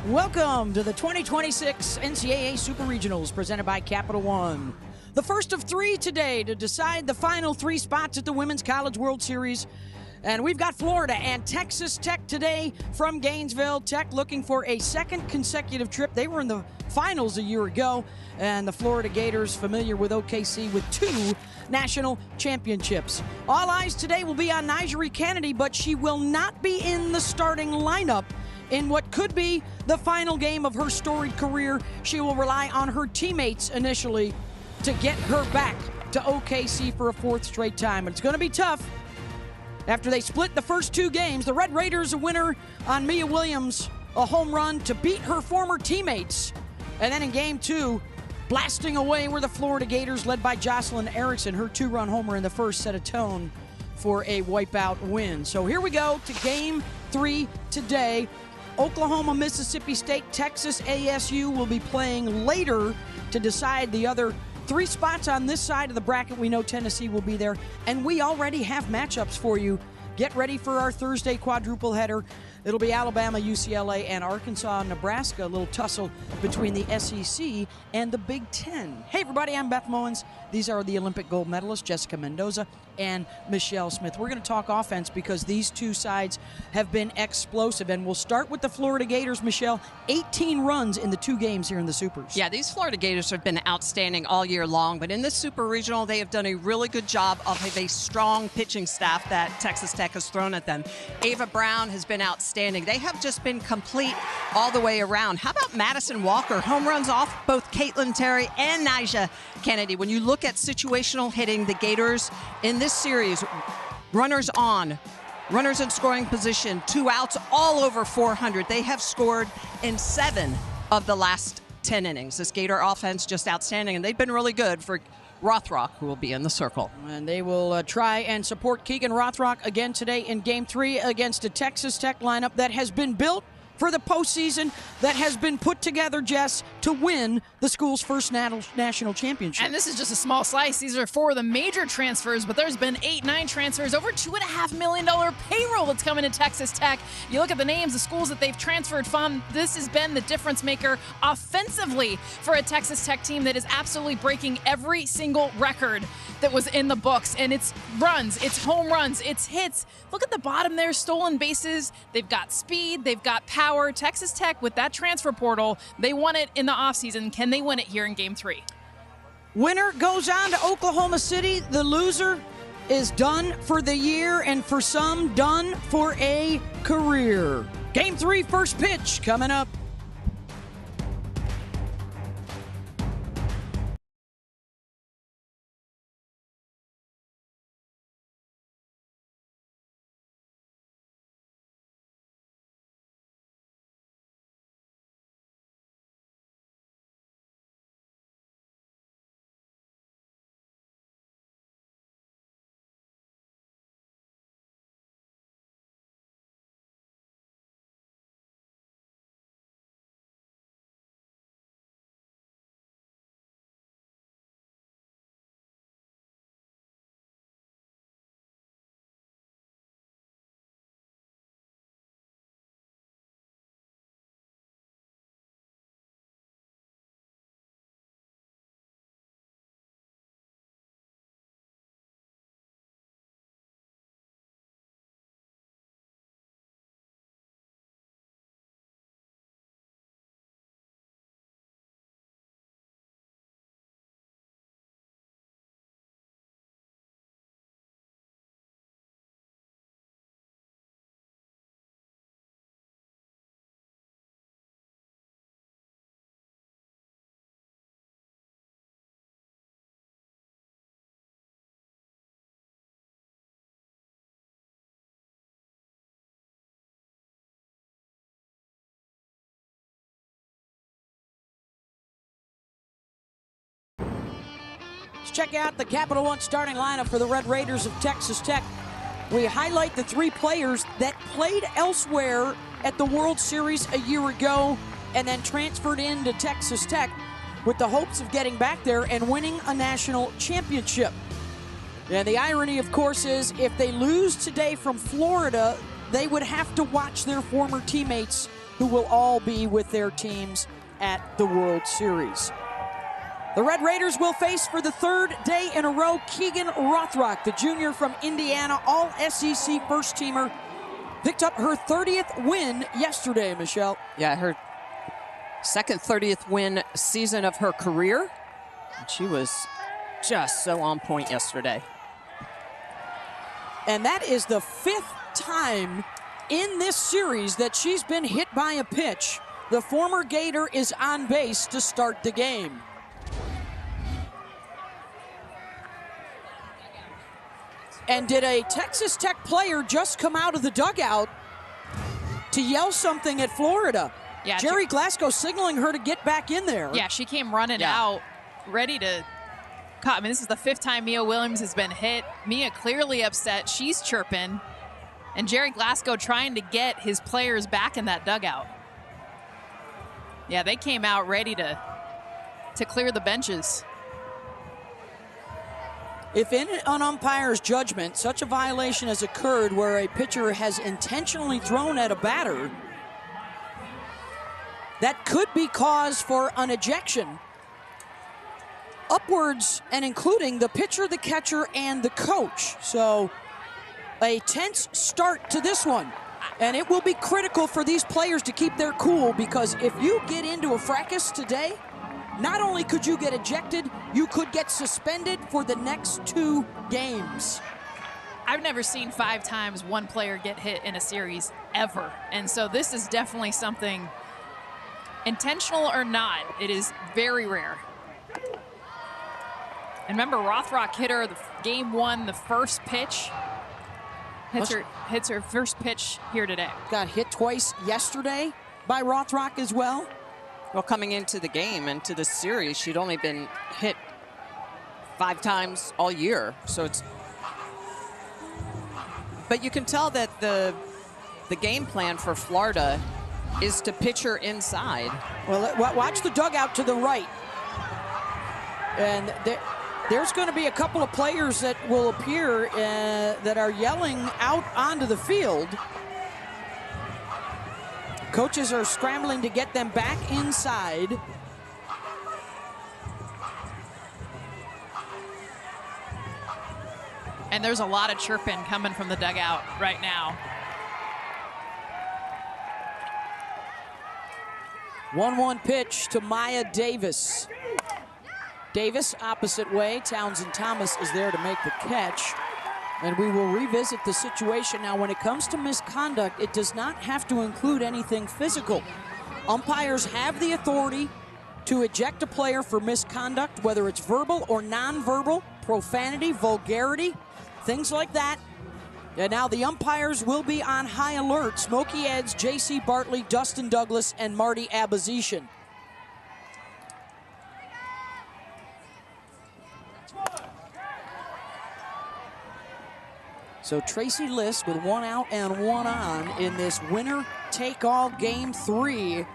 Welcome to the 2026 NCAA Super Regionals presented by Capital One. The first of three today to decide the final three spots at the Women's College World Series. And we've got Florida and Texas Tech today from Gainesville. Tech looking for a second consecutive trip. They were in the finals a year ago, and the Florida Gators, familiar with OKC, with 2 national championships. All eyes today will be on Nigeri Kennedy, but she will not be in the starting lineup in what could be the final game of her storied career. She will rely on her teammates initially to get her back to OKC for a 4th straight time. But it's going to be tough. After they split the first 2 games, the Red Raiders a winner on Mia Williams, a home run to beat her former teammates. And then in game 2, blasting away were the Florida Gators led by Jocelyn Erickson. Her 2-run homer in the first set a tone for a wipeout win. So here we go to game 3 today. Oklahoma, Mississippi State, Texas, ASU will be playing later to decide the other 3 spots on this side of the bracket. We know Tennessee will be there, and we already have matchups for you. Get ready for our Thursday quadruple header. It'll be Alabama, UCLA, and Arkansas, Nebraska. A little tussle between the SEC and the Big Ten. Hey, everybody, I'm Beth Mowens. These are the Olympic gold medalists, Jessica Mendoza and Michelle Smith. We're going to talk offense because these 2 sides have been explosive. And we'll start with the Florida Gators, Michelle. 18 runs in the 2 games here in the Supers. Yeah, these Florida Gators have been outstanding all year long. But in this Super Regional, they have done a really good job of a strong pitching staff that Texas Tech has thrown at them. Ava Brown has been outstanding. They have just been complete all the way around. How about Madison Walker? Home runs off both Caitlin Terry and Nigeri Kennedy. When you look at situational hitting, the Gators in this series, runners on, runners in scoring position, 2 outs, all over 400. They have scored in 7 of the last 10 innings. This Gator offense just outstanding, and they've been really good for Rothrock, who will be in the circle. And they will try and support Keegan Rothrock again today in Game 3 against a Texas Tech lineup that has been built for the postseason, that has been put together, Jess, to win the school's first national championship. And this is just a small slice. These are 4 of the major transfers, but there's been 8-9 transfers, over $2.5 million payroll that's coming to Texas Tech. You look at the names, the schools that they've transferred from, this has been the difference maker offensively for a Texas Tech team that is absolutely breaking every single record that was in the books. And it's runs, it's home runs, it's hits. Look at the bottom there, stolen bases. They've got speed, they've got power. Texas Tech, with that transfer portal, they won it in the offseason. Can they win it here in Game 3? Winner goes on to Oklahoma City. The loser is done for the year, and for some, done for a career. Game 3, first pitch coming up. Check out the Capital One starting lineup for the Red Raiders of Texas Tech. We highlight the 3 players that played elsewhere at the World Series a year ago and then transferred into Texas Tech with the hopes of getting back there and winning a national championship. And the irony, of course, is if they lose today from Florida, they would have to watch their former teammates who will all be with their teams at the World Series. The Red Raiders will face for the third day in a row Keegan Rothrock, the junior from Indiana, all SEC first-teamer. Picked up her 30th win yesterday, Michelle. Yeah, her second 30th win season of her career. And she was just so on point yesterday. And that is the 5th time in this series that she's been hit by a pitch. The former Gator is on base to start the game. And did a Texas Tech player just come out of the dugout to yell something at Florida? Yeah, Jerry Glasgow signaling her to get back in there. Yeah, she came running out, ready to cut. I mean, this is the 5th time Mia Williams has been hit. Mia clearly upset. She's chirping. And Jerry Glasgow trying to get his players back in that dugout. Yeah, they came out ready to clear the benches. If in an umpire's judgment, such a violation has occurred where a pitcher has intentionally thrown at a batter, that could be cause for an ejection. Upwards and including the pitcher, the catcher, and the coach. So a tense start to this one. And it will be critical for these players to keep their cool, because if you get into a fracas today, not only could you get ejected, you could get suspended for the next 2 games. I've never seen 5 times one player get hit in a series ever. And so this is definitely something, intentional or not, it is very rare. And remember, Rothrock hit her game 1, the first pitch. Hits her first pitch here today. Got hit twice yesterday by Rothrock as well. Well, coming into the game, into the series, she'd only been hit 5 times all year. So it's, but you can tell that the game plan for Florida is to pitch her inside. Well, watch the dugout to the right. And there's going to be a couple of players that will appear that are yelling out onto the field. Coaches are scrambling to get them back inside. And there's a lot of chirping coming from the dugout right now. 1-1 pitch to Maya Davis. Davis opposite way. Townsend Thomas is there to make the catch. And we will revisit the situation. Now, when it comes to misconduct, it does not have to include anything physical. Umpires have the authority to eject a player for misconduct, whether it's verbal or nonverbal, profanity, vulgarity, things like that. And now the umpires will be on high alert. Smokey Eds, J.C. Bartley, Dustin Douglas, and Marty Abazishan. So Tracy Liss with 1 out and 1 on in this winner-take-all game 3.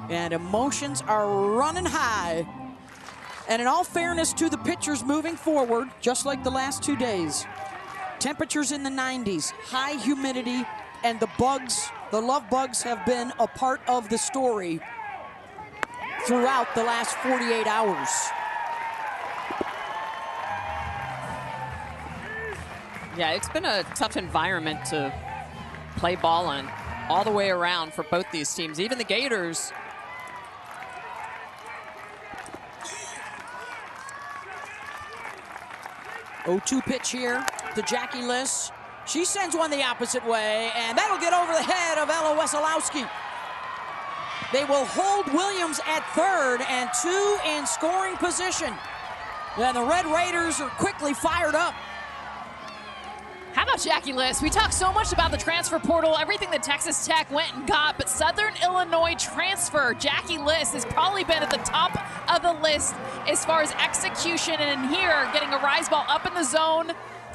And emotions are running high. And in all fairness to the pitchers moving forward, just like the last 2 days, temperatures in the 90s, high humidity, and the bugs, the love bugs, have been a part of the story throughout the last 48 hours. Yeah, it's been a tough environment to play ball in all the way around for both these teams, even the Gators. Oh, 0-2 pitch here to Jackie Liss. She sends one the opposite way, and that'll get over the head of Ella Wesolowski. They will hold Williams at third and 2 in scoring position. And the Red Raiders are quickly fired up. How about Jackie Liss? We talk so much about the transfer portal, everything that Texas Tech went and got, but Southern Illinois transfer Jackie Liss has probably been at the top of the list as far as execution, and in here, getting a rise ball up in the zone.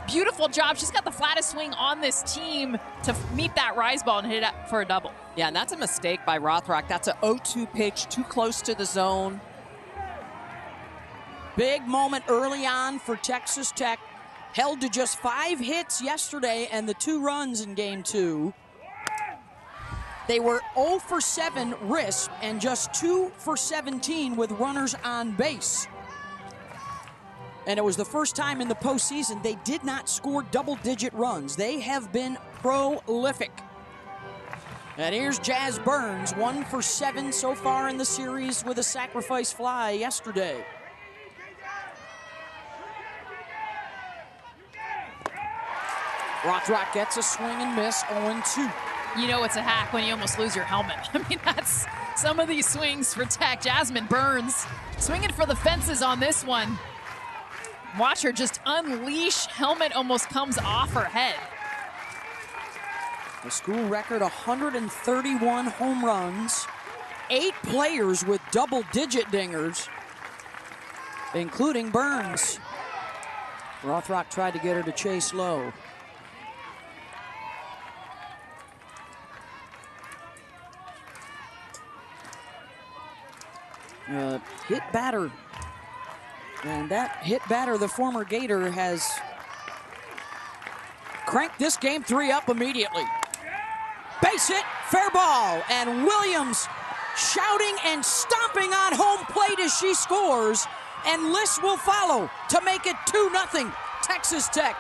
Beautiful job. She's got the flattest swing on this team to meet that rise ball and hit it for a double. Yeah, and that's a mistake by Rothrock. That's an 0-2 pitch, too close to the zone. Big moment early on for Texas Tech. Held to just 5 hits yesterday and the 2 runs in game 2. They were 0 for 7 RISP and just 2 for 17 with runners on base. And it was the first time in the postseason they did not score double-digit runs. They have been prolific. And here's Jazz Burns, 1 for 7 so far in the series with a sacrifice fly yesterday. Rothrock gets a swing and miss, 0-2. You know it's a hack when you almost lose your helmet. I mean, that's some of these swings for Tech. Jasmine Burns swinging for the fences on this one. Watch her just unleash. Helmet almost comes off her head. The school record, 131 home runs, 8 players with double-digit dingers, including Burns. Rothrock tried to get her to chase low. Hit batter. And that hit batter, the former Gator, has cranked this game 3 up immediately. Base hit, fair ball, and Williams shouting and stomping on home plate as she scores, and Liss will follow to make it 2-0 Texas Tech.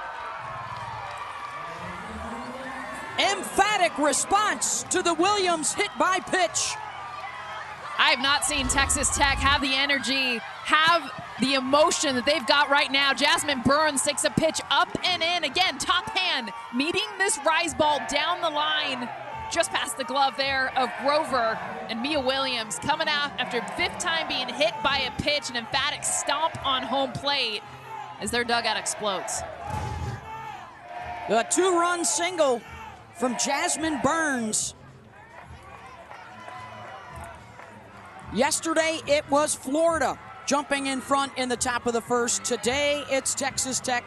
Emphatic response to the Williams hit by pitch. I have not seen Texas Tech have the energy, have the emotion that they've got right now. Jasmine Burns takes a pitch up and in. Again, top hand, meeting this rise ball down the line, just past the glove there of Grover, and Mia Williams coming out after 5th time being hit by a pitch, an emphatic stomp on home plate as their dugout explodes. A 2-run single from Jasmine Burns. Yesterday, it was Florida jumping in front in the top of the first. Today, it's Texas Tech.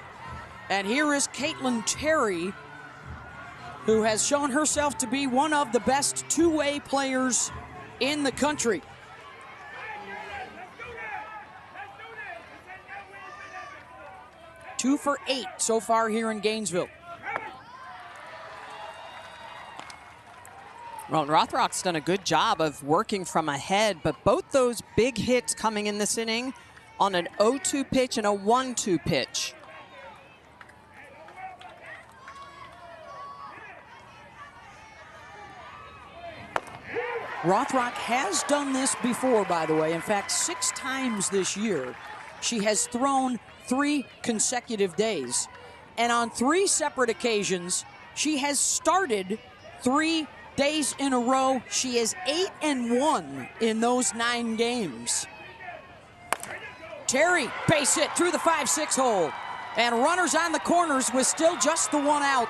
And here is Caitlin Terry, who has shown herself to be one of the best two-way players in the country. Two for 8 so far here in Gainesville. Well, Rothrock's done a good job of working from ahead, but both those big hits coming in this inning on an 0-2 pitch and a 1-2 pitch. Rothrock has done this before, by the way. In fact, 6 times this year, she has thrown 3 consecutive days. And on 3 separate occasions, she has started 3 days in a row. She is 8-1 in those 9 games. Terry, base hit through the 5-6 hole. And runners on the corners with still just the 1 out.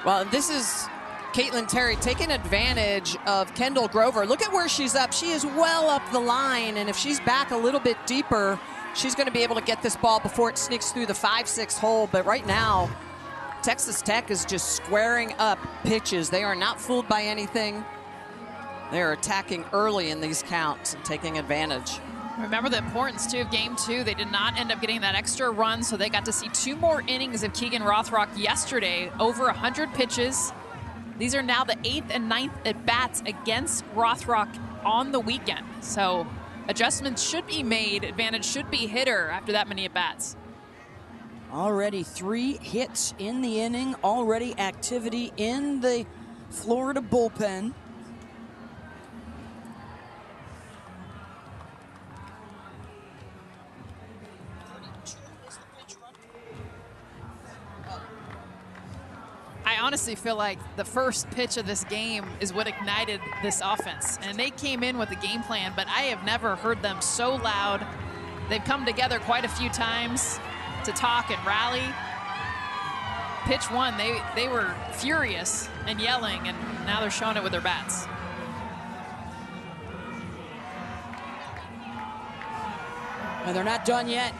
Well, this is Caitlin Terry taking advantage of Kendall Grover. Look at where she's up. She is well up the line, and if she's back a little bit deeper, she's going to be able to get this ball before it sneaks through the 5-6 hole. But right now, Texas Tech is just squaring up pitches. They are not fooled by anything. They are attacking early in these counts and taking advantage. Remember the importance, too, of Game 2. They did not end up getting that extra run, so they got to see 2 more innings of Keegan Rothrock yesterday, over 100 pitches. These are now the 8th and 9th at-bats against Rothrock on the weekend. So adjustments should be made. Advantage should be hitter after that many at-bats. Already 3 hits in the inning. Already activity in the Florida bullpen. I honestly feel like the first pitch of this game is what ignited this offense. And they came in with a game plan, but I have never heard them so loud. They've come together quite a few times to talk and rally. Pitch 1, they were furious and yelling, and now they're showing it with their bats. And they're not done yet.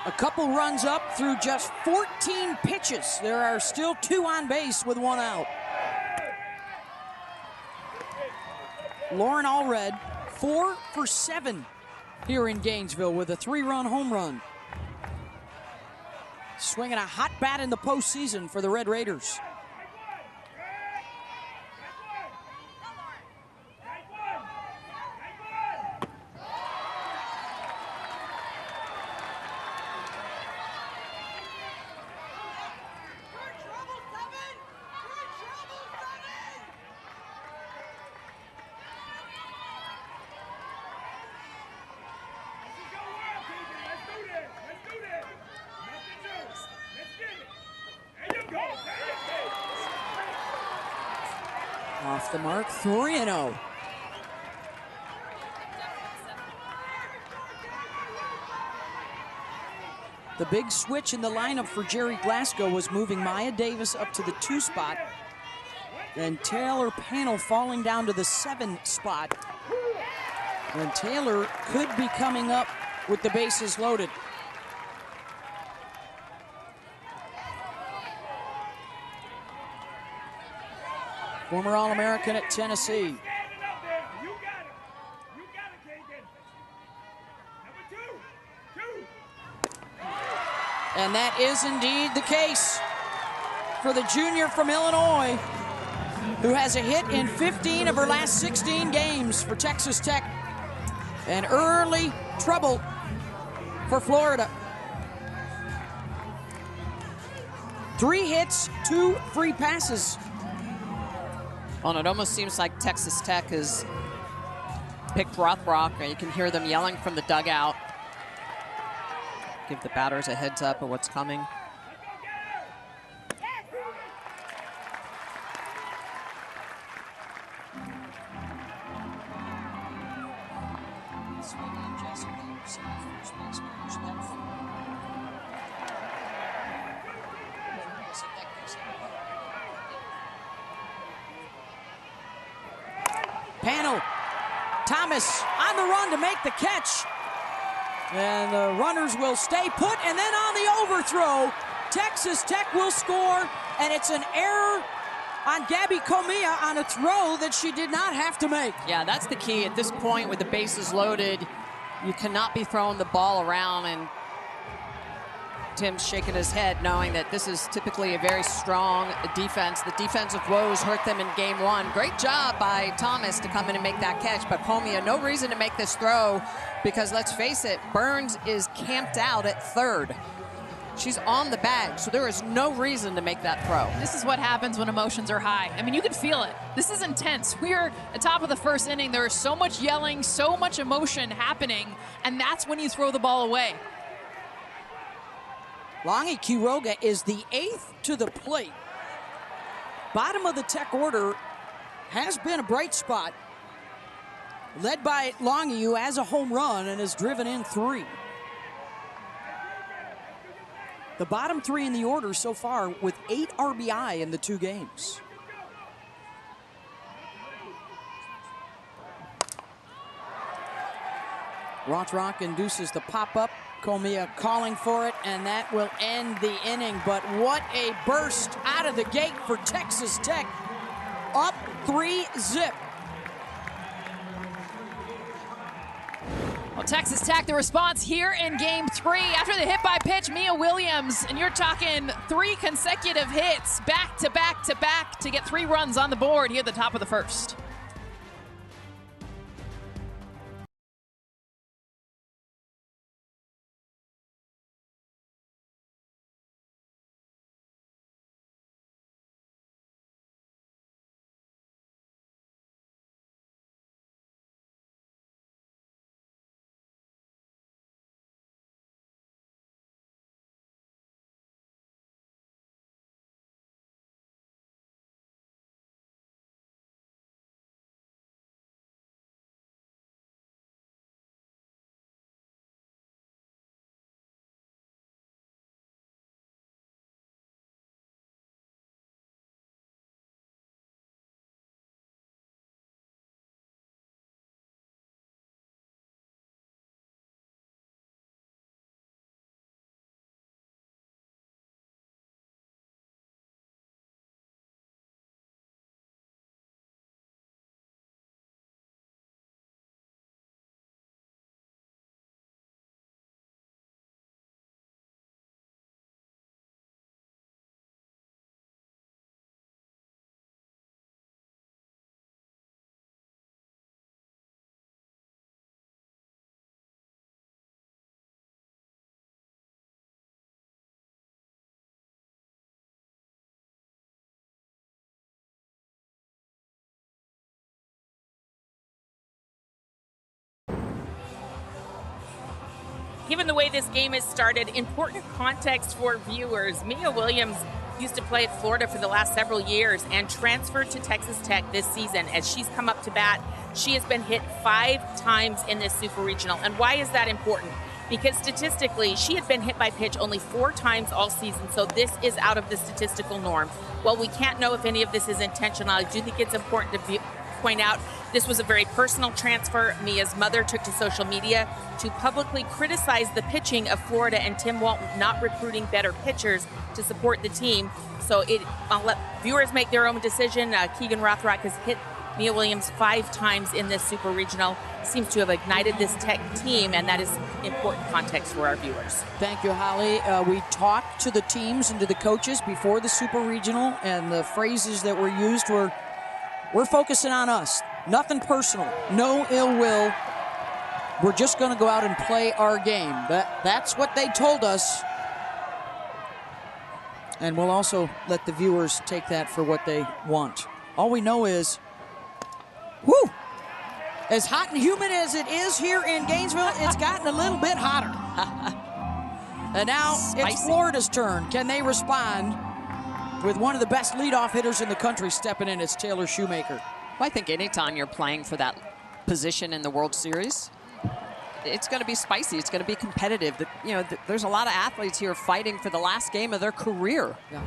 A couple runs up through just 14 pitches. There are still 2 on base with 1 out. Lauren Allred, 4 for 7 here in Gainesville with a 3-run home run. swinging a hot bat in the postseason for the Red Raiders. Off the mark, 3-0. The big switch in the lineup for Jerry Glasgow was moving Maya Davis up to the 2 spot, and Taylor Panel falling down to the 7 spot. And Taylor could be coming up with the bases loaded. Former All-American at Tennessee. And that is indeed the case for the junior from Illinois, who has a hit in 15 of her last 16 games for Texas Tech. And early trouble for Florida. 3 hits, 2 free passes. Well, it almost seems like Texas Tech has picked Rothrock. You can hear them yelling from the dugout. Give the batters a heads up of what's coming. Panel, Thomas on the run to make the catch. And the runners will stay put, and then on the overthrow, Texas Tech will score, and it's an error on Gabby Comia on a throw that she did not have to make. Yeah, that's the key. At this point, with the bases loaded, you cannot be throwing the ball around, and Tim's shaking his head knowing that this is typically a very strong defense. The defensive woes hurt them in game 1. Great job by Thomas to come in and make that catch, but Comia, no reason to make this throw because let's face it, Burns is camped out at 3rd. She's on the bag, so there is no reason to make that throw. This is what happens when emotions are high. I mean, you can feel it. This is intense. We're at the top of the 1st inning. There is so much yelling, so much emotion happening, and that's when you throw the ball away. Longy Quiroga is the 8th to the plate. Bottom of the Tech order has been a bright spot, led by Longy, who has a home run and has driven in 3. The bottom 3 in the order so far with 8 RBI in the 2 games. Rothrock induces the pop-up. Comia calling for it, and that will end the inning. But what a burst out of the gate for Texas Tech. Up 3-zip. Well, Texas Tech, the response here in game 3 after the hit by pitch, Mia Williams, and you're talking 3 consecutive hits back to back to back to get 3 runs on the board here at the top of the 1st. given the way this game has started, important context for viewers. Mia Williams used to play at Florida for the last several years and transferred to Texas Tech this season. As she's come up to bat, she has been hit 5 times in this Super Regional. And why is that important? Because statistically, she had been hit by pitch only 4 times all season, so this is out of the statistical norm. Well, we can't know if any of this is intentional. I do think it's important to point out this was a very personal transfer. Mia's mother took to social media to publicly criticize the pitching of Florida and Tim Walton not recruiting better pitchers to support the team. So I'll let viewers make their own decision. Keegan Rothrock has hit Mia Williams 5 times in this Super Regional. Seems to have ignited this Tech team, and that is important context for our viewers. Thank you, Holly. We talked to the teams and to the coaches before the Super Regional, and the phrases that were used were, we're focusing on us. Nothing personal. No ill will. We're just going to go out and play our game. That's what they told us. And we'll also let the viewers take that for what they want. All we know is, whew, as hot and humid as it is here in Gainesville, it's gotten a little bit hotter. And now it's Florida's turn. Can they respond with one of the best leadoff hitters in the country stepping in? It's Taylor Shoemaker. Well, I think anytime you're playing for that position in the World Series, it's going to be spicy. It's going to be competitive. There's a lot of athletes here fighting for the last game of their career. Yeah.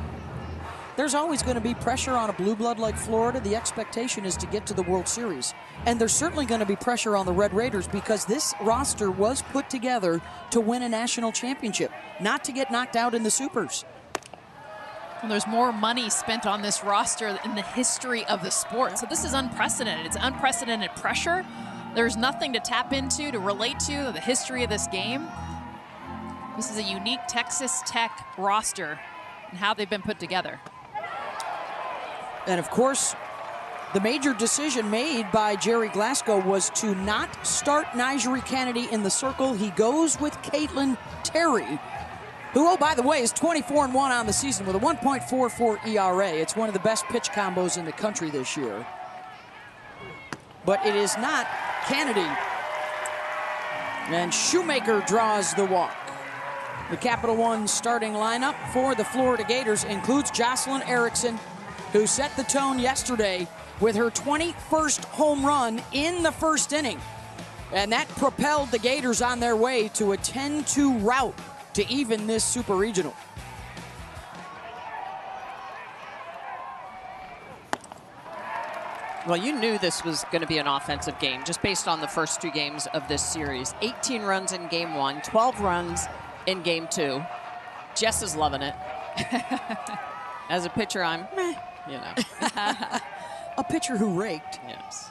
There's always going to be pressure on a blue blood like Florida. The expectation is to get to the World Series. And there's certainly going to be pressure on the Red Raiders because this roster was put together to win a national championship, not to get knocked out in the Supers. And there's more money spent on this roster in the history of the sport. So this is unprecedented. It's unprecedented pressure. There's nothing to tap into, to relate to the history of this game. This is a unique Texas Tech roster and how they've been put together. And of course, the major decision made by Jerry Glasgow was to not start Nigeri Kennedy in the circle. He goes with Caitlin Terry, who, oh, by the way, is 24-1 on the season with a 1.44 ERA. It's one of the best pitch combos in the country this year. But it is not Kennedy. And Shoemaker draws the walk. The Capital One starting lineup for the Florida Gators includes Jocelyn Erickson, who set the tone yesterday with her 21st home run in the first inning. And that propelled the Gators on their way to a 10-2 rout to even this Super Regional. Well, you knew this was going to be an offensive game just based on the first 2 games of this series. 18 runs in game 1, 12 runs in game 2. Jess is loving it. As a pitcher, I'm meh, you know. A pitcher who raked. Yes.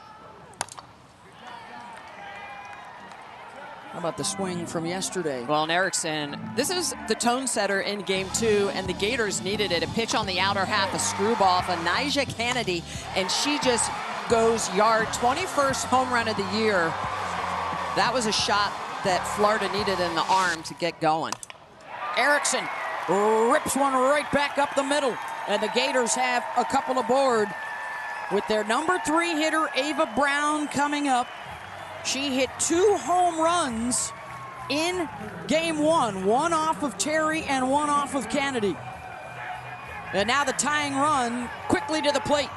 How about the swing from yesterday? Well, and Erickson, this is the tone setter in game 2, and the Gators needed it. A pitch on the outer half, a screwball for Nigeri Kennedy, and she just goes yard. 21st home run of the year. That was a shot that Florida needed in the arm to get going. Erickson rips one right back up the middle, and the Gators have a couple aboard with their number 3 hitter, Ava Brown, coming up. She hit 2 home runs in game 1, one off of Terry and one off of Kennedy. And now the tying run quickly to the plate.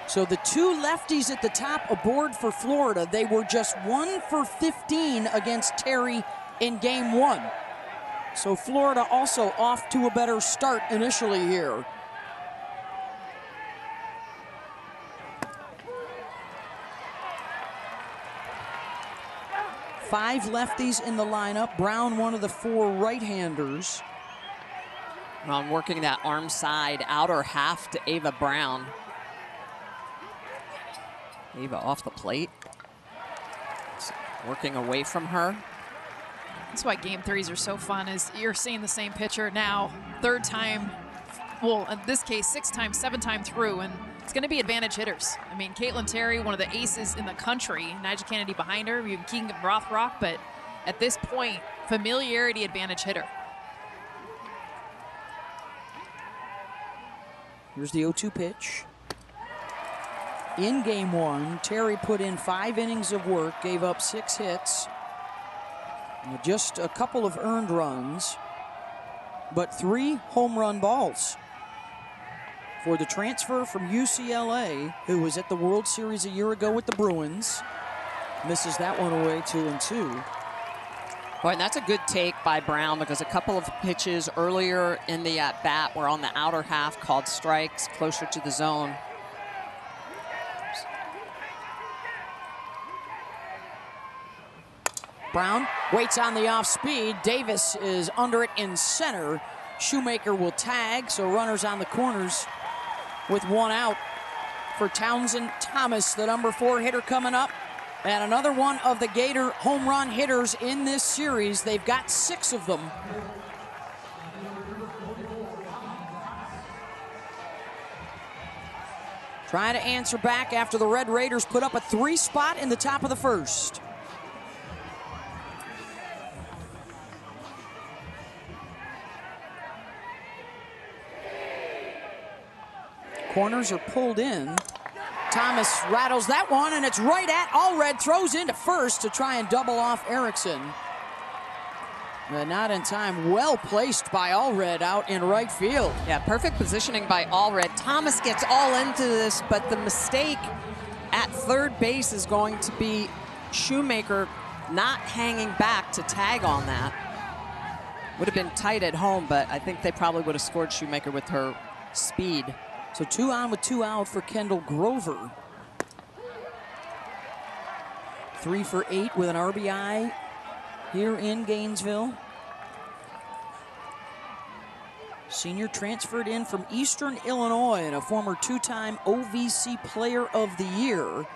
So the 2 lefties at the top aboard for Florida. They were just 1 for 15 against Terry in game 1. So Florida also off to a better start initially here. Five lefties in the lineup. Brown, one of the 4 right-handers. On working that arm side outer half to Ava Brown. Ava off the plate. Working away from her. That's why game 3s are so fun, is you're seeing the same pitcher now, 3rd time, well, in this case, 6th time, 7th time through, and it's going to be advantage hitters. I mean, Caitlin Terry, one of the aces in the country, Nigeri Kennedy behind her, you have Keegan Rothrock, but at this point, familiarity advantage hitter. Here's the 0-2 pitch. In game one, Terry put in 5 innings of work, gave up 6 hits, just a couple of earned runs, but 3 home run balls. For the transfer from UCLA, who was at the World Series a year ago with the Bruins, misses that one away 2-2. Boy, and that's a good take by Brown, because a couple of pitches earlier in the at-bat were on the outer half, called strikes, closer to the zone. Brown waits on the off speed. Davis is under it in center. Shoemaker will tag, so runners on the corners with 1 out for Townsend Thomas, the number 4 hitter coming up. And another one of the Gator home run hitters in this series. They've got 6 of them. Trying to answer back after the Red Raiders put up a 3 spot in the top of the first. Corners are pulled in. Thomas rattles that one, and it's right at Allred. Throws into first to try and double off Erickson. But not in time. Well placed by Allred out in right field. Yeah, perfect positioning by Allred. Thomas gets all into this, but the mistake at third base is going to be Shoemaker not hanging back to tag on that. Would have been tight at home, but I think they probably would have scored Shoemaker with her speed. So 2 on with 2 out for Kendall Grover. 3 for 8 with an RBI here in Gainesville. Senior transferred in from Eastern Illinois and a former 2-time OVC Player of the Year.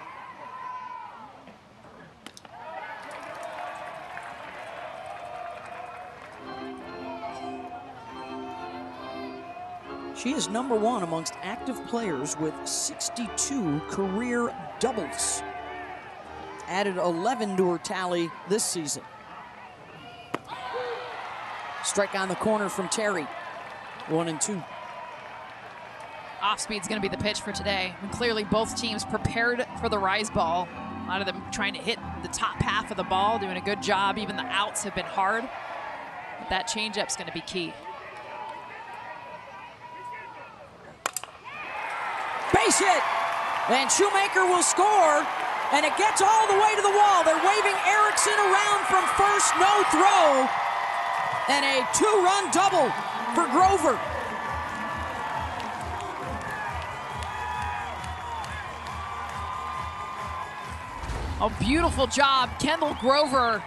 She is number 1 amongst active players with 62 career doubles. Added 11 to her tally this season. Strike on the corner from Terry. 1-2. Off speed's going to be the pitch for today. And clearly both teams prepared for the rise ball. A lot of them trying to hit the top half of the ball, doing a good job. Even the outs have been hard. But that changeup's going to be key. Base hit, and Shoemaker will score, and it gets all the way to the wall. They're waving Erickson around from first, no throw, and a 2-run double for Grover. A beautiful job, Kendall Grover,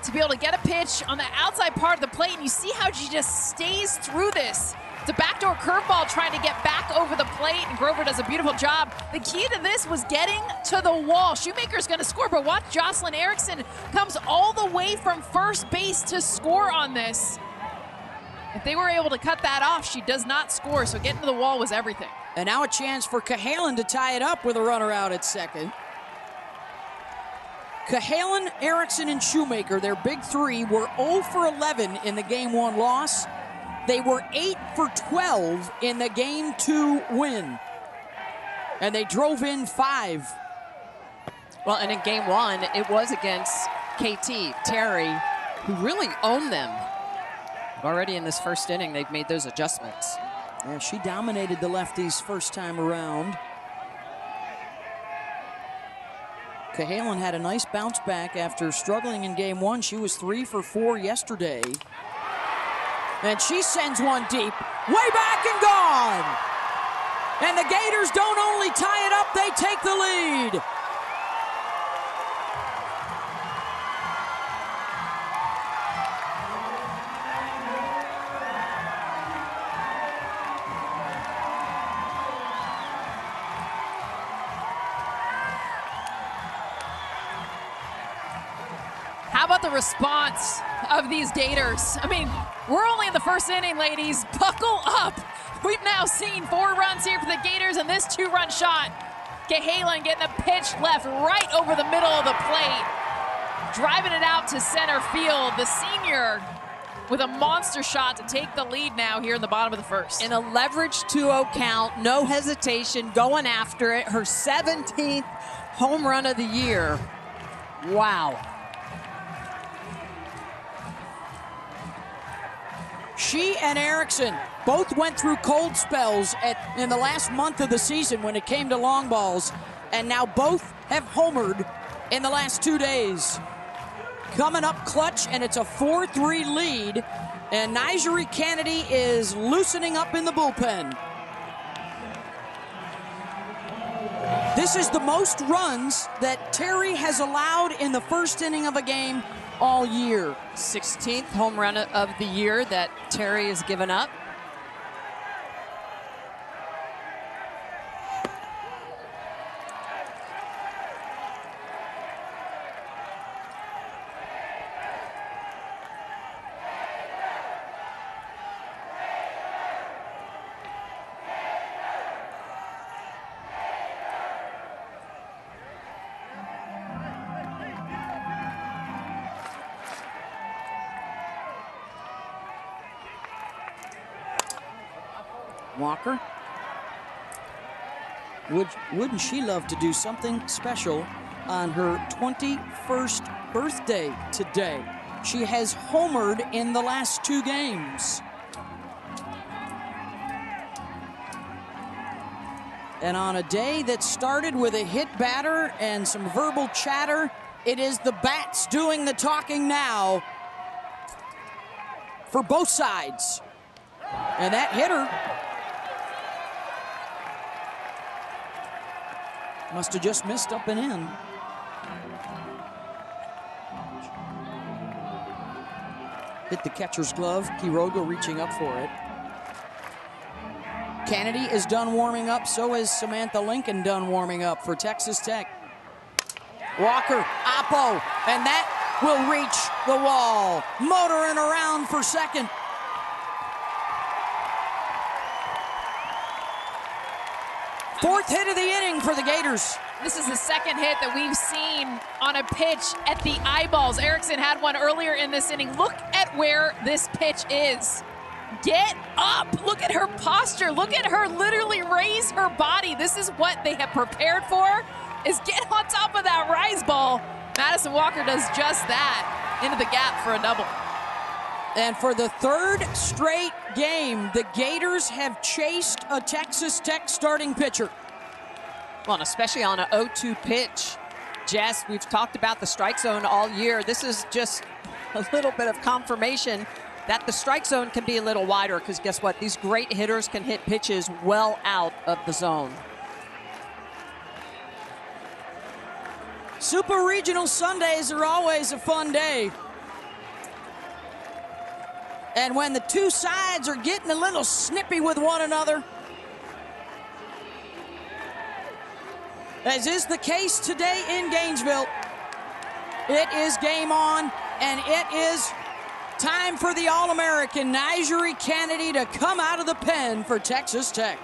to be able to get a pitch on the outside part of the plate, and you see how she just stays through this. It's a backdoor curveball trying to get back over the plate, and Grover does a beautiful job. The key to this was getting to the wall. Shoemaker's going to score, but watch Jocelyn Erickson comes all the way from first base to score on this. If they were able to cut that off, she does not score, so getting to the wall was everything. And now a chance for Cahalan to tie it up with a runner out at second. Cahalan, Erickson, and Shoemaker, their big 3, were 0 for 11 in the Game 1 loss. They were 8 for 12 in the Game 2 win. And they drove in 5. Well, and in Game 1, it was against KT, Terry, who really owned them. Already in this first inning, they've made those adjustments. Yeah, she dominated the lefties first time around. Cahalan had a nice bounce back after struggling in Game 1. She was 3 for 4 yesterday. And she sends one deep, way back and gone. And the Gators don't only tie it up, they take the lead. How about the response of these Gators? I mean, we're only in the first inning, ladies. Buckle up. We've now seen 4 runs here for the Gators and this 2-run shot. Cahalan getting a pitch left right over the middle of the plate. Driving it out to center field. The senior with a monster shot to take the lead now here in the bottom of the first. In a leverage 2-0 count, no hesitation, going after it. Her 17th home run of the year. Wow. She and Erickson both went through cold spells in the last month of the season when it came to long balls, and now both have homered in the last 2 days. Coming up clutch, and it's a 4-3 lead, and Nigeri Kennedy is loosening up in the bullpen. This is the most runs that Terry has allowed in the first inning of a game all year. 16th home run of the year that Terry has given up. Walker. Wouldn't she love to do something special on her 21st birthday today? She has homered in the last 2 games. And on a day that started with a hit batter and some verbal chatter, it is the bats doing the talking now for both sides. And that hitter must have just missed up and in. Hit the catcher's glove. Quiroga reaching up for it. Kennedy is done warming up. So is Samantha Lincoln done warming up for Texas Tech. Walker, Oppo, and that will reach the wall. Motoring around for second. Fourth hit of the inning for the Gators. This is the second hit that we've seen on a pitch at the eyeballs. Erickson had one earlier in this inning. Look at where this pitch is. Get up. Look at her posture. Look at her literally raise her body. This is what they have prepared for, is get on top of that rise ball. Madison Walker does just that, into the gap for a double. And for the 3rd straight game, the Gators have chased a Texas Tech starting pitcher. Well, and especially on an 0-2 pitch. Jess, we've talked about the strike zone all year. This is just a little bit of confirmation that the strike zone can be a little wider, because guess what? These great hitters can hit pitches well out of the zone. Super Regional Sundays are always a fun day. And when the two sides are getting a little snippy with one another, as is the case today in Gainesville, it is game on, and it is time for the All-American Nigeri Kennedy to come out of the pen for Texas Tech.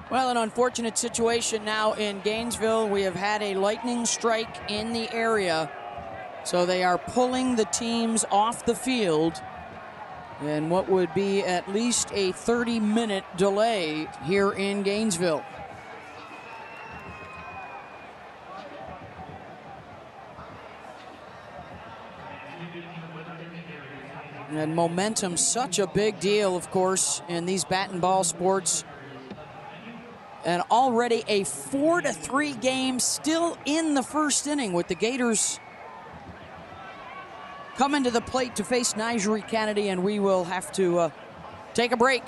Well, an unfortunate situation now in Gainesville. We have had a lightning strike in the area, so they are pulling the teams off the field in what would be at least a 30-minute delay here in Gainesville. And momentum, such a big deal, of course, in these bat and ball sports. And already a 4-3 game still in the first inning with the Gators coming to the plate to face Nigeria Kennedy, and we will have to take a break.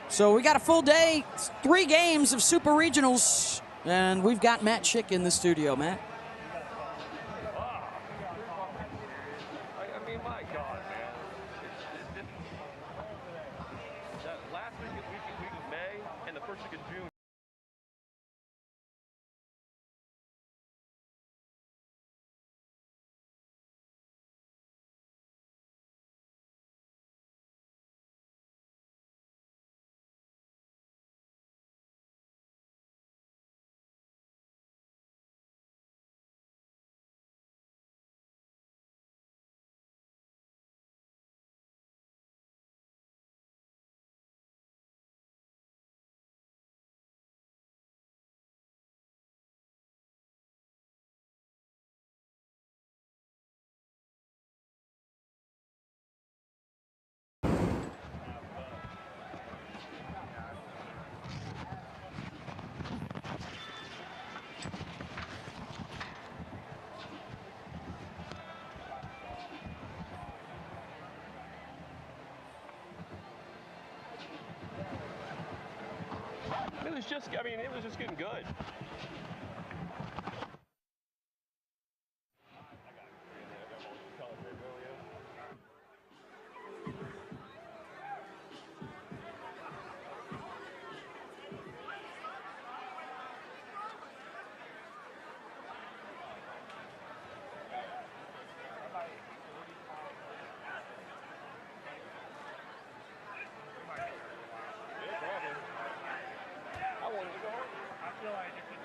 So we got a full day, 3 games of Super Regionals, and we've got Matt Schick in the studio. Matt? I mean, my God, man. That last week of May and the first week of June. It was just getting good. I wanted to go home. I feel like if it's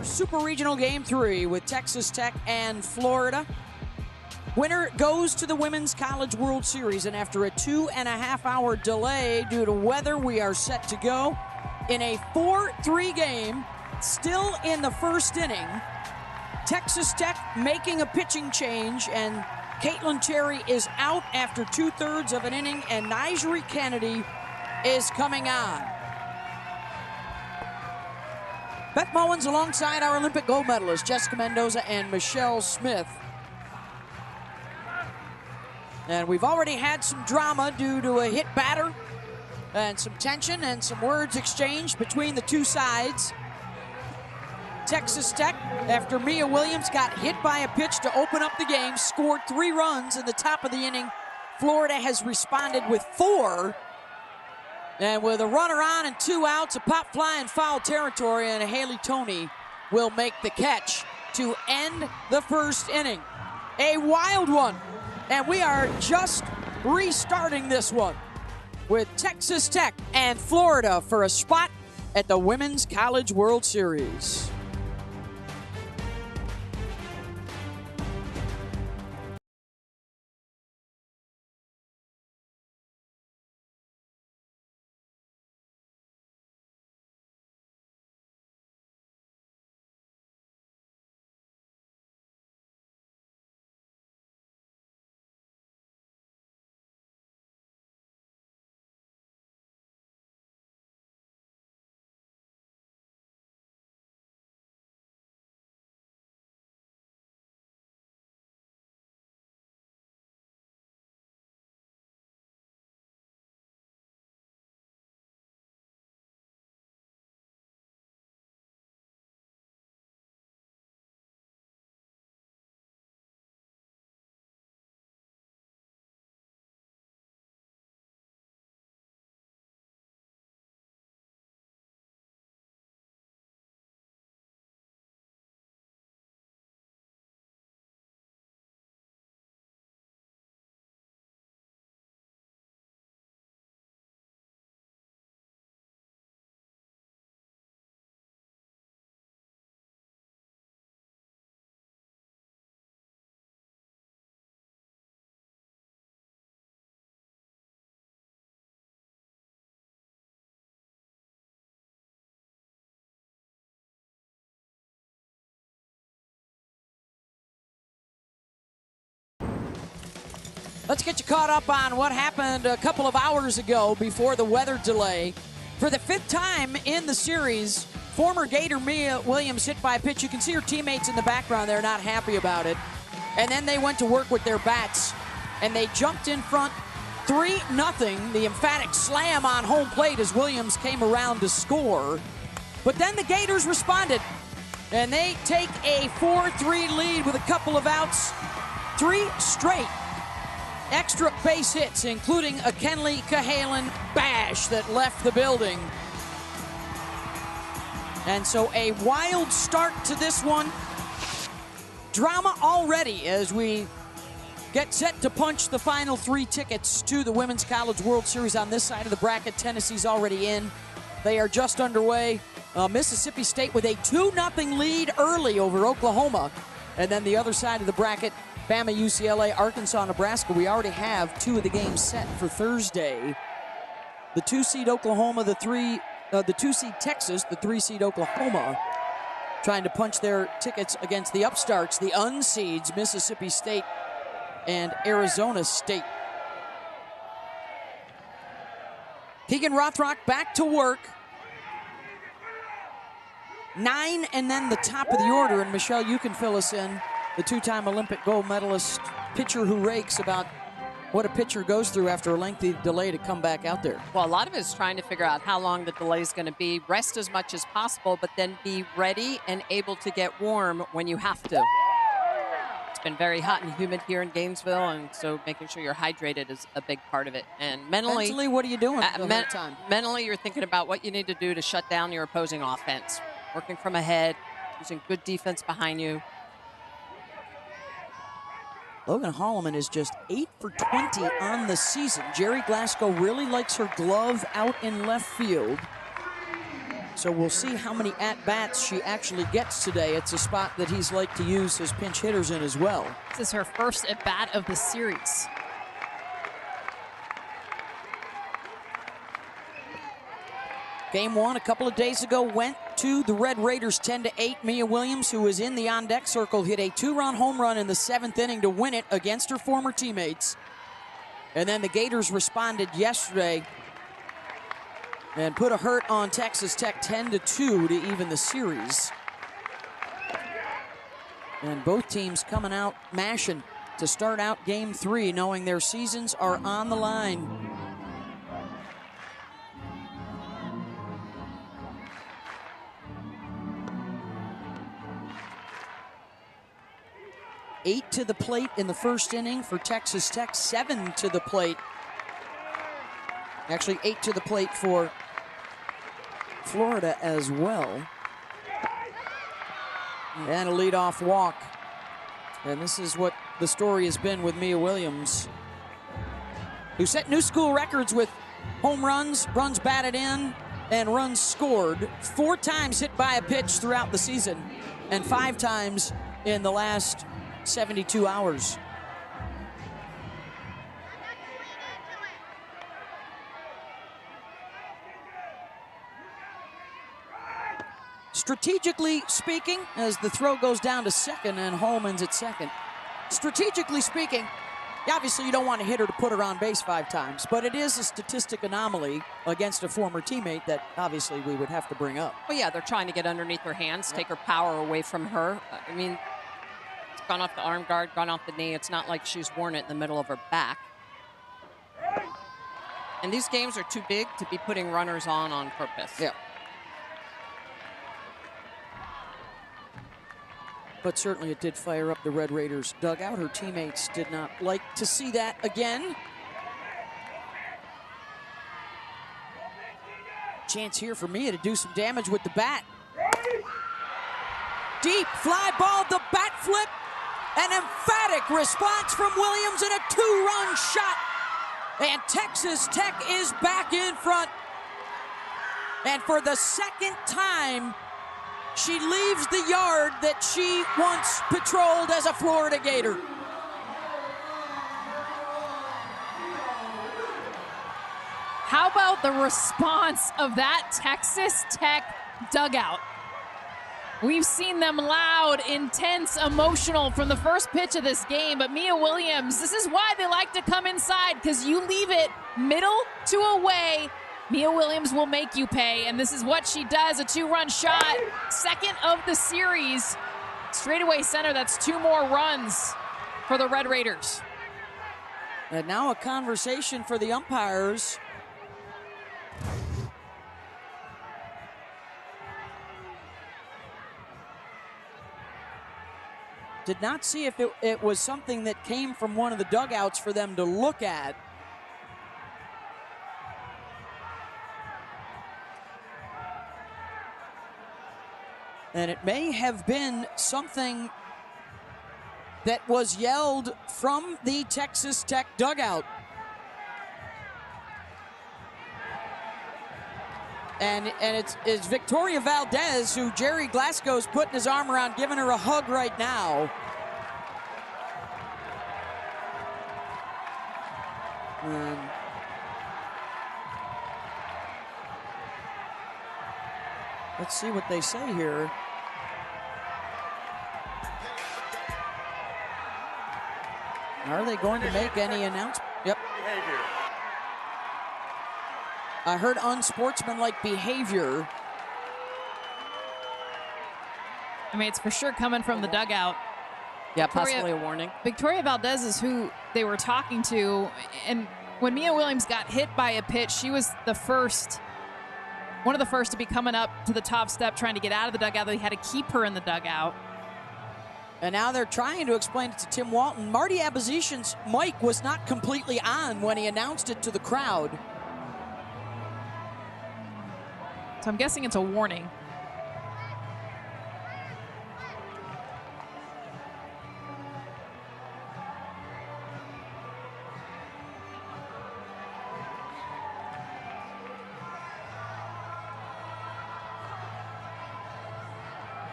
Super Regional Game 3 with Texas Tech and Florida. Winner goes to the Women's College World Series, and after a 2.5-hour delay due to weather, we are set to go in a 4-3 game, still in the first inning. Texas Tech making a pitching change, and Caitlin Terry is out after 2/3 of an inning, and Nigeri Kennedy is coming on. Beth Mowens alongside our Olympic gold medalists, Jessica Mendoza and Michelle Smith. And we've already had some drama due to a hit batter and some tension and some words exchanged between the two sides. Texas Tech, after Mia Williams got hit by a pitch to open up the game, scored 3 runs in the top of the inning. Florida has responded with 4. And with a runner on and 2 outs, a pop fly in foul territory, and Haley Toney will make the catch to end the first inning. A wild one. And we are just restarting this one with Texas Tech and Florida for a spot at the Women's College World Series. Let's get you caught up on what happened a couple of hours ago before the weather delay. For the 5th time in the series, former Gator Mia Williams hit by a pitch. You can see her teammates in the background. They're not happy about it. And then they went to work with their bats, and they jumped in front 3-0. The emphatic slam on home plate as Williams came around to score. But then the Gators responded, and they take a 4-3 lead with a couple of outs. 3 straight extra base hits, including a Kenley Cahalan bash that left the building. And so a wild start to this one. Drama already as we get set to punch the final 3 tickets to the Women's College World Series on this side of the bracket. Tennessee's already in. They are just underway. Mississippi State with a 2-0 lead early over Oklahoma. And then the other side of the bracket, Bama, UCLA, Arkansas, Nebraska. We already have 2 of the games set for Thursday. The 2-seed Oklahoma, the 2-seed Texas, the 3-seed Oklahoma, trying to punch their tickets against the upstarts, the unseeds, Mississippi State and Arizona State. Keegan Rothrock back to work. 9 and then the top of the order, and Michelle, you can fill us in. The 2-time Olympic gold medalist pitcher who rakes about what a pitcher goes through after a lengthy delay to come back out there. Well, a lot of it is trying to figure out how long the delay is going to be, rest as much as possible, but then be ready and able to get warm when you have to. It's been very hot and humid here in Gainesville, and so making sure you're hydrated is a big part of it. And mentally what are you doing the whole time? Mentally, you're thinking about what you need to do to shut down your opposing offense. Working from ahead, using good defense behind you. Logan Holloman is just 8 for 20 on the season. Jerry Glasgow really likes her glove out in left field. So we'll see how many at-bats she actually gets today. It's a spot that he's like to use his pinch hitters in as well. This is her first at-bat of the series. Game one a couple of days ago went to the Red Raiders 10-8. Mia Williams, who was in the on-deck circle, hit a 2-run home run in the 7th inning to win it against her former teammates. And then the Gators responded yesterday and put a hurt on Texas Tech 10-2 to even the series. And both teams coming out mashing to start out game 3, knowing their seasons are on the line. Eight to the plate in the first inning for Texas Tech, 7 to the plate. Actually, 8 to the plate for Florida as well. And a leadoff walk. And this is what the story has been with Mia Williams, who set new school records with home runs, runs batted in, and runs scored. 4 times hit by a pitch throughout the season, and 5 times in the last 72 hours. Strategically speaking, as the throw goes down to second and Holman's at second. Strategically speaking, obviously you don't want a hitter to put her on base 5 times, but it is a statistic anomaly against a former teammate that obviously we would have to bring up. Well, yeah, they're trying to get underneath her hands, take her power away from her. I mean, it's gone off the arm guard, gone off the knee. It's not like she's worn it in the middle of her back. And these games are too big to be putting runners on purpose. Yeah. But certainly it did fire up the Red Raiders dugout. Her teammates did not like to see that again. Chance here for Mia to do some damage with the bat. Deep fly ball, the bat flip. An emphatic response from Williams and a 2-run shot. And Texas Tech is back in front. And for the second time, she leaves the yard that she once patrolled as a Florida Gator. How about the response of that Texas Tech dugout? We've seen them loud, intense, emotional from the first pitch of this game, but Mia Williams, this is why they like to come inside, because you leave it middle to away, Mia Williams will make you pay, and this is what she does, a 2-run shot, second of the series. Straightaway center, that's 2 more runs for the Red Raiders. And now a conversation for the umpires. Did not see if it was something that came from one of the dugouts for them to look at. And it may have been something that was yelled from the Texas Tech dugout. And it's Victoria Valdez, who Jerry Glasgow's putting his arm around, giving her a hug right now. Let's see what they say here. Are they going to make any announcement? Yep. Behavior. I heard unsportsmanlike behavior. I mean, it's for sure coming from the dugout. Yeah, possibly a warning. Victoria Valdez is who they were talking to, and when Mia Williams got hit by a pitch, she was one of the first to be coming up to the top step trying to get out of the dugout. They had to keep her in the dugout. And now they're trying to explain it to Tim Walton. Marty Abazishan's mic was not completely on when he announced it to the crowd. So I'm guessing it's a warning.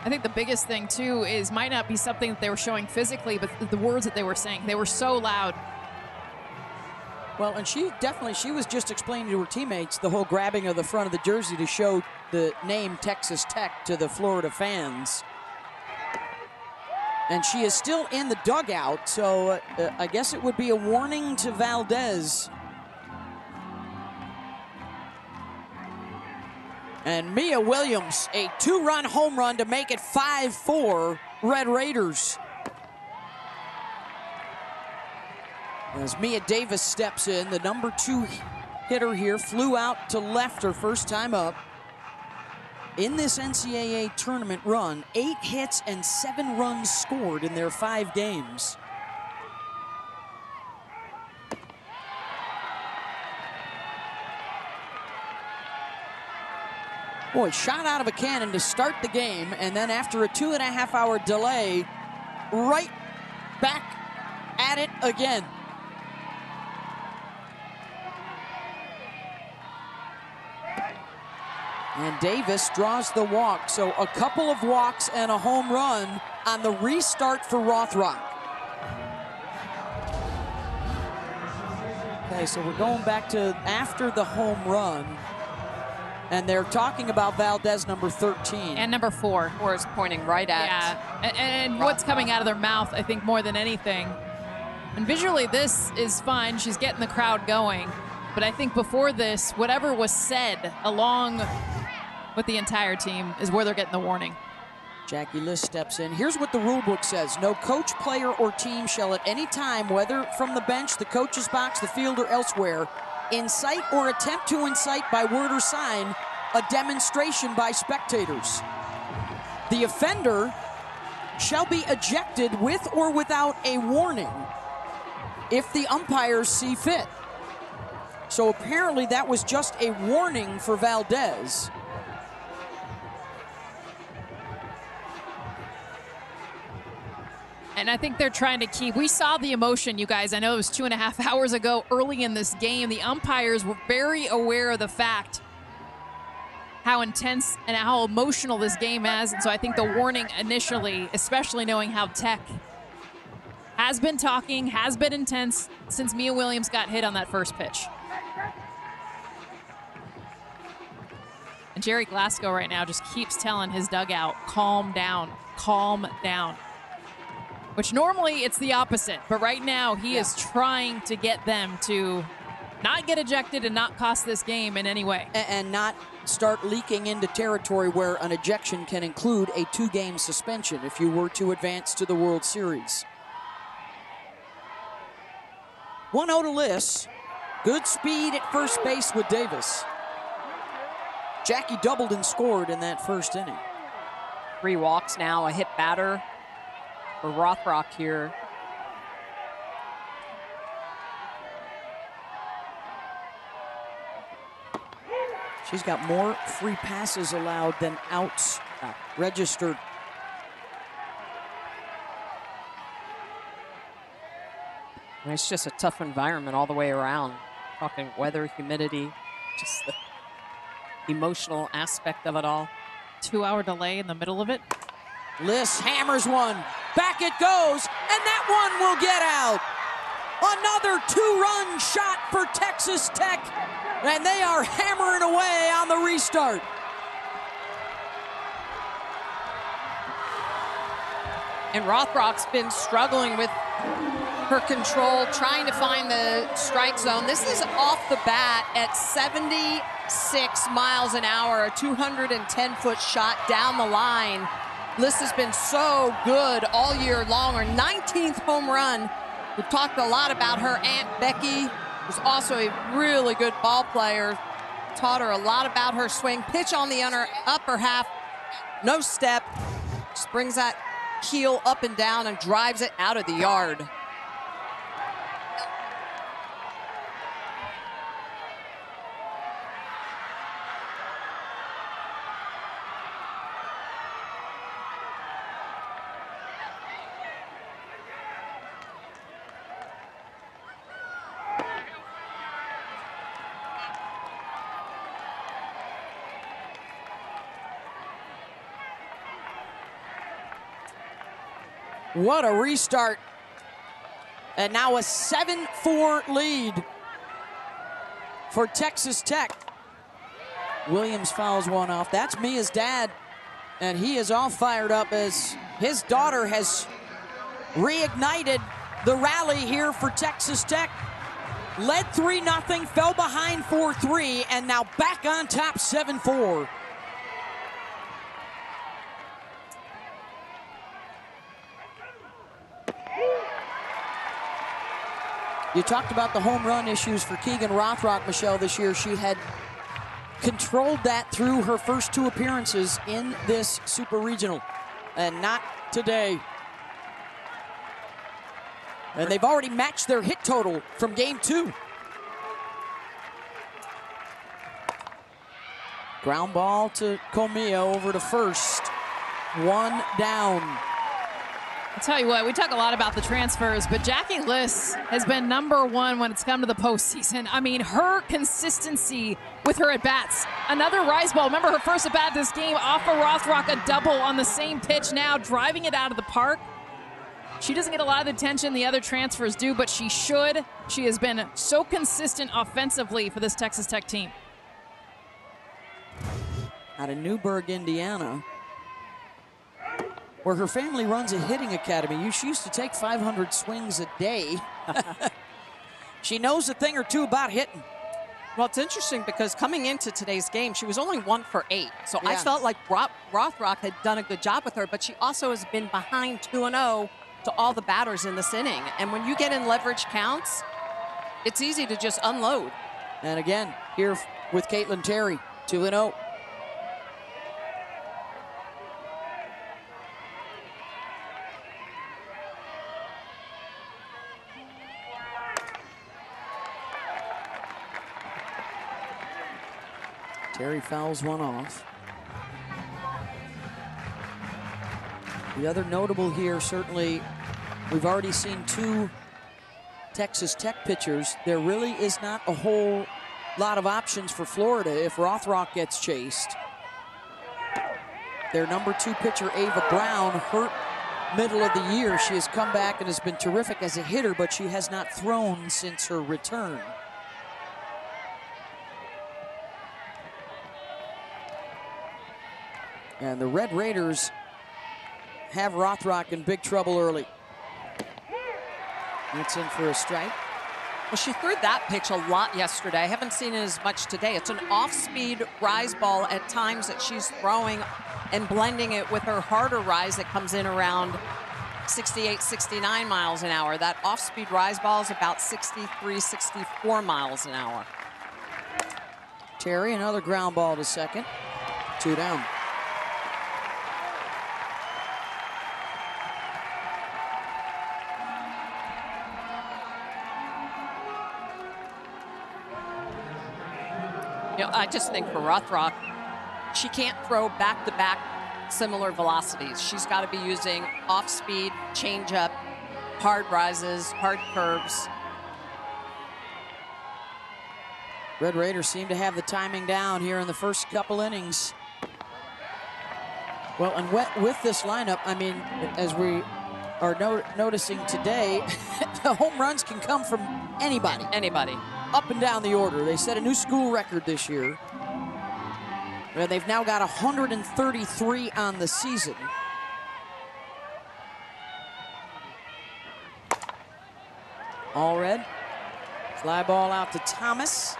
I think the biggest thing, too, is might not be something that they were showing physically, but the words that they were saying. They were so loud. Well, and she was just explaining to her teammates the whole grabbing of the front of the jersey to show the name Texas Tech to the Florida fans. And she is still in the dugout, so I guess it would be a warning to Valdez. And Mia Williams, a 2-run home run to make it 5-4 Red Raiders. As Mia Davis steps in, the number 2 hitter here, flew out to left her first time up. In this NCAA tournament run, 8 hits and 7 runs scored in their 5 games. Boy, shot out of a cannon to start the game, and then after a 2.5-hour delay, right back at it again. And Davis draws the walk, so a couple of walks and a home run on the restart for Rothrock. Okay, so we're going back to after the home run. And they're talking about Valdez, number 13. And number 4. 4 is pointing right at. Yeah, and what's coming out of their mouth, I think, more than anything. And visually, this is fine. She's getting the crowd going. But I think before this, whatever was said along with the entire team is where they're getting the warning. Jackie List steps in. Here's what the rule book says. No coach, player, or team shall at any time, whether from the bench, the coach's box, the field, or elsewhere, incite or attempt to incite by word or sign a demonstration by spectators. The offender shall be ejected with or without a warning if the umpires see fit. So apparently that was just a warning for Valdez. And I think they're trying to keep, we saw the emotion, you guys. I know it was 2.5 hours ago early in this game. The umpires were very aware of the fact how intense and how emotional this game is. And so I think the warning initially, especially knowing how Tech has been talking, has been intense since Mia Williams got hit on that first pitch. And Jerry Glasgow right now just keeps telling his dugout, calm down, calm down. Which normally it's the opposite, but right now he is trying to get them to not get ejected and not cost this game in any way. And not start leaking into territory where an ejection can include a 2-game suspension if you were to advance to the World Series. 1-0 to Liss. Good speed at first base with Davis. Jackie doubled and scored in that first inning. 3 walks now, a hit batter for Rothrock here. She's got more free passes allowed than outs registered. And it's just a tough environment all the way around. Talking weather, humidity, just the emotional aspect of it all. 2-hour delay in the middle of it. Liss hammers one. Back it goes, and that one will get out. Another 2-run shot for Texas Tech, and they are hammering away on the restart. And Rothrock's been struggling with her control, trying to find the strike zone. This is off the bat at 76 miles an hour, a 210-foot shot down the line. Liss has been so good all year long. Her 19th home run. We've talked a lot about her Aunt Becky, who's also a really good ball player. Taught her a lot about her swing. Pitch on the upper half, no step. Just brings that heel up and down and drives it out of the yard. What a restart. And now a 7-4 lead for Texas Tech. Williams fouls one off. That's Mia's dad, and he is all fired up as his daughter has reignited the rally here for Texas Tech. Led 3-0, fell behind 4-3, and now back on top 7-4. You talked about the home run issues for Keegan Rothrock, Michelle, this year. She had controlled that through her first 2 appearances in this Super Regional, and not today. And they've already matched their hit total from game 2. Ground ball to Comia over to first. 1 down. I'll tell you what, we talk a lot about the transfers, but Jackie Liss has been #1 when it's come to the postseason. I mean, her consistency with her at-bats. Another rise ball. Remember her first at-bat this game off of Rothrock, a double on the same pitch now, driving it out of the park. She doesn't get a lot of attention the other transfers do, but she should. She has been so consistent offensively for this Texas Tech team. Out of Newburgh, Indiana, where her family runs a hitting academy. She used to take 500 swings a day. She knows a thing or two about hitting. Well, it's interesting because coming into today's game, she was only 1 for 8. So I felt like Rothrock had done a good job with her, but she also has been behind 2-0 to all the batters in this inning. And when you get in leverage counts, it's easy to just unload. And again, here with Caitlin Terry, 2-0. Terry fouls one off. The other notable here, certainly, we've already seen 2 Texas Tech pitchers. There really is not a whole lot of options for Florida if Rothrock gets chased. Their #2 pitcher, Ava Brown, hurt middle of the year. She has come back and has been terrific as a hitter, but she has not thrown since her return. And the Red Raiders have Rothrock in big trouble early. That's in for a strike. Well, she threw that pitch a lot yesterday. I haven't seen it as much today. It's an off-speed rise ball at times that she's throwing and blending it with her harder rise that comes in around 68, 69 miles an hour. That off-speed rise ball is about 63, 64 miles an hour. Terry, another ground ball to second. 2 down. You know, I just think for Rothrock, she can't throw back-to-back similar velocities. She's got to be using off-speed, change-up, hard rises, hard curves. Red Raiders seem to have the timing down here in the first couple innings. Well, and with this lineup, I mean, as we are noticing today, the home runs can come from anybody. Anybody. Up and down the order. They set a new school record this year. And they've now got 133 on the season. All red. Fly ball out to Thomas.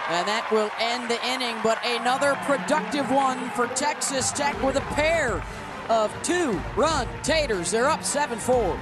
And that will end the inning, but another productive one for Texas Tech with a pair of 2-run taters. They're up 7-4.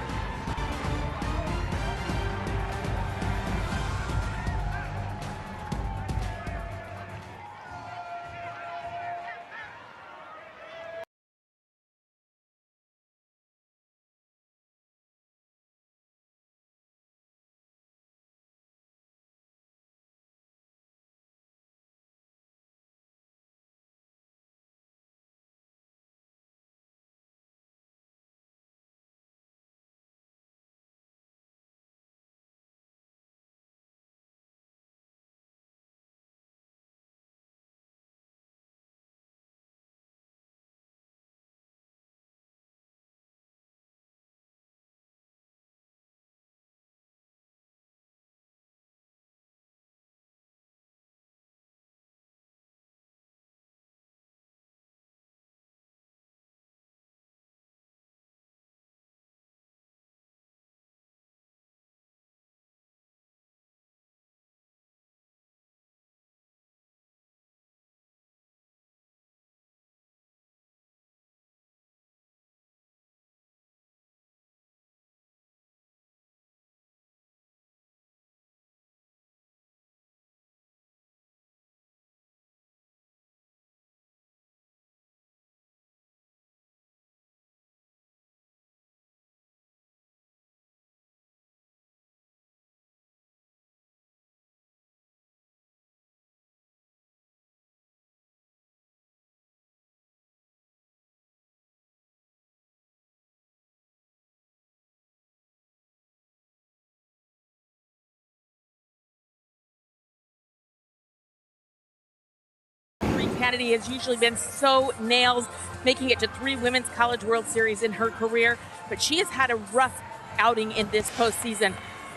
Kennedy has usually been so nails, making it to 3 Women's College World Series in her career, but she has had a rough outing in this postseason.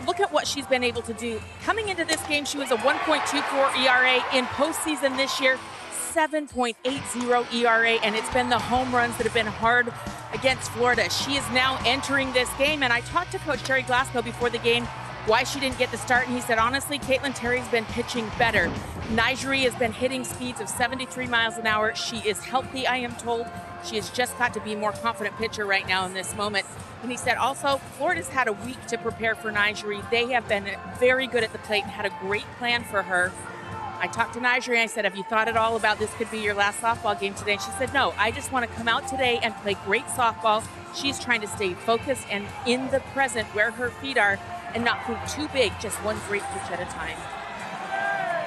Look at what she's been able to do. Coming into this game, she was a 1.24 ERA. In postseason this year, 7.80 ERA, and it's been the home runs that have been hard against Florida. She is now entering this game, and I talked to Coach Jerry Glasgow before the game why she didn't get the start, and he said, honestly, Caitlin Terry's been pitching better. Nigeri has been hitting speeds of 73 miles an hour. She is healthy, I am told. She has just got to be a more confident pitcher right now in this moment. And he said also, Florida's had a week to prepare for Nigeri. They have been very good at the plate and had a great plan for her. I talked to Nigeri and I said, have you thought at all about this could be your last softball game today? And she said, no, I just want to come out today and play great softball. She's trying to stay focused and in the present where her feet are and not think too big, just one great pitch at a time.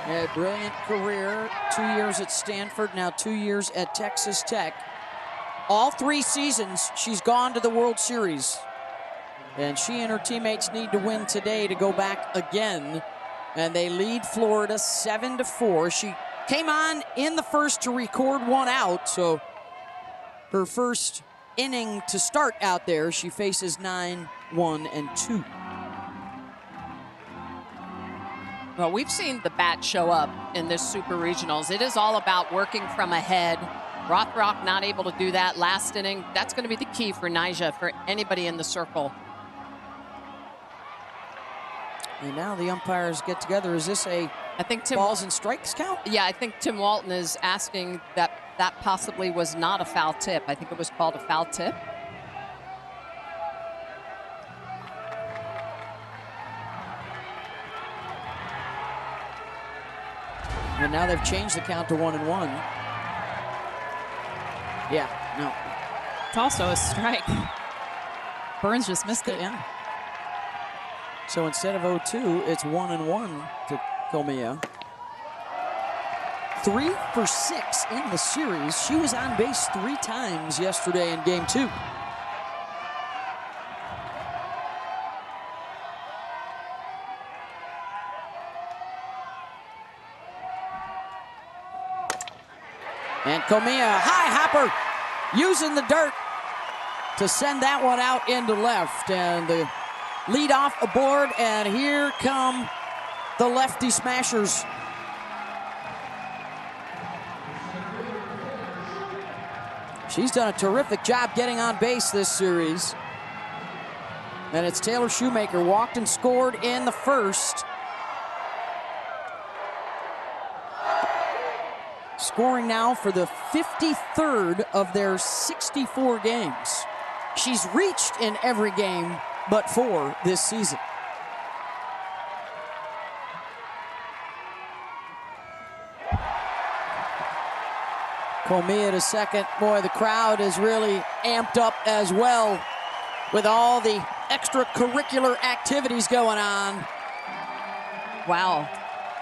A brilliant career, 2 years at Stanford, now 2 years at Texas Tech. All 3 seasons, she's gone to the World Series. And she and her teammates need to win today to go back again. And they lead Florida 7-4. She came on in the first to record 1 out, so her first inning to start out there, she faces 9-1-2. Well, we've seen the bat show up in this Super Regionals. It is all about working from ahead. Rothrock not able to do that last inning. That's going to be the key for Nyjah, for anybody in the circle. And now the umpires get together. Is this a balls and strikes count? Yeah, I think Tim Walton is asking that that possibly was not a foul tip. I think it was called a foul tip. And now they've changed the count to 1-1. Yeah, no. It's also a strike. Burns just missed it. Yeah. So instead of 0-2, it's 1-1 to Comia. 3 for 6 in the series. She was on base 3 times yesterday in game 2. And Comia, high hopper, using the dirt to send that one out into left. And the lead off aboard, and here come the lefty smashers. She's done a terrific job getting on base this series. And it's Taylor Shoemaker, walked and scored in the first. Scoring now for the 53rd of their 64 games. She's reached in every game but 4 this season. Comia to second. Boy, the crowd is really amped up as well with all the extracurricular activities going on. Wow.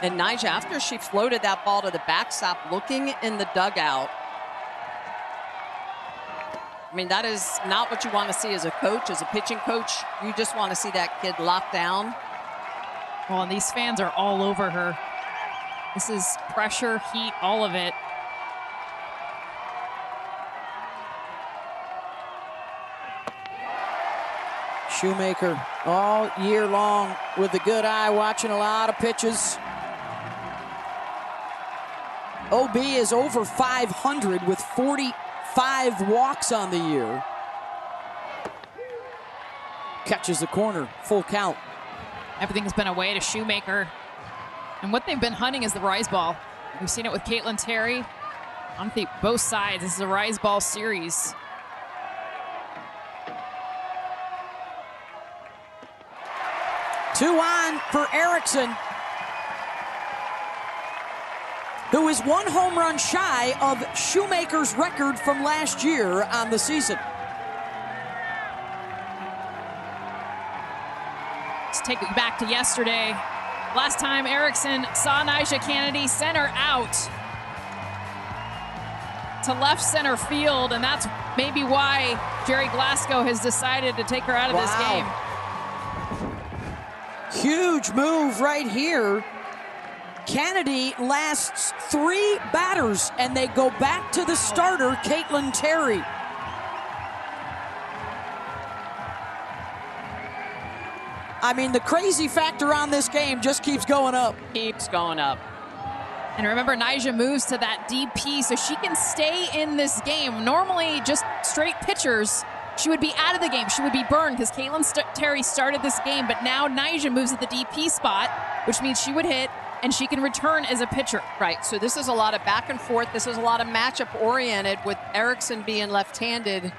And Nyjah, after she floated that ball to the backstop, looking in the dugout. I mean, that is not what you want to see as a coach, as a pitching coach. You just want to see that kid locked down. Well, and these fans are all over her. This is pressure, heat, all of it. Shoemaker all year long with a good eye, watching a lot of pitches. OB is over 500 with 45 walks on the year. Catches the corner, full count. Everything's been away to Shoemaker. And what they've been hunting is the rise ball. We've seen it with Caitlin Terry. I think both sides, this is a rise ball series. Two on for Erickson, who is 1 home run shy of Shoemaker's record from last year on the season. Let's take it back to yesterday. Last time Erickson saw Nyjah Kennedy center out to left center field, and that's maybe why Jerry Glasgow has decided to take her out of this game. Huge move right here Kennedy lasts 3 batters, and they go back to the starter, Caitlin Terry. I mean, the crazy factor on this game just keeps going up. Keeps going up. And remember, Nyjah moves to that DP so she can stay in this game. Normally, just straight pitchers, she would be out of the game. She would be burned because Caitlin Terry started this game, but now Nyjah moves at the DP spot, which means she would hit and she can return as a pitcher. Right, so this is a lot of back and forth. This is a lot of matchup-oriented with Erickson being left-handed.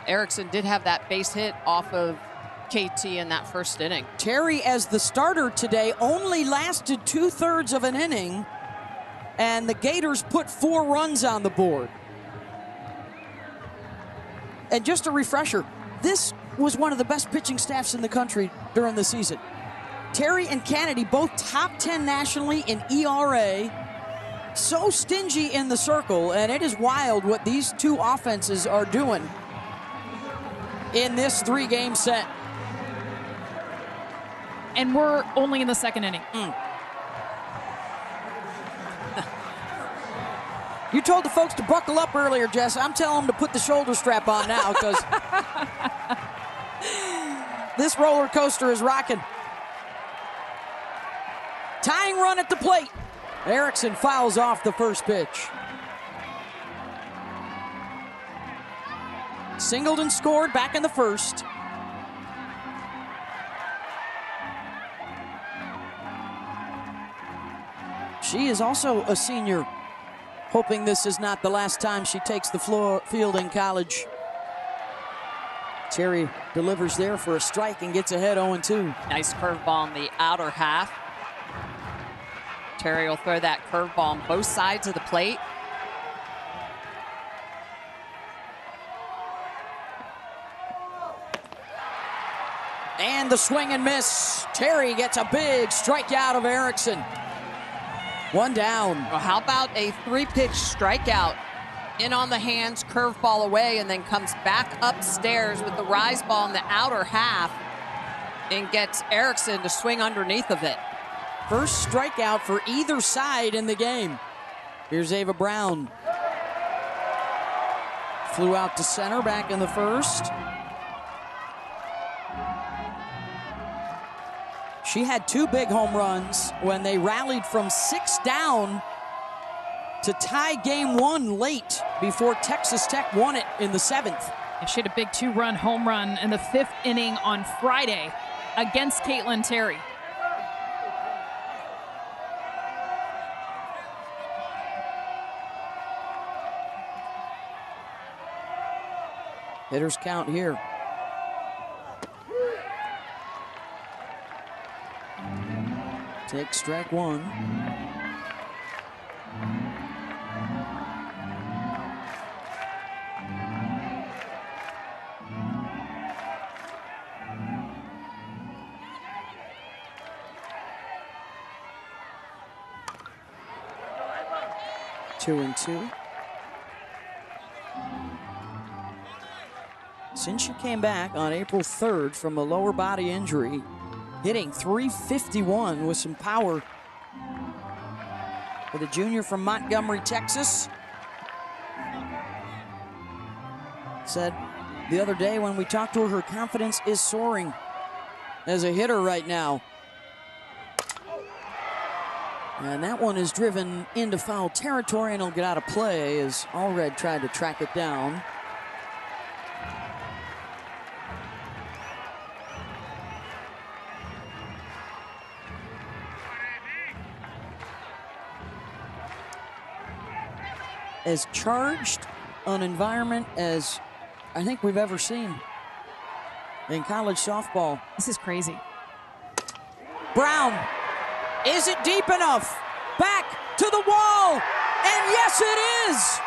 Erickson did have that base hit off of KT in that first inning. Terry, as the starter today, only lasted 2/3 of an inning, and the Gators put 4 runs on the board. And just a refresher, this was one of the best pitching staffs in the country during the season. Terry and Kennedy, both top 10 nationally in ERA, so stingy in the circle, and it is wild what these two offenses are doing in this 3-game set. And we're only in the second inning. You told the folks to buckle up earlier, Jess. I'm telling them to put the shoulder strap on now because this roller coaster is rocking. Tying run at the plate. Erickson fouls off the first pitch. Singleton scored back in the first. She is also a senior, hoping this is not the last time she takes the field in college. Terry delivers there for a strike and gets ahead 0-2. Nice curveball in the outer half. Terry will throw that curveball on both sides of the plate. And the swing and miss. Terry gets a big strikeout of Erickson. 1 down. Well, how about a 3-pitch strikeout? In on the hands, curveball away, and then comes back upstairs with the rise ball in the outer half and gets Erickson to swing underneath of it. First strikeout for either side in the game. Here's Ava Brown. Flew out to center back in the first. She had 2 big home runs when they rallied from 6 down to tie game 1 late before Texas Tech won it in the 7th. And she had a big 2-run home run in the 5th inning on Friday against Caitlin Terry. Hitters count here. Take strike 1. Two and 2. Since she came back on April 3rd from a lower body injury, hitting .351 with some power for the junior from Montgomery, Texas. Said the other day when we talked to her confidence is soaring as a hitter right now. And that one is driven into foul territory and will get out of play as Allred tried to track it down. As charged an environment as I think we've ever seen in college softball. This is crazy. Brown, is it deep enough? Back to the wall, and yes it is!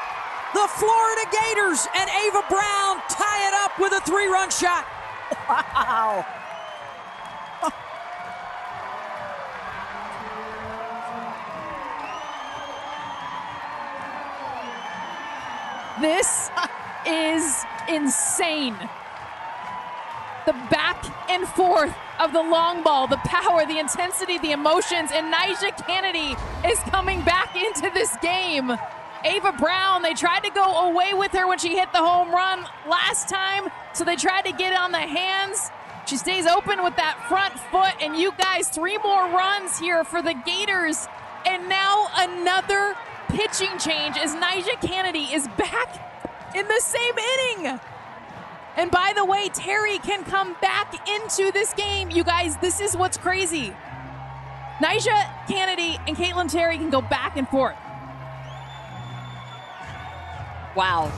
The Florida Gators and Ava Brown tie it up with a 3-run shot. Wow. This is insane. the back and forth of the long ball, the power, the intensity, the emotions, and Nyjah Kennedy is coming back into this game. Ava Brown, they tried to go away with her when she hit the home run last time, so they tried to get on the hands. She stays open with that front foot, and you guys, 3 more runs here for the Gators, and now another pitching change as Nyjah Kennedy is back in the same inning. And by the way, Terry can come back into this game. You guys, this is what's crazy. Nyjah Kennedy and Caitlin Terry can go back and forth. Wow.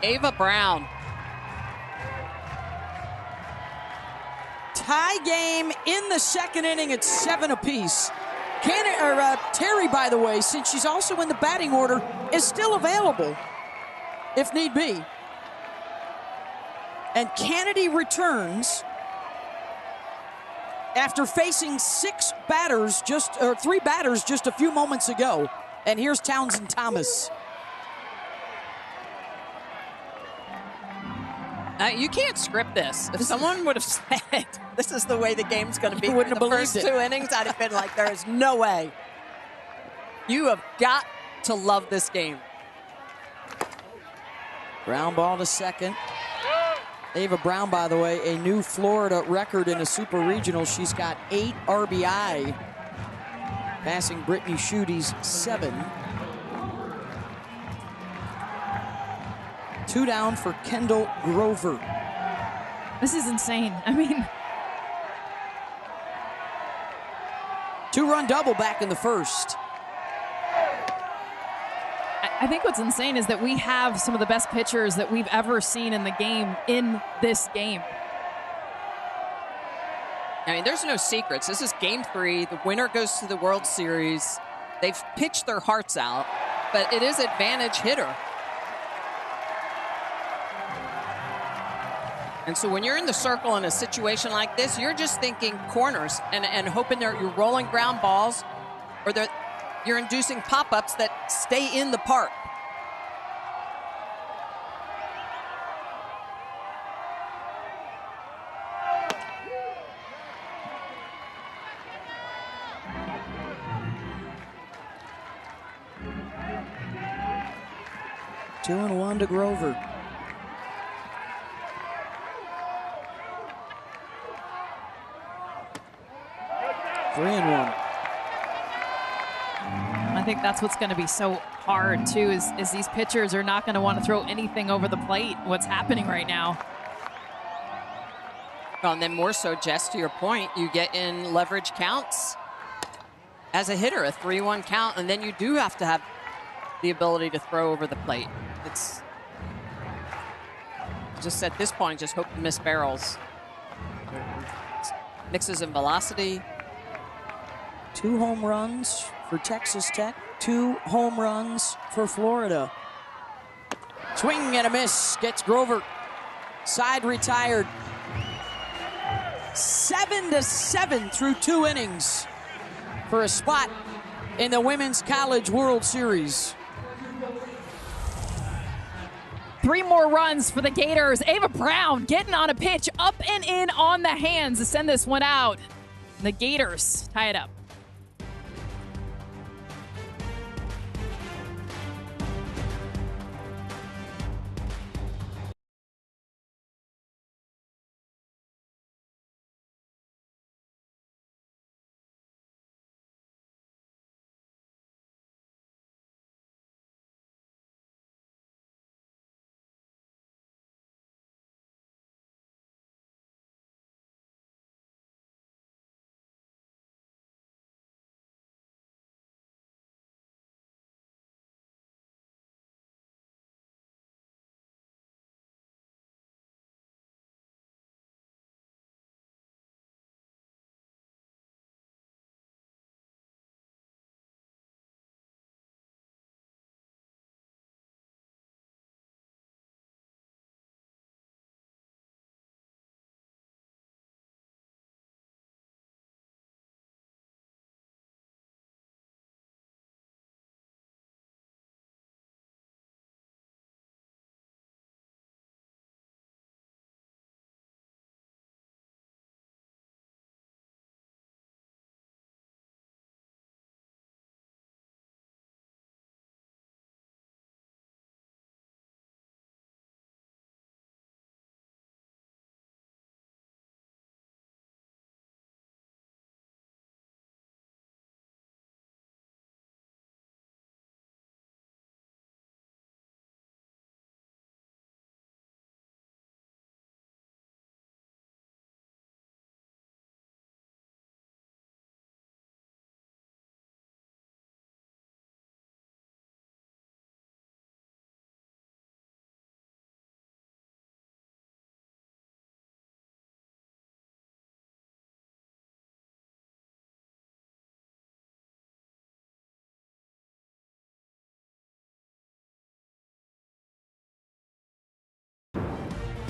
Ava Brown. Tie game in the second inning at 7 apiece. Terry, by the way, since she's also in the batting order, is still available if need be. And Kennedy returns after facing 3 batters just a few moments ago. And here's Townsend Thomas. You can't script this. If someone would have said this is the way the game's going to be, wouldn't have the believed first it. 2 innings, I'd have been like, there is no way. You have got to love this game. Ground ball to second. Ava Brown, by the way, a new Florida record in a super regional. She's got 8 RBI, passing Brittany Schute's 7. 2 down for Kendall Grover. This is insane. I mean, 2-run double back in the first. I think what's insane is that we have some of the best pitchers that we've ever seen in the game in this game. I mean, there's no secrets. This is game 3. The winner goes to the World Series. They've pitched their hearts out, but it is advantage hitter. And so when you're in the circle in a situation like this, you're just thinking corners and hoping you're rolling ground balls or you're inducing pop-ups that stay in the park. Two and one to Grover. Three and one. I think that's what's going to be so hard, too, is these pitchers are not going to want to throw anything over the plate, what's happening right now. Well, and then more so, Jess, to your point, you get in leverage counts as a hitter, a 3-1 count, and then you do have to have the ability to throw over the plate. It's just at this point, just hope to miss barrels. Mixes in velocity. 2 home runs for Texas Tech, 2 home runs for Florida. Swing and a miss, gets Grover. Side retired. 7-7 through 2 innings for a spot in the Women's College World Series. 3 more runs for the Gators. Ava Brown getting on a pitch, up and in on the hands to send this one out. The Gators tie it up.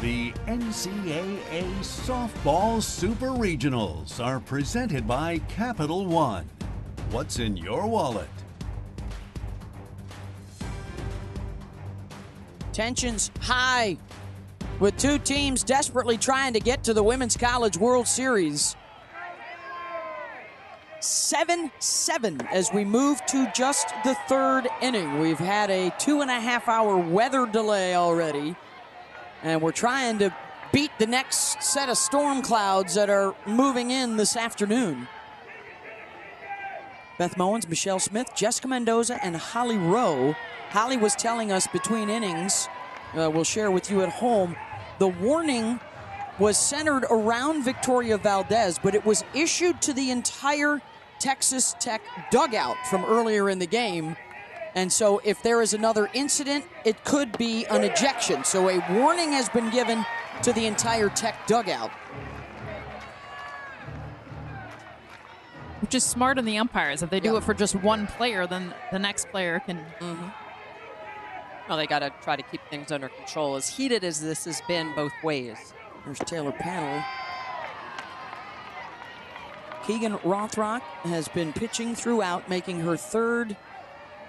The NCAA Softball Super Regionals are presented by Capital One. What's in your wallet? Tensions high with two teams desperately trying to get to the Women's College World Series. 7-7 as we move to just the third inning. We've had a 2.5-hour weather delay already, and we're trying to beat the next set of storm clouds that are moving in this afternoon. Beth Mowens, Michelle Smith, Jessica Mendoza, and Holly Rowe. Holly was telling us between innings, we'll share with you at home, the warning was centered around Victoria Valdez, but it was issued to the entire Texas Tech dugout from earlier in the game. And so if there is another incident, it could be an ejection. So a warning has been given to the entire Tech dugout. Which is smart on the umpires. If they do it for just one player, then the next player can... Well, they got to try to keep things under control. As heated as this has been both ways. There's Taylor Panel. Keegan Rothrock has been pitching throughout, making her third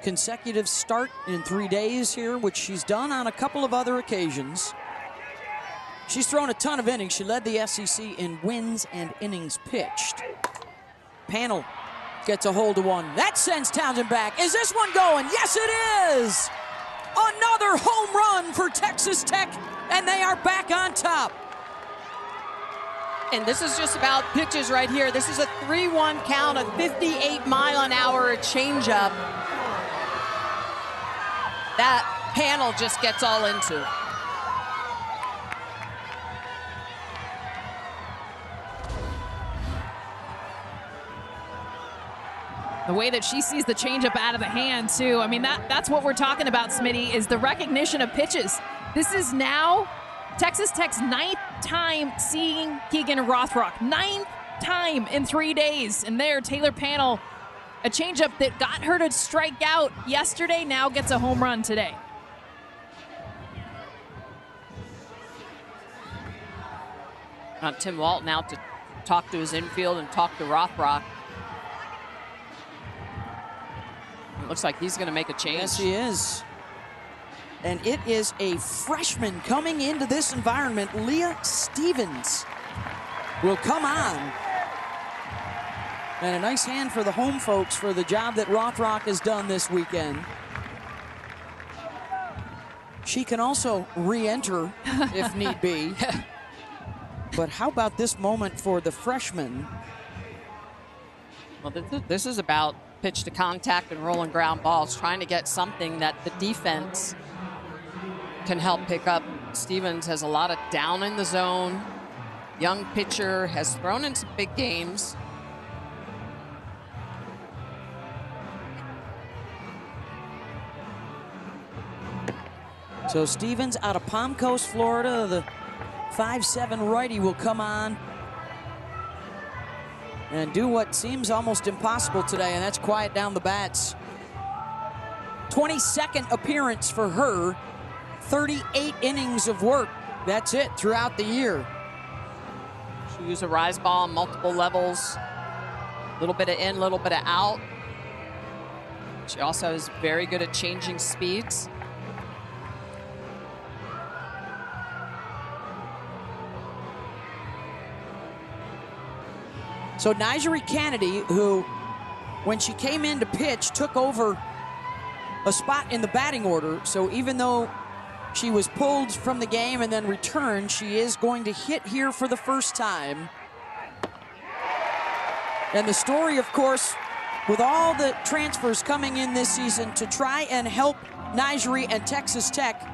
consecutive start in 3 days here, which she's done on a couple of other occasions. She's thrown a ton of innings. She led the SEC in wins and innings pitched. Panel gets a hold of one. That sends Townsend back. Is this one going? Yes, it is! Another home run for Texas Tech, and they are back on top. And this is just about pitches right here. This is a 3-1 count, a 58-mile-an-hour changeup. That Panel just gets all into. The way that she sees the changeup out of the hand, too. I mean, that's what we're talking about, Smitty, is the recognition of pitches. This is now Texas Tech's 9th time seeing Keegan Rothrock. 9th time in 3 days. And there, Taylor Panel, a changeup that got her to strike out yesterday, now gets a home run today. Tim Walton out to talk to his infield and talk to Rothrock. It looks like he's going to make a change. Yes, he is. And it is a freshman coming into this environment. Leah Stevens will come on. And a nice hand for the home folks for the job that Rothrock has done this weekend. She can also re-enter if need be. But how about this moment for the freshman? Well, this is about pitch to contact and rolling ground balls, trying to get something that the defense can help pick up. Stevens has a lot of down in the zone. Young pitcher, has thrown in some big games. So Stevens out of Palm Coast, Florida, the 5'7" righty will come on and do what seems almost impossible today, and that's quiet down the bats. 22nd appearance for her, 38 innings of work. That's it throughout the year. She used a rise ball on multiple levels. A little bit of in, a little bit of out. She also is very good at changing speeds. So Nigeri Kennedy, who, when she came in to pitch, took over a spot in the batting order. So even though she was pulled from the game and then returned, she is going to hit here for the first time. And the story, of course, with all the transfers coming in this season to try and help Nigeri and Texas Tech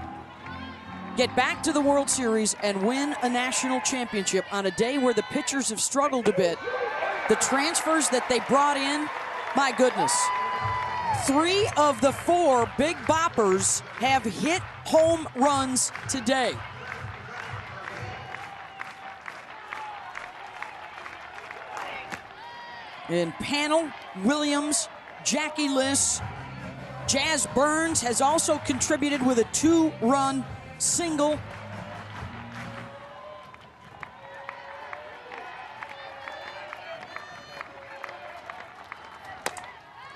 get back to the World Series and win a national championship on a day where the pitchers have struggled a bit. The transfers that they brought in, my goodness. 3 of the 4 big boppers have hit home runs today. In Panel, Williams, Jackie Liss, Jazz Burns has also contributed with a 2-run single.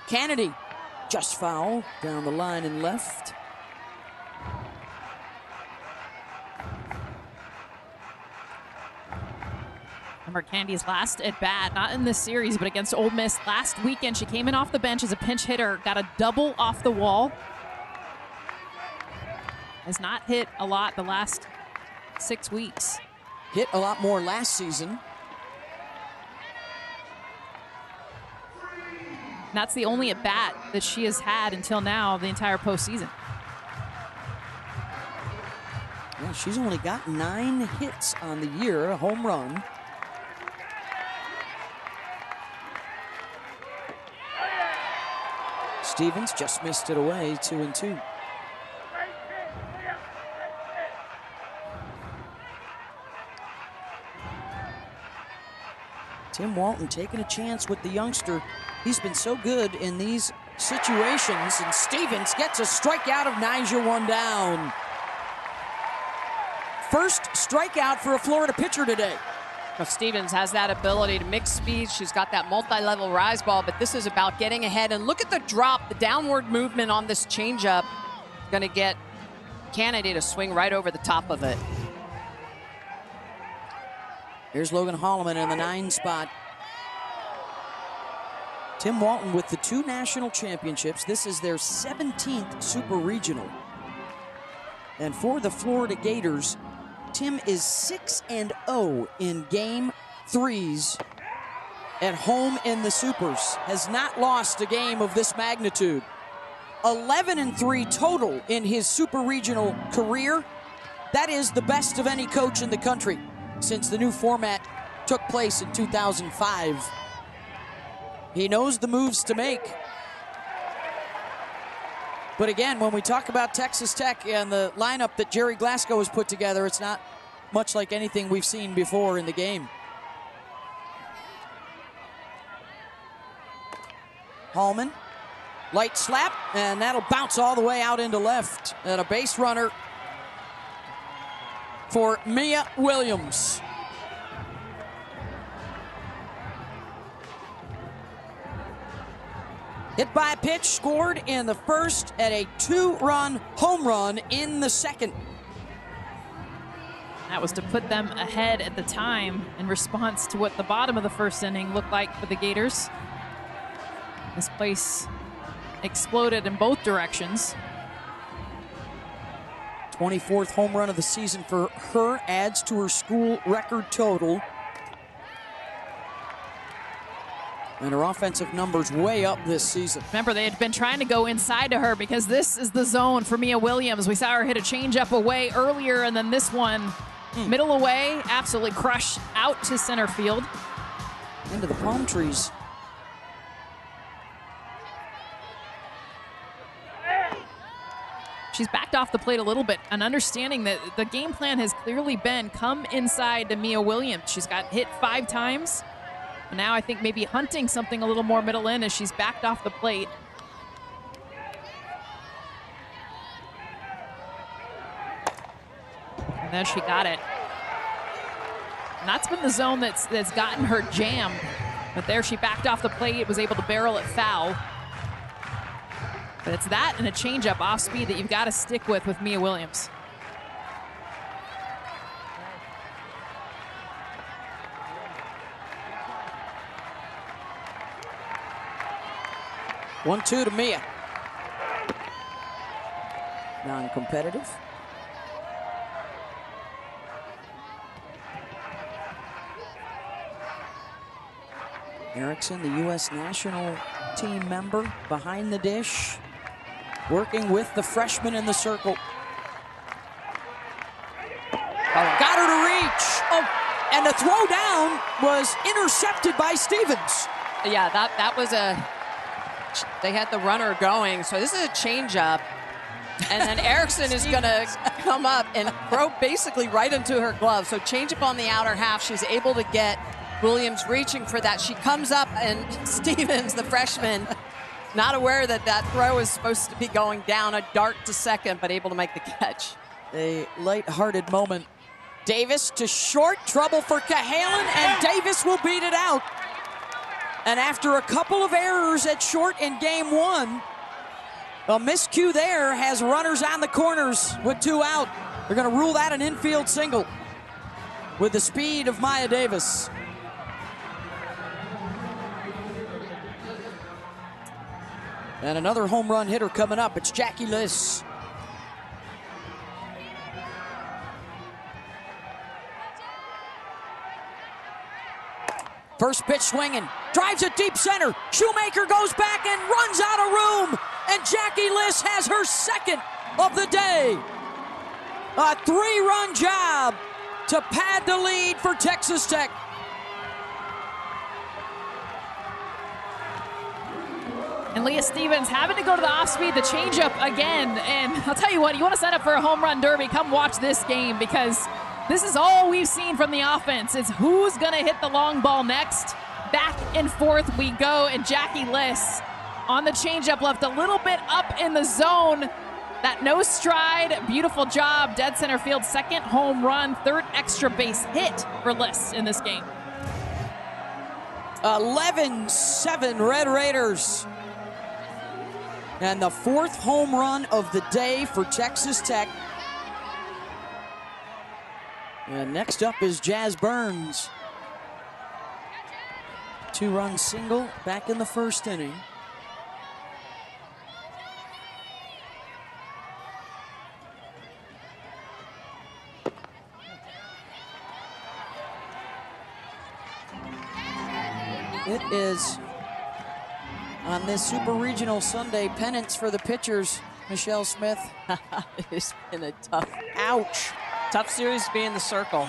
Kennedy, just foul down the line and left. Remember Kennedy's last at bat, not in this series, but against Ole Miss last weekend. She came in off the bench as a pinch hitter, got a double off the wall. Has not hit a lot the last 6 weeks. Hit a lot more last season. And that's the only at bat that she has had until now, the entire postseason. Yeah, she's only got 9 hits on the year, a home run. Stevens just missed it away, 2-2. Tim Walton taking a chance with the youngster. He's been so good in these situations, and Stevens gets a strikeout of Nyjah, 1 down. First strikeout for a Florida pitcher today. Well, Stevens has that ability to mix speed. She's got that multi-level rise ball, but this is about getting ahead. And look at the drop, the downward movement on this changeup. Going to get Kennedy to swing right over the top of it. Here's Logan Holloman in the 9 spot. Tim Walton with the 2 national championships. This is their 17th Super Regional. And for the Florida Gators, Tim is 6-0 in Game 3s at home in the Supers. Has not lost a game of this magnitude. 11-3 total in his Super Regional career. That is the best of any coach in the country since the new format took place in 2005. He knows the moves to make. But again, when we talk about Texas Tech and the lineup that Jerry Glasgow has put together, it's not much like anything we've seen before in the game. Hallman, light slap, and that'll bounce all the way out into left. And a base runner for Mia Williams. Hit by a pitch, scored in the first at a 2-run home run in the second. That was to put them ahead at the time in response to what the bottom of the first inning looked like for the Gators. This place exploded in both directions. 24th home run of the season for her, adds to her school record total. And her offensive numbers way up this season. Remember, they had been trying to go inside to her because this is the zone for Mia Williams. We saw her hit a changeup away earlier, and then this one, middle away, absolutely crushed out to center field. Into the palm trees. She's backed off the plate a little bit, and understanding that the game plan has clearly been come inside to Mia Williams. She's got hit 5 times. And now I think maybe hunting something a little more middle in as she's backed off the plate. And then she got it. And that's been the zone that's gotten her jammed. But there she backed off the plate, was able to barrel it foul. But it's that and a changeup off speed that you've got to stick with Mia Williams. One-two to Mia. Non-competitive. Erickson, the U.S. national team member, behind the dish, working with the freshman in the circle. Got her to reach. Oh, and the throw down was intercepted by Stevens. Yeah, that was they had the runner going, so this is a changeup. And then Erickson is going to come up and throw basically right into her glove. So changeup on the outer half. She's able to get Williams reaching for that. She comes up, and Stevens, the freshman, not aware that that throw is supposed to be going down, a dart to second, but able to make the catch. A light-hearted moment. Davis to short, trouble for Cahalan, and Davis will beat it out. And after a couple of errors at short in game one, a miscue there has runners on the corners with 2 out. They're going to rule that an infield single with the speed of Maya Davis. And another home run hitter coming up. It's Jackie Liss. First pitch swinging, drives it deep center. Shoemaker goes back and runs out of room. And Jackie Liss has her second of the day. A 3-run job to pad the lead for Texas Tech. And Leah Stevens having to go to the off-speed, the changeup again. And I'll tell you what, you want to sign up for a home run derby, come watch this game, because this is all we've seen from the offense. It's who's going to hit the long ball next. Back and forth we go, and Jackie Liss on the changeup left a little bit up in the zone. That no stride, beautiful job. Dead center field, second home run, third extra base hit for Liss in this game. 11-7 Red Raiders. And the 4th home run of the day for Texas Tech. And next up is Jazz Burns. 2-run single back in the first inning. It is on this Super Regional Sunday pennants for the pitchers, Michelle Smith. It's been a tough, Ouch. tough series to be in the circle.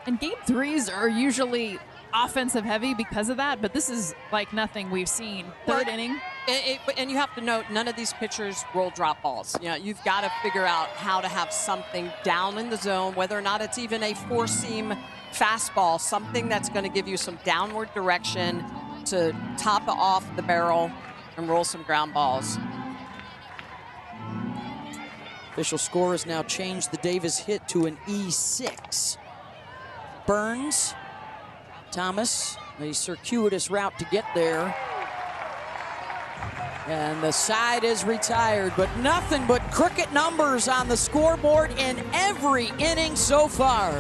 And game threes are usually offensive heavy because of that, but this is like nothing we've seen. Third inning. And you have to note, none of these pitchers roll drop balls. You know, you've got to figure out how to have something down in the zone, whether or not it's even a 4-seam fastball, something that's going to give you some downward direction to top off the barrel and roll some ground balls. Official score has now changed the Davis hit to an E6. Burns, Thomas, a circuitous route to get there. And the side is retired, but nothing but crooked numbers on the scoreboard in every inning so far.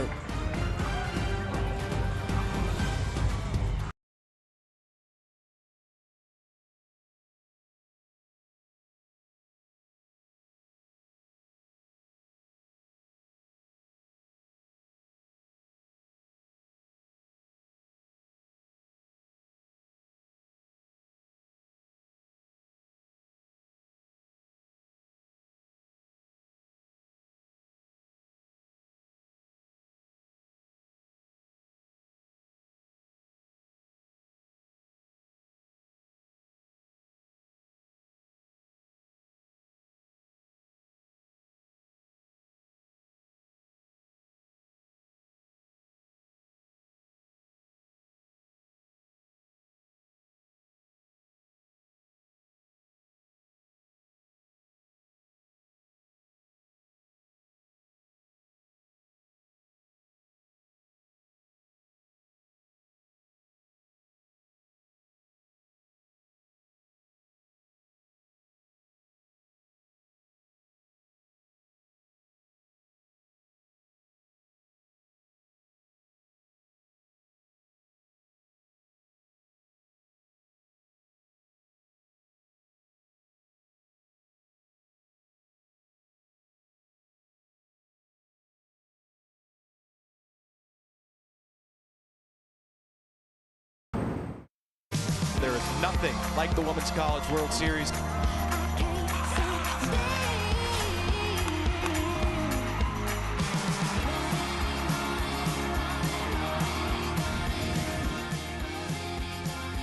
There is nothing like the Women's College World Series.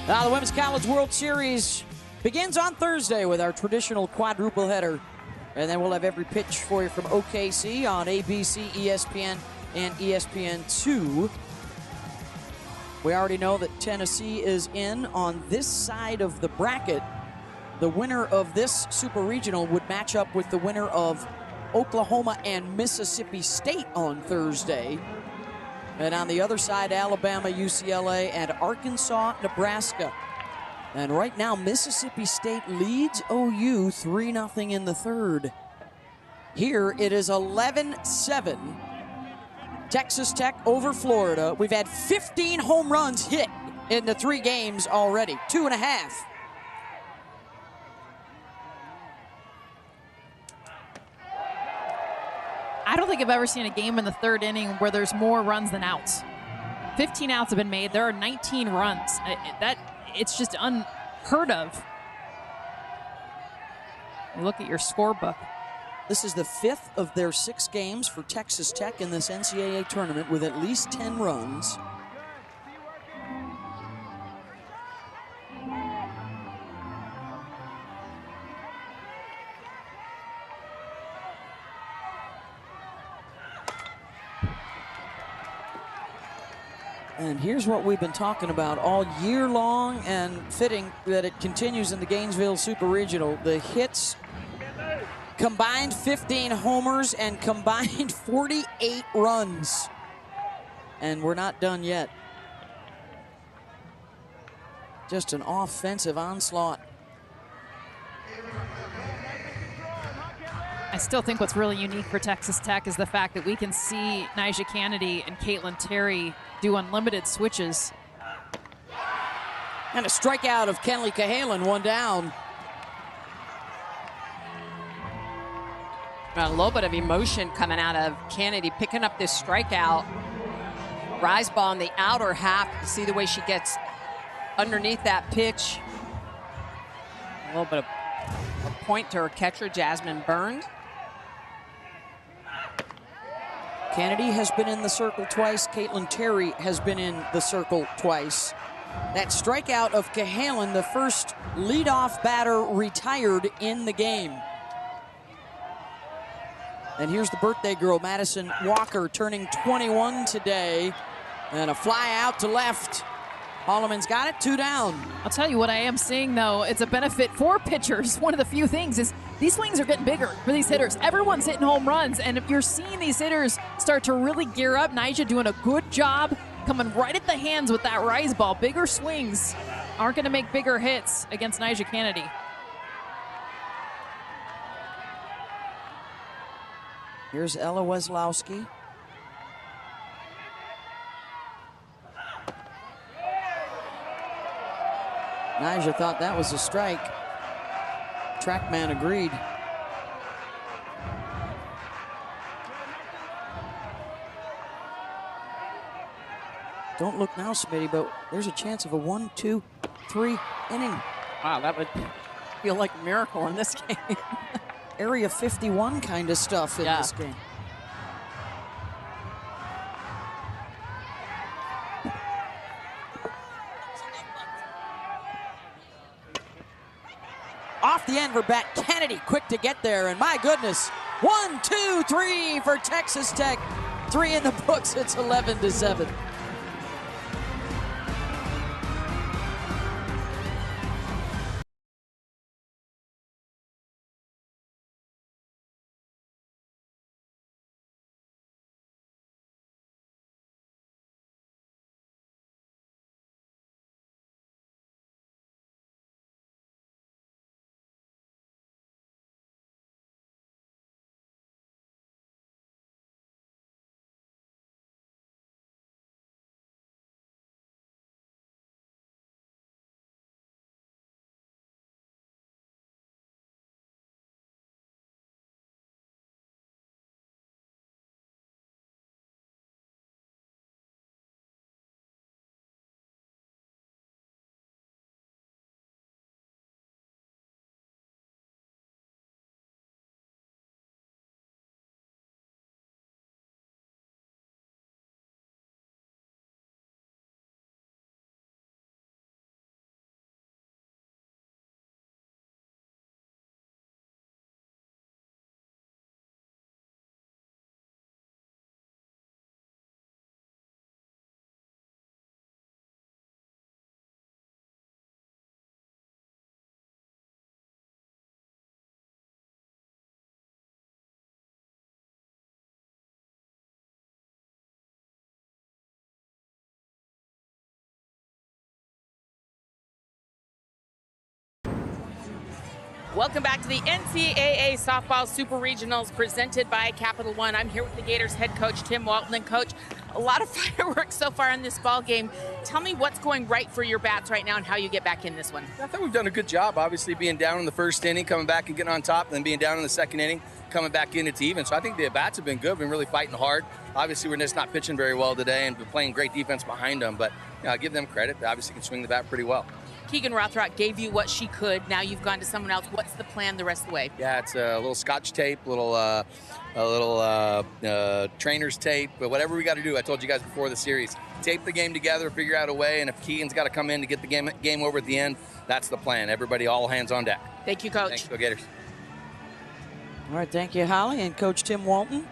Now the Women's College World Series begins on Thursday with our traditional quadruple header. And then we'll have every pitch for you from OKC on ABC, ESPN, and ESPN2. We already know that Tennessee is in on this side of the bracket. The winner of this Super Regional would match up with the winner of Oklahoma and Mississippi State on Thursday. And on the other side, Alabama, UCLA, and Arkansas, Nebraska. And right now, Mississippi State leads OU 3-0 in the third. Here it is 11-7. Texas Tech over Florida. We've had 15 home runs hit in the 3 games already, 2.5. I don't think I've ever seen a game in the third inning where there's more runs than outs. 15 outs have been made. There are 19 runs. It's just unheard of. You look at your scorebook. This is the 5th of their 6 games for Texas Tech in this NCAA tournament with at least 10 runs. And here's what we've been talking about all year long, and fitting that it continues in the Gainesville Super Regional. The hits, combined 15 homers and combined 48 runs. And we're not done yet. Just an offensive onslaught. I still think what's really unique for Texas Tech is the fact that we can see Nyjah Kennedy and Caitlin Terry do unlimited switches. And a strikeout of Kenley Cahalan, 1 down. A little bit of emotion coming out of Kennedy, picking up this strikeout. Rise ball in the outer half. See the way she gets underneath that pitch. A little bit of a point to her catcher, Jasmine Burns. Kennedy has been in the circle twice. Caitlin Terry has been in the circle twice. That strikeout of Cahalan, the first leadoff batter retired in the game. And here's the birthday girl, Madison Walker, turning 21 today. And a fly out to left. Holloman's got it, 2 down. I'll tell you what I am seeing, though. It's a benefit for pitchers. One of the few things is these swings are getting bigger for these hitters. Everyone's hitting home runs, and if you're seeing these hitters start to really gear up, Nyjah doing a good job coming right at the hands with that rise ball. Bigger swings aren't going to make bigger hits against Nyjah Kennedy. Here's Ella Weslowski. Nyjah thought that was a strike. Trackman agreed. Don't look now, Smitty, but there's a chance of a 1, 2, 3 inning. Wow, that would feel like a miracle in this game. Area 51 kind of stuff in this game. Off the end for bat, Kennedy quick to get there, and my goodness, 1, 2, 3 for Texas Tech. 3 in the books, it's 11-7. Welcome back to the NCAA Softball Super Regionals presented by Capital One. I'm here with the Gators head coach, Tim Walton. And Coach, a lot of fireworks so far in this ball game. Tell me what's going right for your bats right now and how you get back in this one. I think we've done a good job, obviously, being down in the first inning, coming back and getting on top, and then being down in the second inning, coming back in it's even. So I think the bats have been good, been really fighting hard. Obviously, we're just not pitching very well today and been playing great defense behind them, but I give them credit. They obviously can swing the bat pretty well. Keegan Rothrock gave you what she could. Now you've gone to someone else. What's the plan the rest of the way? Yeah, it's a little scotch tape, a little trainer's tape, but whatever we got to do. I told you guys before the series, tape the game together, figure out a way, and if Keegan's got to come in to get the game over at the end, that's the plan. Everybody, all hands on deck. Thank you, Coach. Thanks, go Gators. All right, thank you, Holly, and Coach Tim Walton.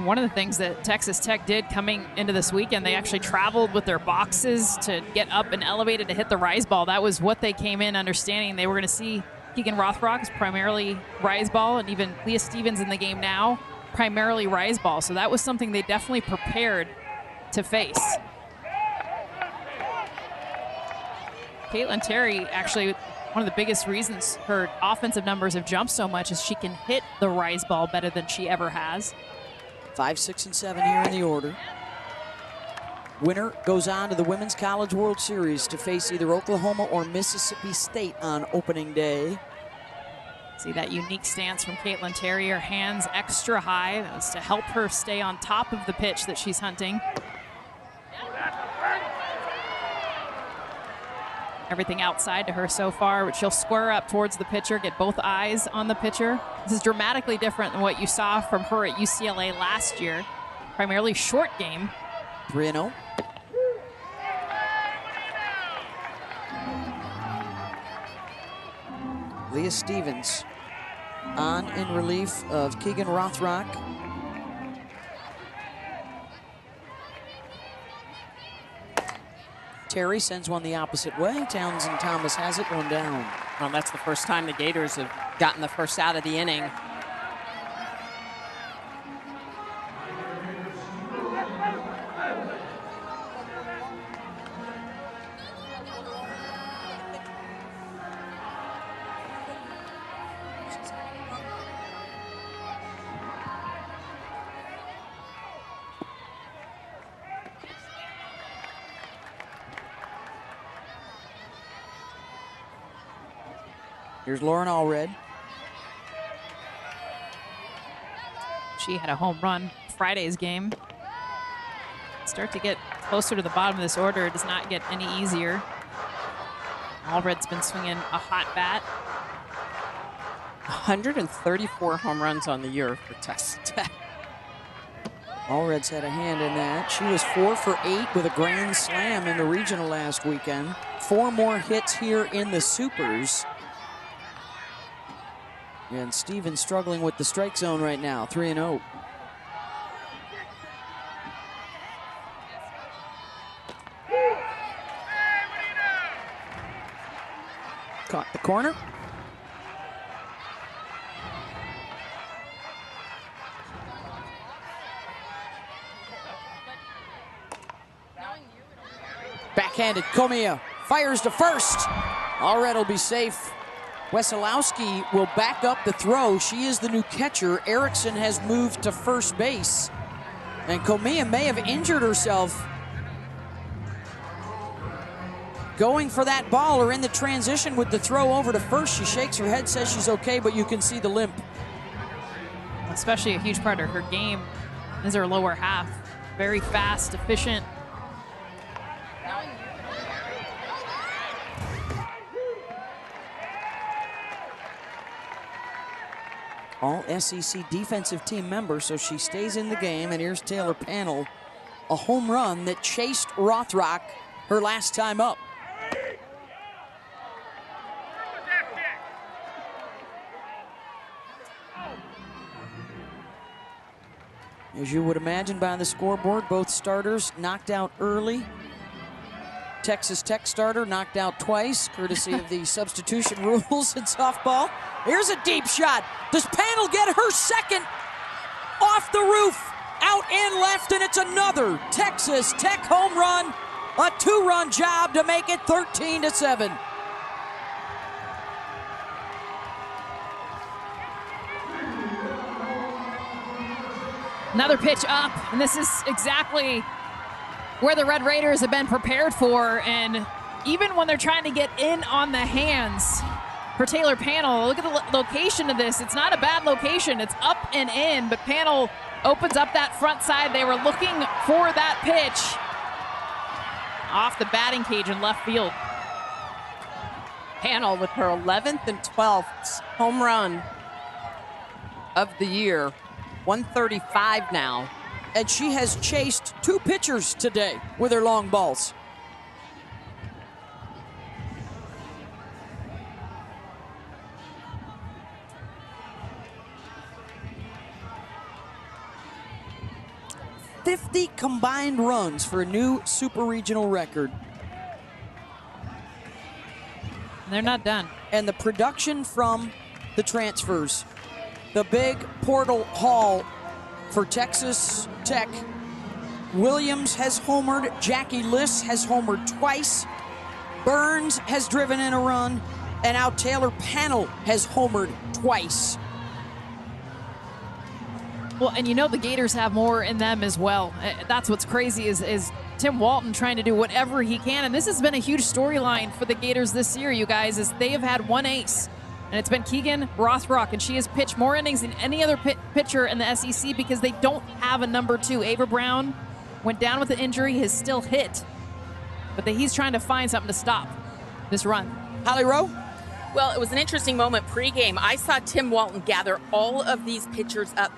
One of the things that Texas Tech did coming into this weekend, they actually traveled with their boxes to get up and elevated to hit the rise ball. That was what they came in understanding. They were going to see Keegan Rothrock is primarily rise ball, and even Leah Stevens in the game now, primarily rise ball. So that was something they definitely prepared to face. Caitlin Terry, actually, one of the biggest reasons her offensive numbers have jumped so much is she can hit the rise ball better than she ever has. 5, 6, and 7 here in the order. Winner goes on to the Women's College World Series to face either Oklahoma or Mississippi State on opening day. See that unique stance from Caitlin Terry, her hands extra high. That was to help her stay on top of the pitch that she's hunting. Everything outside to her so far, but she'll square up towards the pitcher, get both eyes on the pitcher. This is dramatically different than what you saw from her at UCLA last year. Primarily short game. 3-0. Leah Stevens on in relief of Keegan Rothrock. Terry sends one the opposite way. Townsend Thomas has it, one down. Well, that's the first time the Gators have gotten the first out of the inning. Here's Lauren Allred. She had a home run Friday's game. Start to get closer to the bottom of this order. It does not get any easier. Allred's been swinging a hot bat. 134 home runs on the year for Texas Tech. Allred's had a hand in that. She was 4 for 8 with a grand slam in the regional last weekend. 4 more hits here in the Supers. And Stevens struggling with the strike zone right now, 3-0. Caught the corner. Backhanded, Comia fires to first. Allred will be safe. Wesolowski will back up the throw. She is the new catcher. Erickson has moved to first base. And Comia may have injured herself going for that ball or in the transition with the throw over to first. She shakes her head, says she's okay, but you can see the limp. Especially a huge part of her game is her lower half. Very fast, efficient. All SEC defensive team member, so she stays in the game. And here's Taylor Pannell, a home run that chased Rothrock her last time up. As you would imagine by the scoreboard, both starters knocked out early. Texas Tech starter knocked out twice, courtesy of the substitution rules in softball. Here's a deep shot. Does Pannell get her second? Off the roof, out in left, and it's another Texas Tech home run. A 2-run job to make it 13-7. Another pitch up, and this is exactly where the Red Raiders have been prepared for. And even when they're trying to get in on the hands for Taylor Panel, look at the location of this. It's not a bad location. It's up and in, but Panel opens up that front side. They were looking for that pitch off the batting cage in left field. Panel with her 11th and 12th home run of the year. 135 now. And she has chased 2 pitchers today with her long balls. "50 combined runs for a new super regional record." They're not done. And the production from the transfers. The big portal haul for Texas Tech. Williams has homered. Jackie Liss has homered twice. Burns has driven in a run. And now Taylor Panel has homered twice. Well, and you know the Gators have more in them as well. That's what's crazy is Tim Walton trying to do whatever he can. And this has been a huge storyline for the Gators this year, you guys, is they have had one ace. And it's been Keegan Rothrock, and she has pitched more innings than any other pitcher in the SEC because they don't have a number 2. Ava Brown went down with an injury, has still hit. But he's trying to find something to stop this run. Holly Rowe? Well, it was an interesting moment pregame. I saw Tim Walton gather all of these pitchers up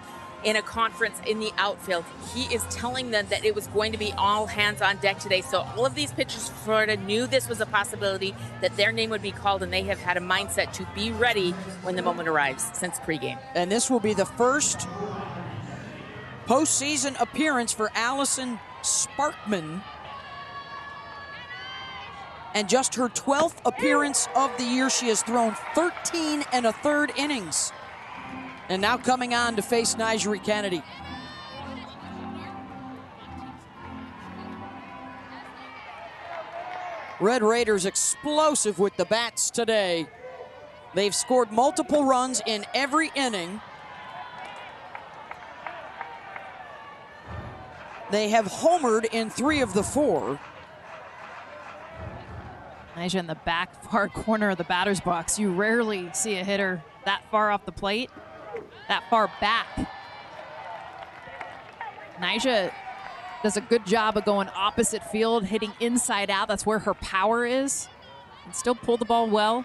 in a conference in the outfield. He is telling them that it was going to be all hands on deck today. So all of these pitchers from Florida knew this was a possibility, that their name would be called, and they have had a mindset to be ready when the moment arrives since pregame. And this will be the first postseason appearance for Allison Sparkman. And just her 12th appearance of the year. She has thrown 13 1/3 innings. And now coming on to face Nigeri Kennedy. Red Raiders explosive with the bats today. They've scored multiple runs in every inning. They have homered in 3 of the 4. Nyjah in the back far corner of the batter's box. You rarely see a hitter that far off the plate, that far back. Nyjah does a good job of going opposite field, hitting inside out. That's where her power is. And still pull the ball well,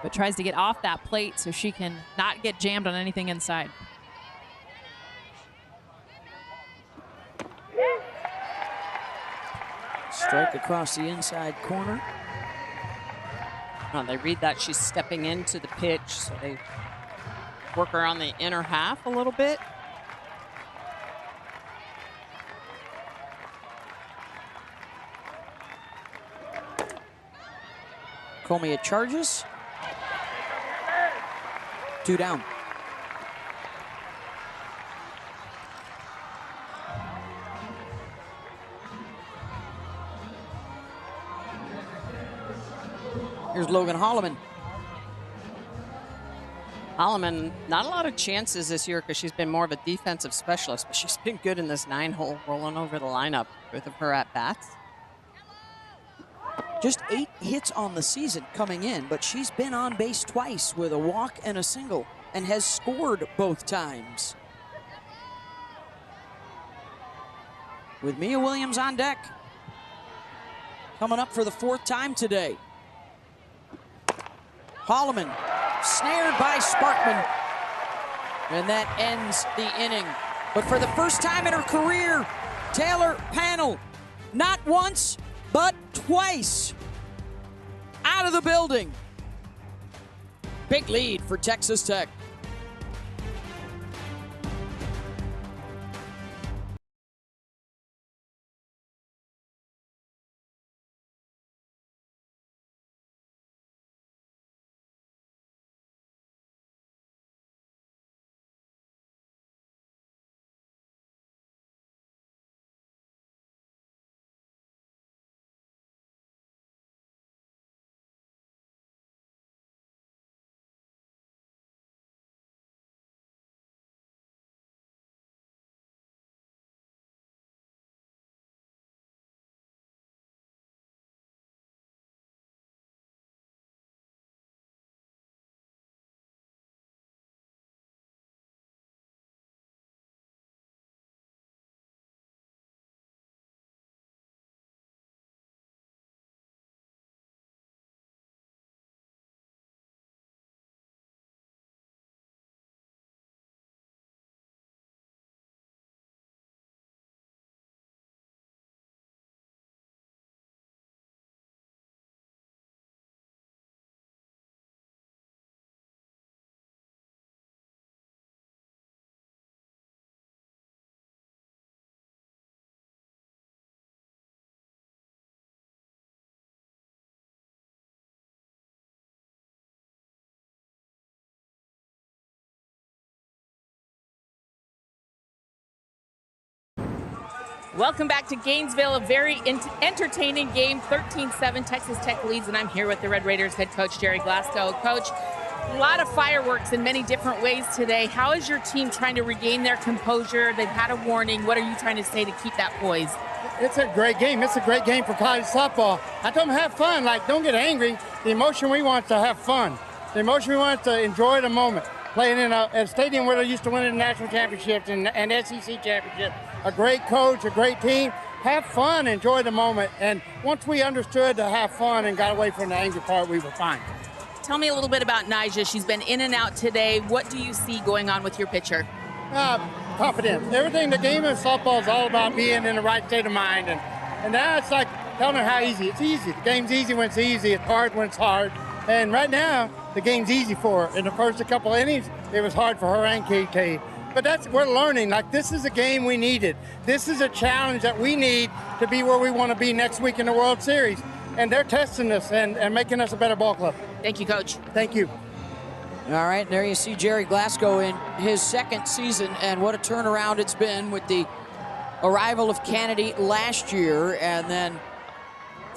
but tries to get off that plate so she can not get jammed on anything inside. Strike across the inside corner. They read that she's stepping into the pitch, so they work her on the inner half a little bit. Comia charges. 2 down. Here's Logan Holloman. Holloman, not a lot of chances this year because she's been more of a defensive specialist, but she's been good in this 9-hole, rolling over the lineup with her at-bats. Just 8 hits on the season coming in, but she's been on base twice with a walk and a single and has scored both times. With Mia Williams on deck. Coming up for the 4th time today. Holloman snared by Sparkman. And that ends the inning. But for the first time in her career, Taylor Panel, not once, but twice, out of the building. Big lead for Texas Tech. Welcome back to Gainesville, a very entertaining game, 13-7, Texas Tech leads, and I'm here with the Red Raiders head coach, Jerry Glasgow. Coach, a lot of fireworks in many different ways today. How is your team trying to regain their composure? They've had a warning. What are you trying to say to keep that poise? It's a great game. It's a great game for college softball. I told them have fun. Like, don't get angry. The emotion we want is to have fun. The emotion we want is to enjoy the moment. Playing in a stadium where they're used to winning national championships and SEC championships. A great coach, a great team. Have fun, enjoy the moment. And once we understood to have fun and got away from the angry part, we were fine. Tell me a little bit about Nyjah. She's been in and out today. What do you see going on with your pitcher? Confidence. Everything, the game of softball is all about being in the right state of mind. And now it's like telling her how easy. It's easy. The game's easy when it's easy. It's hard when it's hard. And right now, the game's easy for her. In the first couple innings, it was hard for her and KT. But we're learning. Like, this is a game we needed. This is a challenge that we need to be where we want to be next week in the World Series. And they're testing us and making us a better ball club. Thank you, Coach. Thank you. All right, there you see Jerry Glasgow in his second season, and what a turnaround it's been with the arrival of Kennedy last year, and then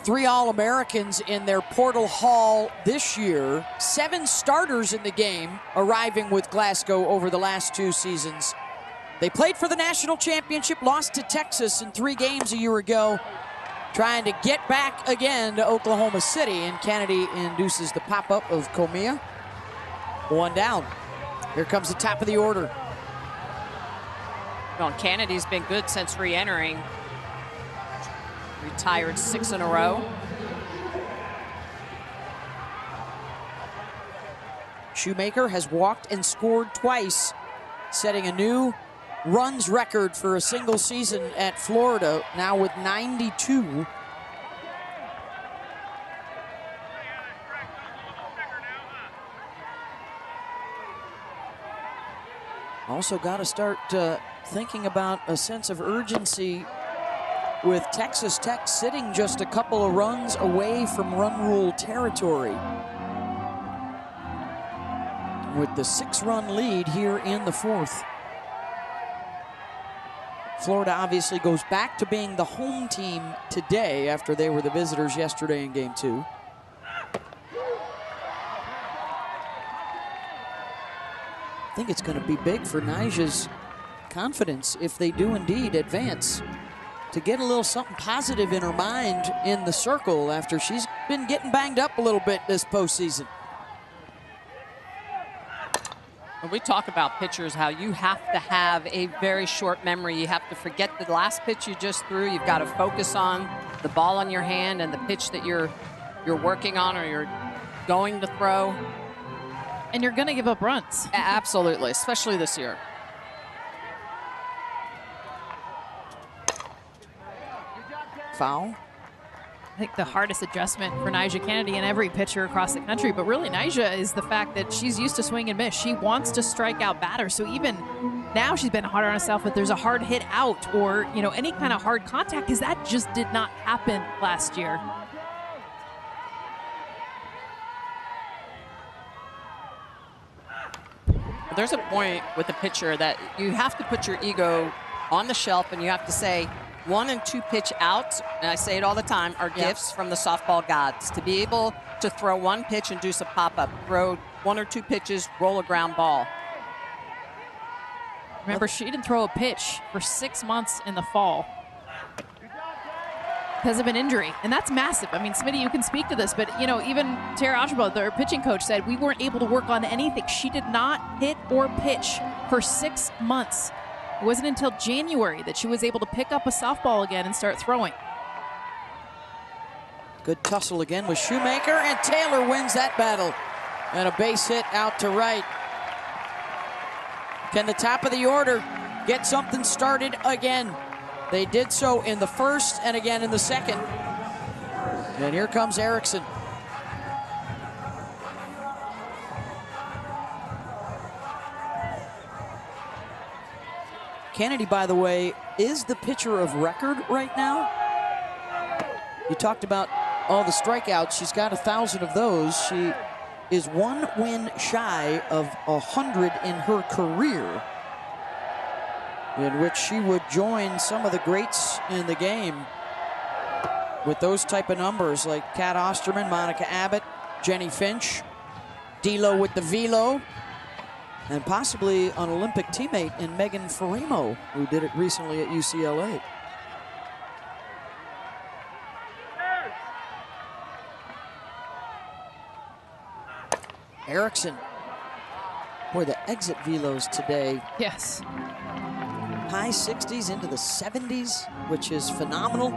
3 All-Americans in their portal haul this year. 7 starters in the game arriving with Glasgow over the last 2 seasons. They played for the national championship, lost to Texas in 3 games a year ago, trying to get back again to Oklahoma City, and Kennedy induces the pop-up of Comia. 1 down. Here comes the top of the order. Well, Kennedy's been good since re-entering. Retired 6 in a row. Shoemaker has walked and scored twice, setting a new runs record for a single season at Florida, now with 92. Also got to start thinking about a sense of urgency with Texas Tech sitting just a couple of runs away from run rule territory. With the 6-run lead here in the 4th. Florida obviously goes back to being the home team today after they were the visitors yesterday in game 2. I think it's going to be big for Nyjah's confidence if they do indeed advance, to get a little something positive in her mind in the circle after she's been getting banged up a little bit this postseason. When we talk about pitchers, how you have to have a very short memory. You have to forget the last pitch you just threw. You've got to focus on the ball on your hand and the pitch that you're working on or you're going to throw. And you're going to give up runs. Absolutely, especially this year. Foul. I think the hardest adjustment for Nyjah Kennedy and every pitcher across the country, but really Nyjah, is the fact that she's used to swing and miss. She wants to strike out batters. So even now she's been hard on herself if there's a hard hit out or, any kind of hard contact, because that just did not happen last year. There's a point with a pitcher that you have to put your ego on the shelf and you have to say 1 and 2 pitch outs, and I say it all the time, are gifts from the softball gods. To be able to throw 1 pitch and do some pop-up, throw 1 or 2 pitches, roll a ground ball. Remember, she didn't throw a pitch for 6 months in the fall because of an injury, and that's massive. I mean, Smitty, you can speak to this, but, even Tara Archibald, their pitching coach, said we weren't able to work on anything. She did not hit or pitch for 6 months. It wasn't until January that she was able to pick up a softball again and start throwing. Good tussle again with Shoemaker, and Taylor wins that battle. And a base hit out to right. Can the top of the order get something started again? They did so in the first and again in the second. And here comes Erickson. Kennedy, by the way, is the pitcher of record right now. You talked about all the strikeouts. She's got 1,000 of those. She is 1 win shy of 100 in her career. in which she would join some of the greats in the game with those type of numbers like Kat Osterman, Monica Abbott, Jenny Finch, D'Lo with the velo, and possibly an Olympic teammate in Megan Farimo, who did it recently at UCLA. Erickson. Boy, the exit velos today. Yes. High 60s into the 70s, which is phenomenal.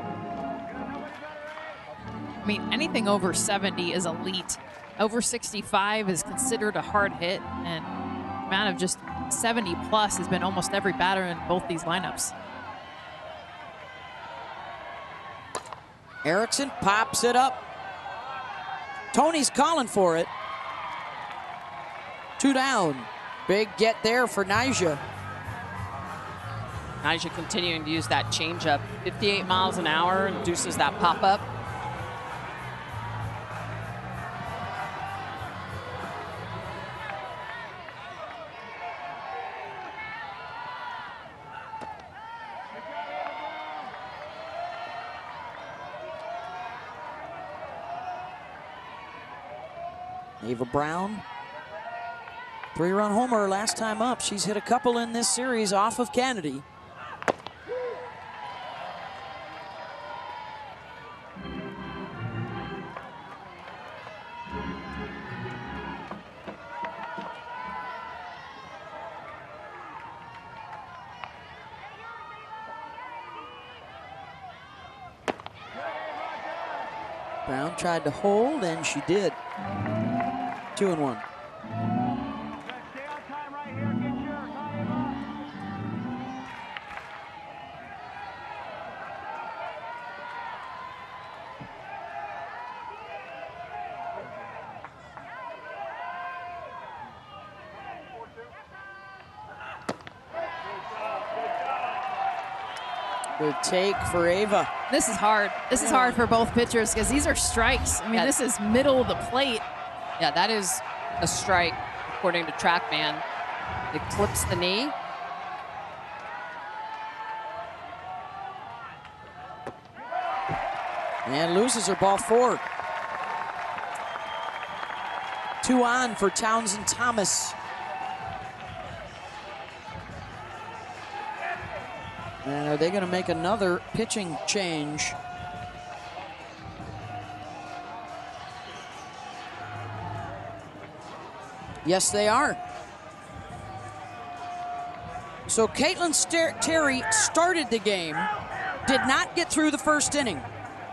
I mean, anything over 70 is elite. Over 65 is considered a hard hit, and the amount of just 70 plus has been almost every batter in both these lineups. Erickson pops it up. Tony's calling for it. 2 down. Big get there for Nyjah. Nyjah continuing to use that changeup. 58 miles an hour, induces that pop-up. Ava Brown. 3-run homer last time up. She's hit a couple in this series off of Kennedy. Brown tried to hold, and she did. 2-1. Good take for Ava. This is hard. This is hard for both pitchers because these are strikes. I mean, this is middle of the plate. Yeah, that is a strike, according to TrackMan. It clips the knee. And loses her, ball 4. 2 on for Townsend Thomas. And are they going to make another pitching change? Yes, they are. So Caitlin Terry started the game, did not get through the first inning.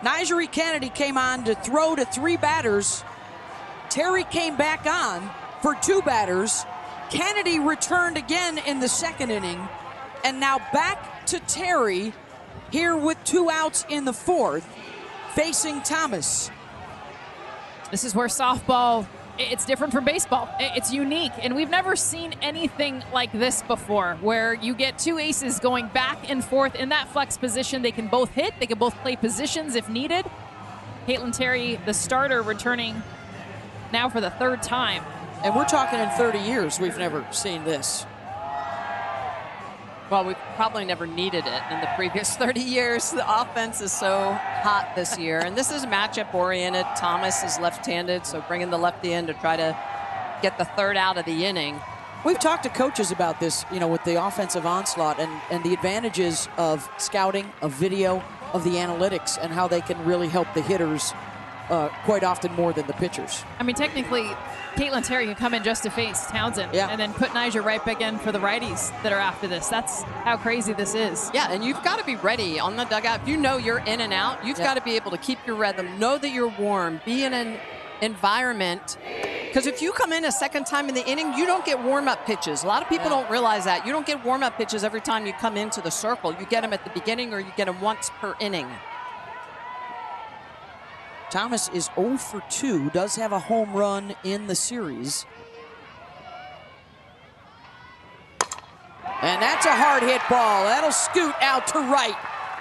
Nyjah Kennedy came on to throw to 3 batters. Terry came back on for 2 batters. Kennedy returned again in the second inning. And now back to Terry here with 2 outs in the 4th, facing Thomas. This is where softball, it's different from baseball. It's unique, and we've never seen anything like this before, where you get 2 aces going back and forth in that flex position. They can both hit, they can both play positions if needed. Caitlin Terry, the starter, returning now for the 3rd time. And we're talking in 30 years, we've never seen this. Well, we've probably never needed it in the previous 30 years. The offense is so hot this year. And this is matchup-oriented. Thomas is left-handed, so bringing the lefty in to try to get the 3rd out of the inning. We've talked to coaches about this, you know, with the offensive onslaught and the advantages of scouting, of video, of the analytics, and how they can really help the hitters quite often more than the pitchers. I mean, technically, Caitlin Terry can come in just to face Townsend and then put Nyjah right back in for the righties that are after this. That's how crazy this is. Yeah, and you've got to be ready on the dugout. If you know you're in and out, you've got to be able to keep your rhythm, know that you're warm, be in an environment. Because if you come in a second time in the inning, you don't get warm-up pitches. A lot of people don't realize that. You don't get warm-up pitches every time you come into the circle. You get them at the beginning or you get them once per inning. Thomas is 0 for 2, does have a home run in the series. And that's a hard hit ball. That'll scoot out to right.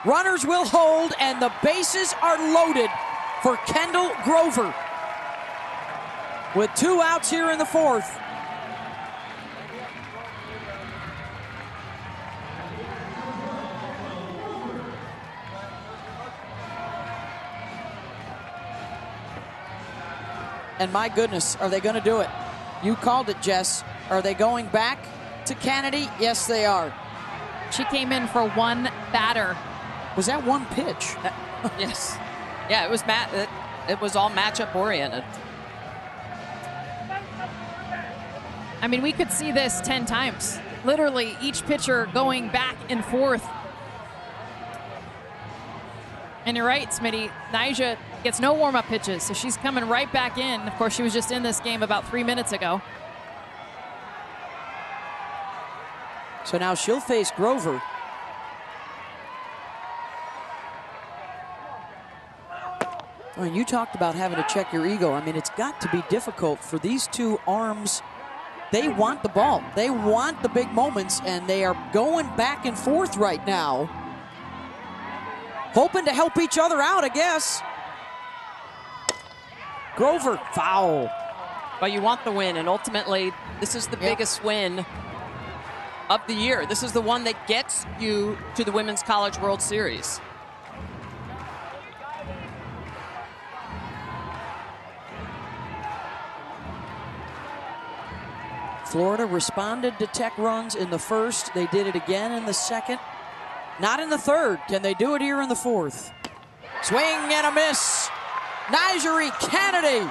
Runners will hold, and the bases are loaded for Kendall Grover. With 2 outs here in the 4th. And my goodness, are they going to do it? You called it, Jess. Are they going back to Kennedy? Yes, they are. She came in for one batter. Was that one pitch? Yes. Yeah, it was it was all matchup oriented. I mean, we could see this 10 times. Literally, each pitcher going back and forth. And you're right, Smitty. Nyjah gets no warm-up pitches, so she's coming right back in. Of course, she was just in this game about 3 minutes ago. So now she'll face Grover. Oh, and you talked about having to check your ego. I mean, it's got to be difficult for these two arms. They want the ball. They want the big moments, and they are going back and forth right now. Hoping to help each other out, I guess. Grover, foul. But you want the win, and ultimately, this is the biggest win of the year. This is the one that gets you to the Women's College World Series. Florida responded to Tech runs in the first. They did it again in the second. Not in the third. Can they do it here in the fourth? Swing and a miss. Nyjah Kennedy.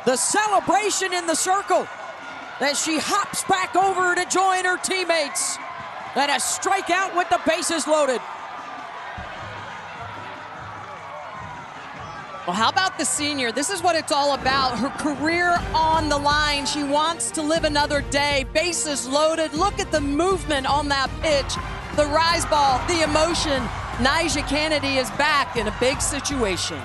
The celebration in the circle as she hops back over to join her teammates. And a strikeout with the bases loaded. Well, how about the senior? This is what it's all about. Her career on the line. She wants to live another day. Bases loaded. Look at the movement on that pitch. The rise ball, the emotion. Nyjah Kennedy is back in a big situation.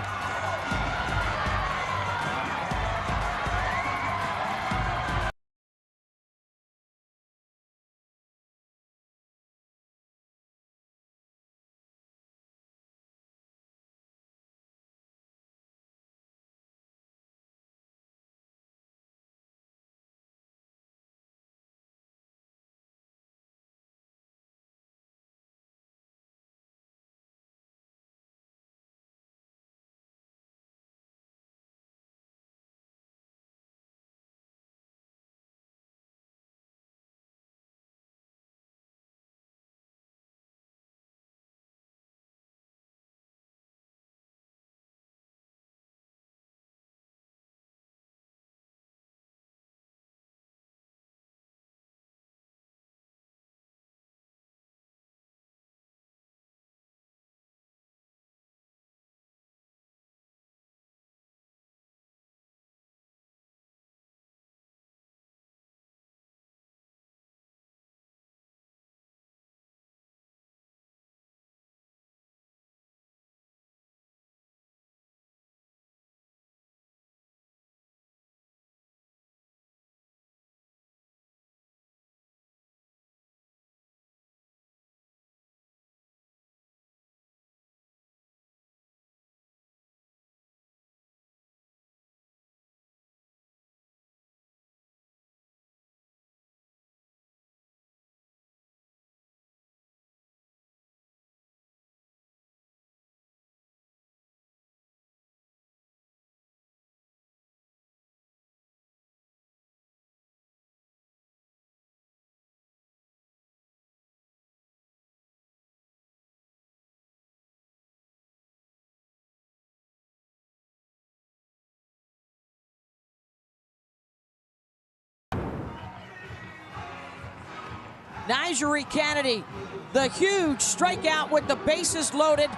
Nyjah Kennedy, the huge strikeout with the bases loaded,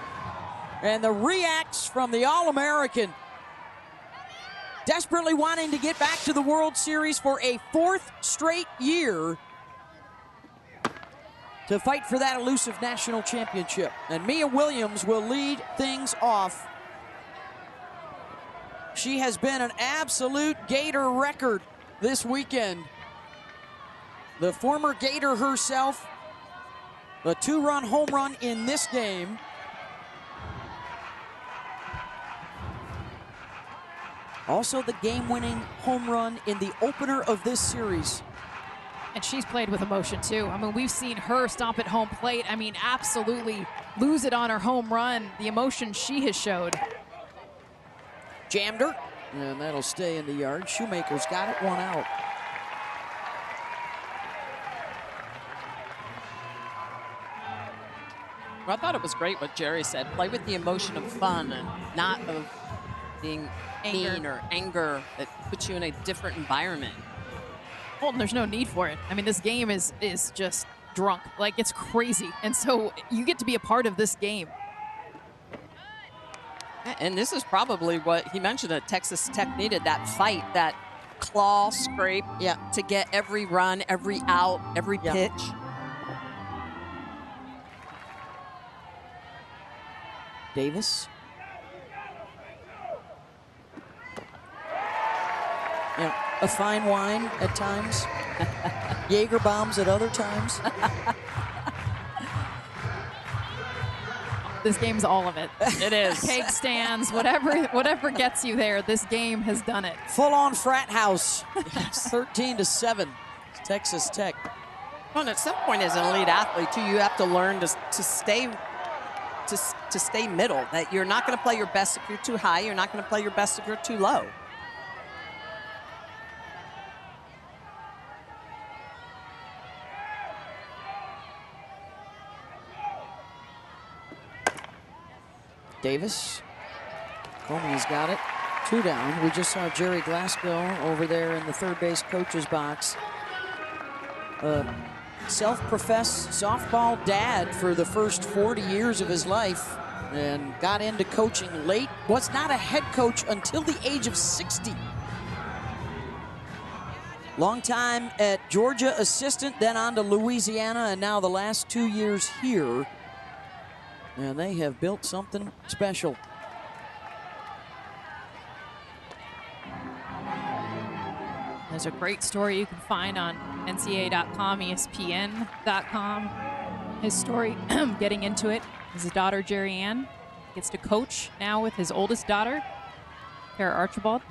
and the reacts from the All-American. Desperately wanting to get back to the World Series for a fourth straight year to fight for that elusive national championship. And Mia Williams will lead things off. She has been an absolute Gator record this weekend. The former Gator herself, a two-run home run in this game. Also the game-winning home run in the opener of this series. And she's played with emotion too. I mean, we've seen her stomp at home plate. I mean, absolutely lose it on her home run. The emotion she has showed. Jammed her, And that'll stay in the yard. Shoemaker's got it, 1 out. Well, I thought it was great what Jerry said. Play with the emotion of fun and not of being mean or anger that puts you in a different environment. Well, there's no need for it. I mean, this game is just drunk. Like, it's crazy. And so you get to be a part of this game. And this is probably what he mentioned that Texas Tech needed, that fight, that claw scrape to get every run, every out, every pitch. Davis. A fine wine at times. Jaeger bombs at other times. This game's all of it. It is. Keg stands, whatever gets you there, this game has done it. Full-on frat house. 13-7. Texas Tech. Well, and at some point as an elite athlete, too, you have to learn to stay middle. That you're not going to play your best if you're too high. You're not going to play your best if you're too low. Davis. Comey's got it. 2 down. We just saw Jerry Glasgow over there in the third base coach's box. Self-professed softball dad for the first 40 years of his life and got into coaching late. Was not a head coach until the age of 60. Long time at Georgia assistant, then on to Louisiana, and now the last 2 years here. And they have built something special. There's a great story you can find on NCAA.com, ESPN.com. His story, getting into it, his daughter, Jerry Ann, gets to coach now with his oldest daughter, Kara Archibald.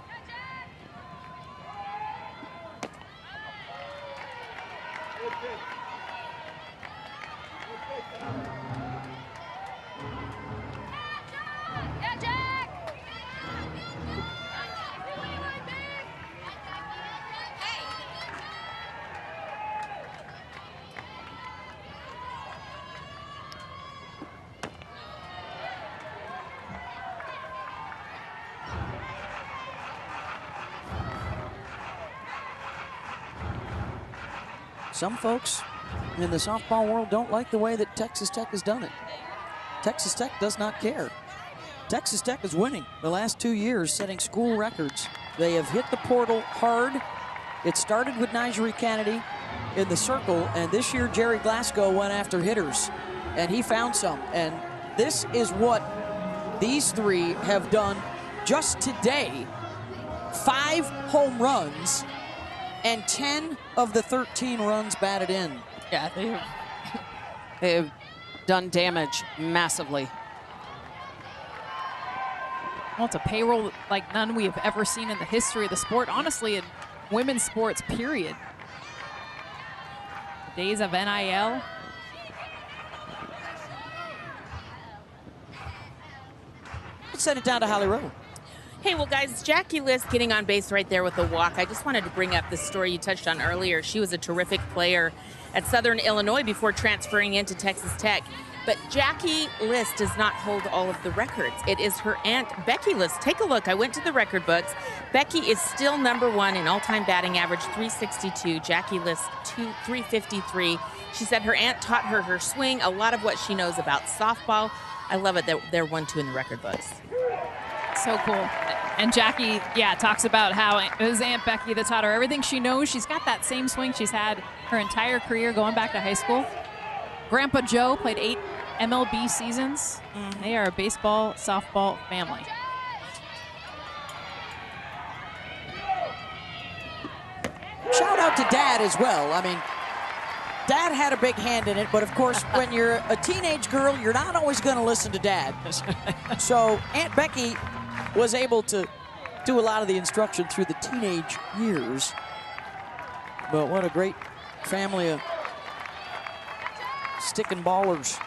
Some folks in the softball world don't like the way that Texas Tech has done it. Texas Tech does not care. Texas Tech is winning the last 2 years, setting school records. They have hit the portal hard. It started with Nigeri Kennedy in the circle, and this year Jerry Glasgow went after hitters, and he found some. And this is what these three have done just today. 5 home runs and 10 of the 13 runs batted in. Yeah, they have done damage massively. Well, it's a payroll like none we have ever seen in the history of the sport. Honestly, in women's sports, period. The days of NIL. Let's send it down to Holly Rowe. Hey, well, guys, Jackie List getting on base right there with a walk. I just wanted to bring up the story you touched on earlier. She was a terrific player at Southern Illinois before transferring into Texas Tech. But Jackie List does not hold all of the records. It is her aunt, Becky List. Take a look. I went to the record books. Becky is still #1 in all-time batting average, 362. Jackie List, 353. She said her aunt taught her her swing, a lot of what she knows about softball. I love it that they're 1-2 in the record books. So cool. And Jackie, talks about how it was Aunt Becky that taught her everything she knows. She's got that same swing she's had her entire career going back to high school. Grandpa Joe played 8 MLB seasons. They are a baseball, softball family. Shout out to Dad as well. I mean, Dad had a big hand in it, but of course, when you're a teenage girl, you're not always going to listen to Dad. So Aunt Becky was able to do a lot of the instruction through the teenage years. But what a great family of sticking ballers.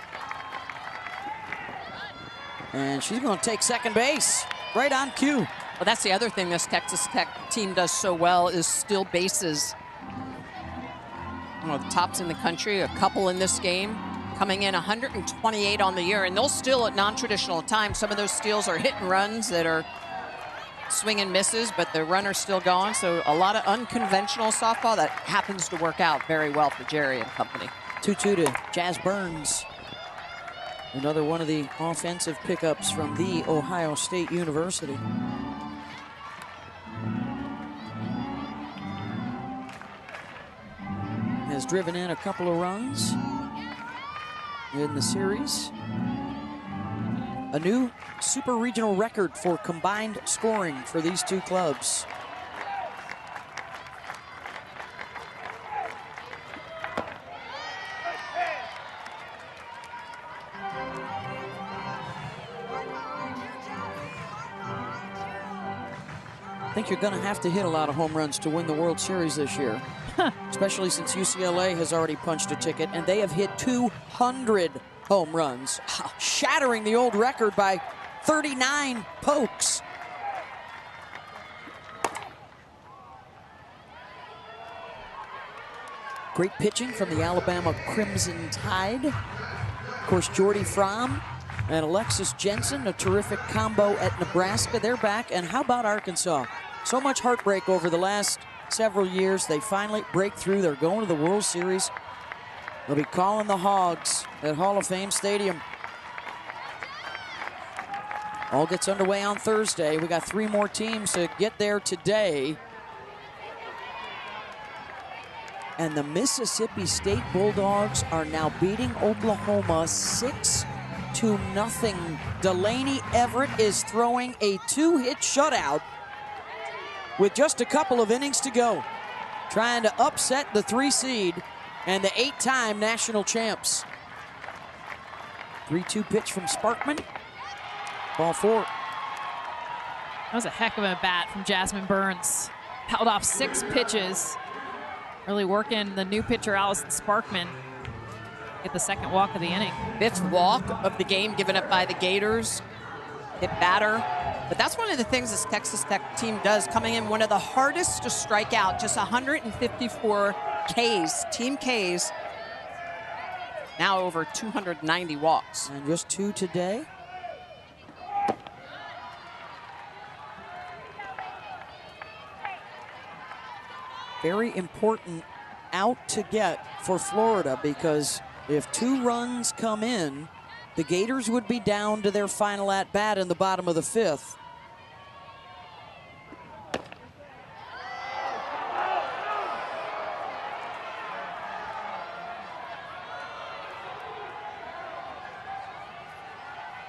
And she's going to take second base right on cue. Well, that's the other thing this Texas Tech team does so well is steal bases. One of the tops in the country, a couple in this game, coming in 128 on the year, and they'll steal at non-traditional times. Some of those steals are hit and runs that are swing and misses, but the runner's still going. So a lot of unconventional softball that happens to work out very well for Jerry and company. 2-2 to Jazz Burns. Another one of the offensive pickups from the Ohio State University. Has driven in a couple of runs in the series. A new super regional record for combined scoring for these two clubs. I think you're going to have to hit a lot of home runs to win the World Series this year. Especially since UCLA has already punched a ticket, and they have hit 200 home runs, shattering the old record by 39 pokes. Great pitching from the Alabama Crimson Tide. Of course, Jordy Fromm and Alexis Jensen, a terrific combo at Nebraska. They're back. And how about Arkansas? So much heartbreak over the last several years. They finally break through. They're going to the World Series. They'll be calling the Hogs at Hall of Fame Stadium. All gets underway on Thursday. We got 3 more teams to get there today. And the Mississippi State Bulldogs are now beating Oklahoma 6-0. Delaney Everett is throwing a 2-hit shutout with just a couple of innings to go, trying to upset the 3 seed and the 8-time national champs. 3-2 pitch from Sparkman. Ball 4. That was a heck of a bat from Jasmine Burns. Held off 6 pitches. Really working the new pitcher, Allison Sparkman. Get the second walk of the inning. 5th walk of the game given up by the Gators. Hit batter. But that's one of the things this Texas Tech team does, coming in one of the hardest to strike out, just 154 Ks, team Ks. Now over 290 walks. And just 2 today. Very important out to get for Florida, because if 2 runs come in, the Gators would be down to their final at-bat in the bottom of the 5th.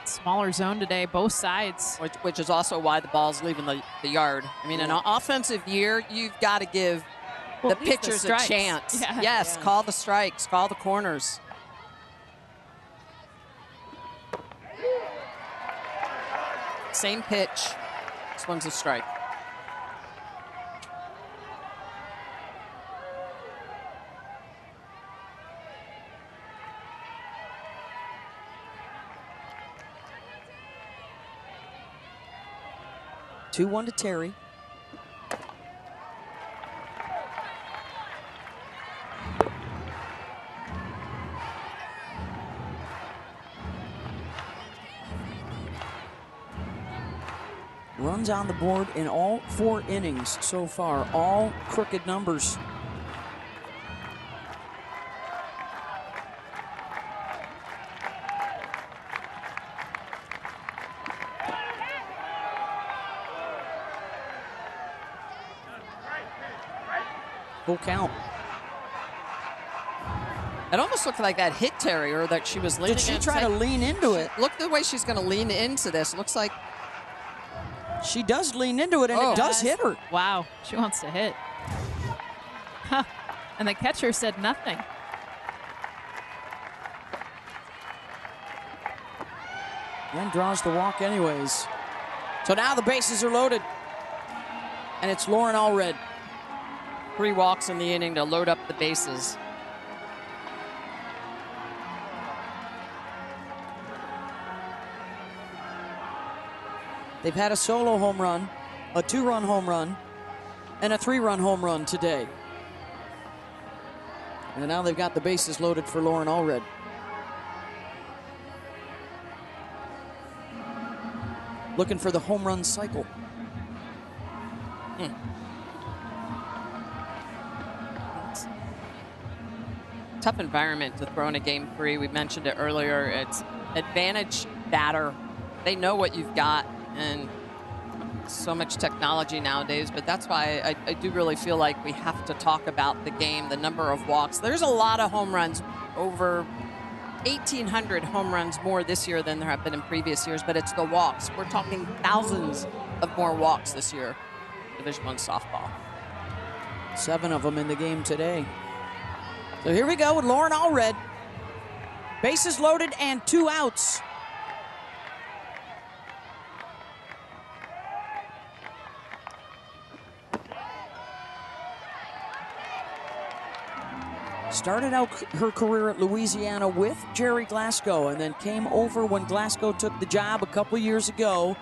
Smaller zone today, both sides. Which is also why the ball's leaving the yard. I mean, in an offensive year, you've got to give the pitchers a chance. Yeah. Yes, yeah. Call the strikes, call the corners. Same pitch. This one's a strike. 2-1 to Terry. Runs on the board in all 4 innings so far, all crooked numbers. Full count. It almost looked like that hit Terry, or that she was leaning. Did she try to lean into it? Look the way she's going to lean into this. Looks like she does lean into it, and it does hit her. Wow, she wants to hit. Huh. And the catcher said nothing. And draws the walk anyways. So now the bases are loaded. And it's Lauren Allred. 3 walks in the inning to load up the bases. They've had a solo home run a 2-run home run, and a 3-run home run today. And now they've got the bases loaded for Lauren Allred. Looking for the home run cycle. Tough environment to throw in a game 3. We mentioned it earlier. It's advantage batter. They know what you've got, and so much technology nowadays, but that's why I do really feel like we have to talk about the game, the number of walks. There's a lot of home runs, over 1,800 home runs more this year than there have been in previous years, but it's the walks. We're talking thousands of more walks this year, Division I softball. 7 of them in the game today. So here we go with Lauren Allred. Bases loaded and 2 outs. Started out her career at Louisiana with Jerry Glasgow and then came over when Glasgow took the job a couple years ago.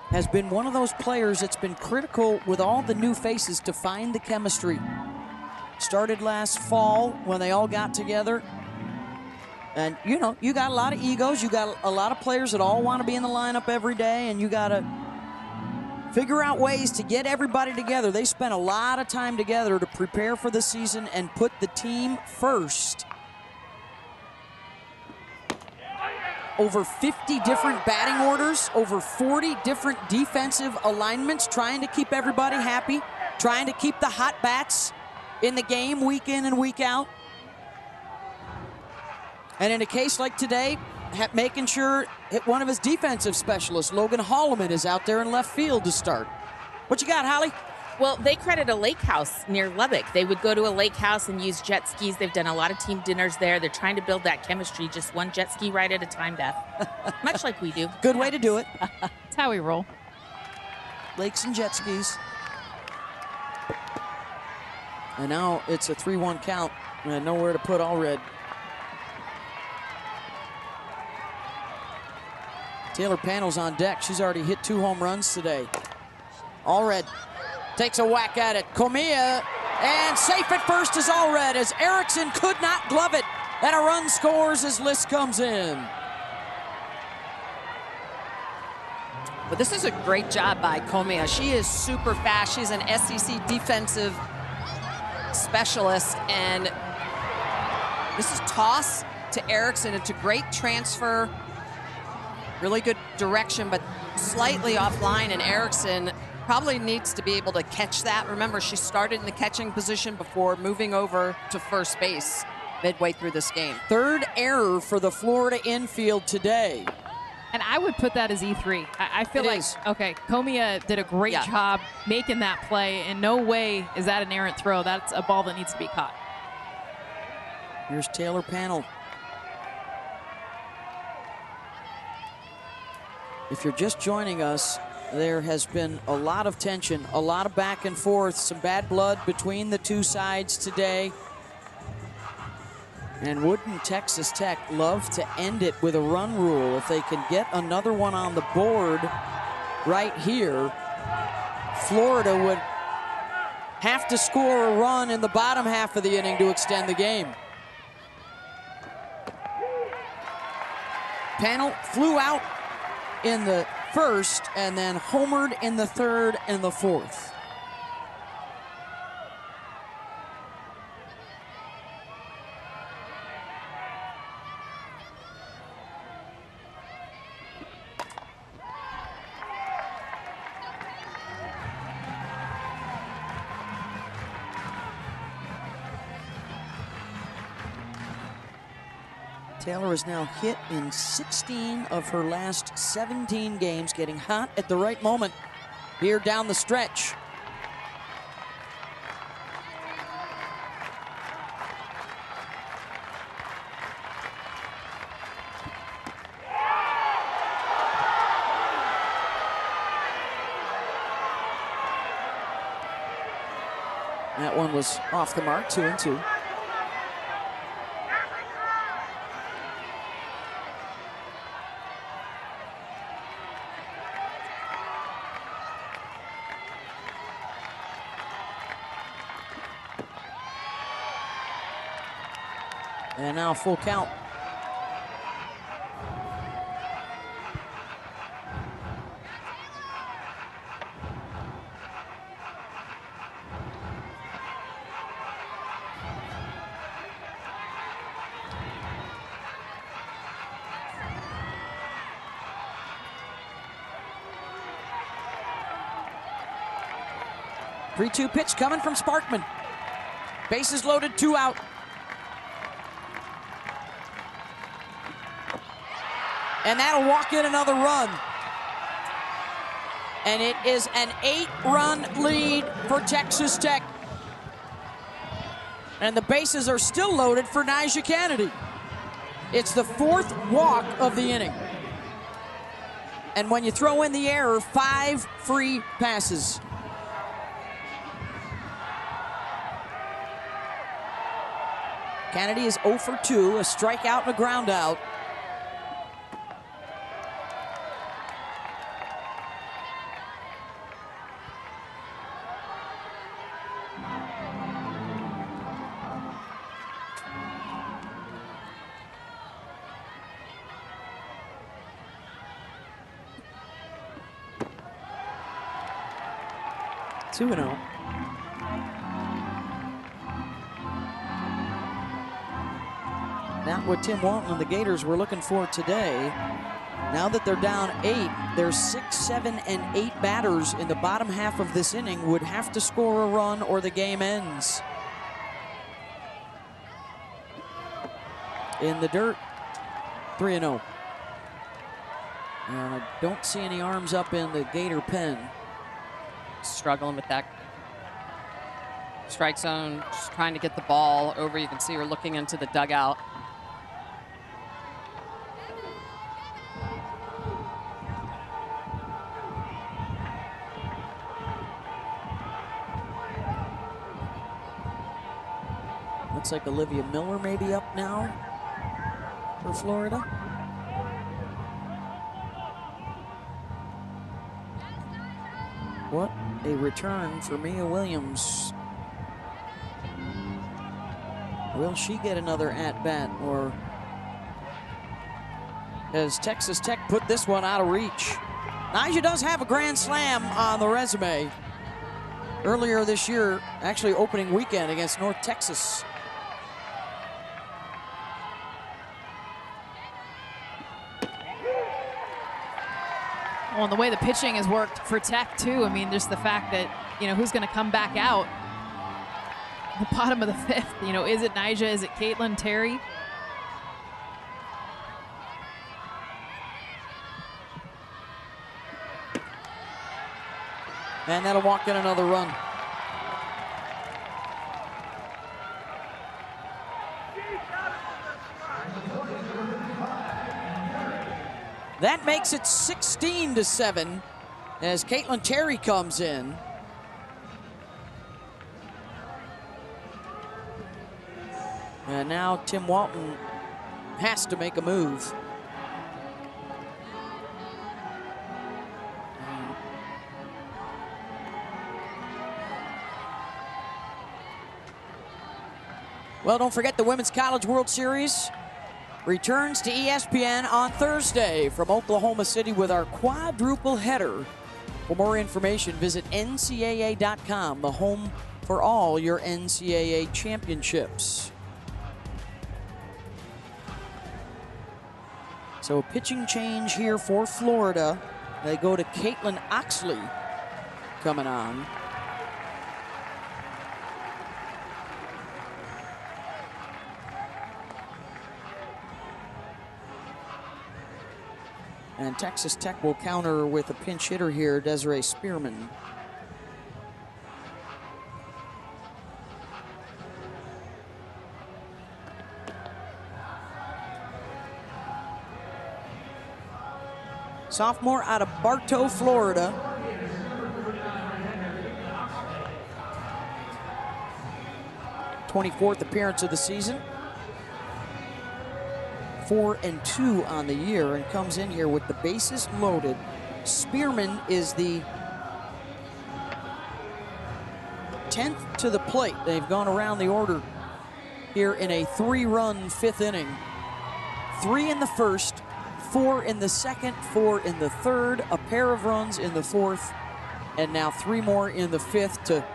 Has been one of those players that's been critical with all the new faces to find the chemistry. Started last fall when they all got together. And, you know, you got a lot of egos. You got a lot of players that all want to be in the lineup every day, and you got to figure out ways to get everybody together. They spent a lot of time together to prepare for the season and put the team first. Over 50 different batting orders, over 40 different defensive alignments, trying to keep everybody happy, trying to keep the hot bats in the game week in and week out. And in a case like today, making sure one of his defensive specialists, Logan Holloman, is out there in left field to start. What you got, Holly? Well, they credit a lake house near Lubbock. They would go to a lake house and use jet skis. They've done a lot of team dinners there. They're trying to build that chemistry, just one jet ski ride at a time, Beth. Much like we do. Good way to do it. That's how we roll. Lakes and jet skis. And now it's a 3-1 count. And nowhere to put Allred. Taylor Panels on deck. She's already hit 2 home runs today. Allred takes a whack at it. Comia, and safe at first is Allred as Erickson could not glove it. And a run scores as List comes in. But this is a great job by Comia. She is super fast. She's an SEC defensive specialist. And this is toss to Erickson. It's a great transfer. Really good direction, but slightly offline, and Erickson probably needs to be able to catch that. Remember, she started in the catching position before moving over to first base midway through this game. 3rd error for the Florida infield today. And I would put that as E3. I feel like, okay, Comia did a great job making that play. In no way is that an errant throw. That's a ball that needs to be caught. Here's Taylor Panel. If you're just joining us, there has been a lot of tension, a lot of back and forth, some bad blood between the two sides today. And wouldn't Texas Tech love to end it with a run rule? If they can get another one on the board right here, Florida would have to score a run in the bottom half of the inning to extend the game. Panel flew out in the first and then homered in the 3rd and the 4th. Taylor has now hit in 16 of her last 17 games, getting hot at the right moment here down the stretch. That one was off the mark, 2-2. And now full count. Three-two pitch coming from Sparkman. Bases loaded, 2 out. And that'll walk in another run. And it is an 8-run lead for Texas Tech. And the bases are still loaded for Nyjah Kennedy. It's the 4th walk of the inning. And when you throw in the error, 5 free passes. Kennedy is 0 for 2, a strikeout and a ground out. Two and 0. Not what Tim Walton and the Gators were looking for today. Now that they're down 8, there's 6, 7, and 8 batters in the bottom half of this inning would have to score a run or the game ends. In the dirt, 3-0. And I don't see any arms up in the Gator pen. Struggling with that strike zone, just trying to get the ball over. You can see her looking into the dugout. Looks like Olivia Miller may be up now for Florida. What a return for Mia Williams. Will she get another at-bat, or has Texas Tech put this one out of reach? Nyjah does have a grand slam on the resume. Earlier this year, actually opening weekend against North Texas. Well, and the way the pitching has worked for Tech, too. I mean, just the fact that, you know, who's going to come back out at the bottom of the 5th. You know, is it Nyjah? Is it Caitlin Terry? And that'll walk in another run. That makes it 16-7 as Caitlin Terry comes in. And now Tim Walton has to make a move. Well, don't forget the Women's College World Series returns to ESPN on Thursday from Oklahoma City with our quadruple header. For more information, visit NCAA.com, the home for all your NCAA championships. So a pitching change here for Florida. They go to Caitlin Oxley coming on. And Texas Tech will counter with a pinch hitter here, Desiree Spearman. Sophomore out of Bartow, Florida. '24th appearance of the season. 4-2 on the year, and comes in here with the bases loaded. Spearman is the 10th to the plate. They've gone around the order here in a 3-run 5th inning. 3 in the first, 4 in the second, 4 in the third, a pair of runs in the 4th, and now 3 more in the 5th to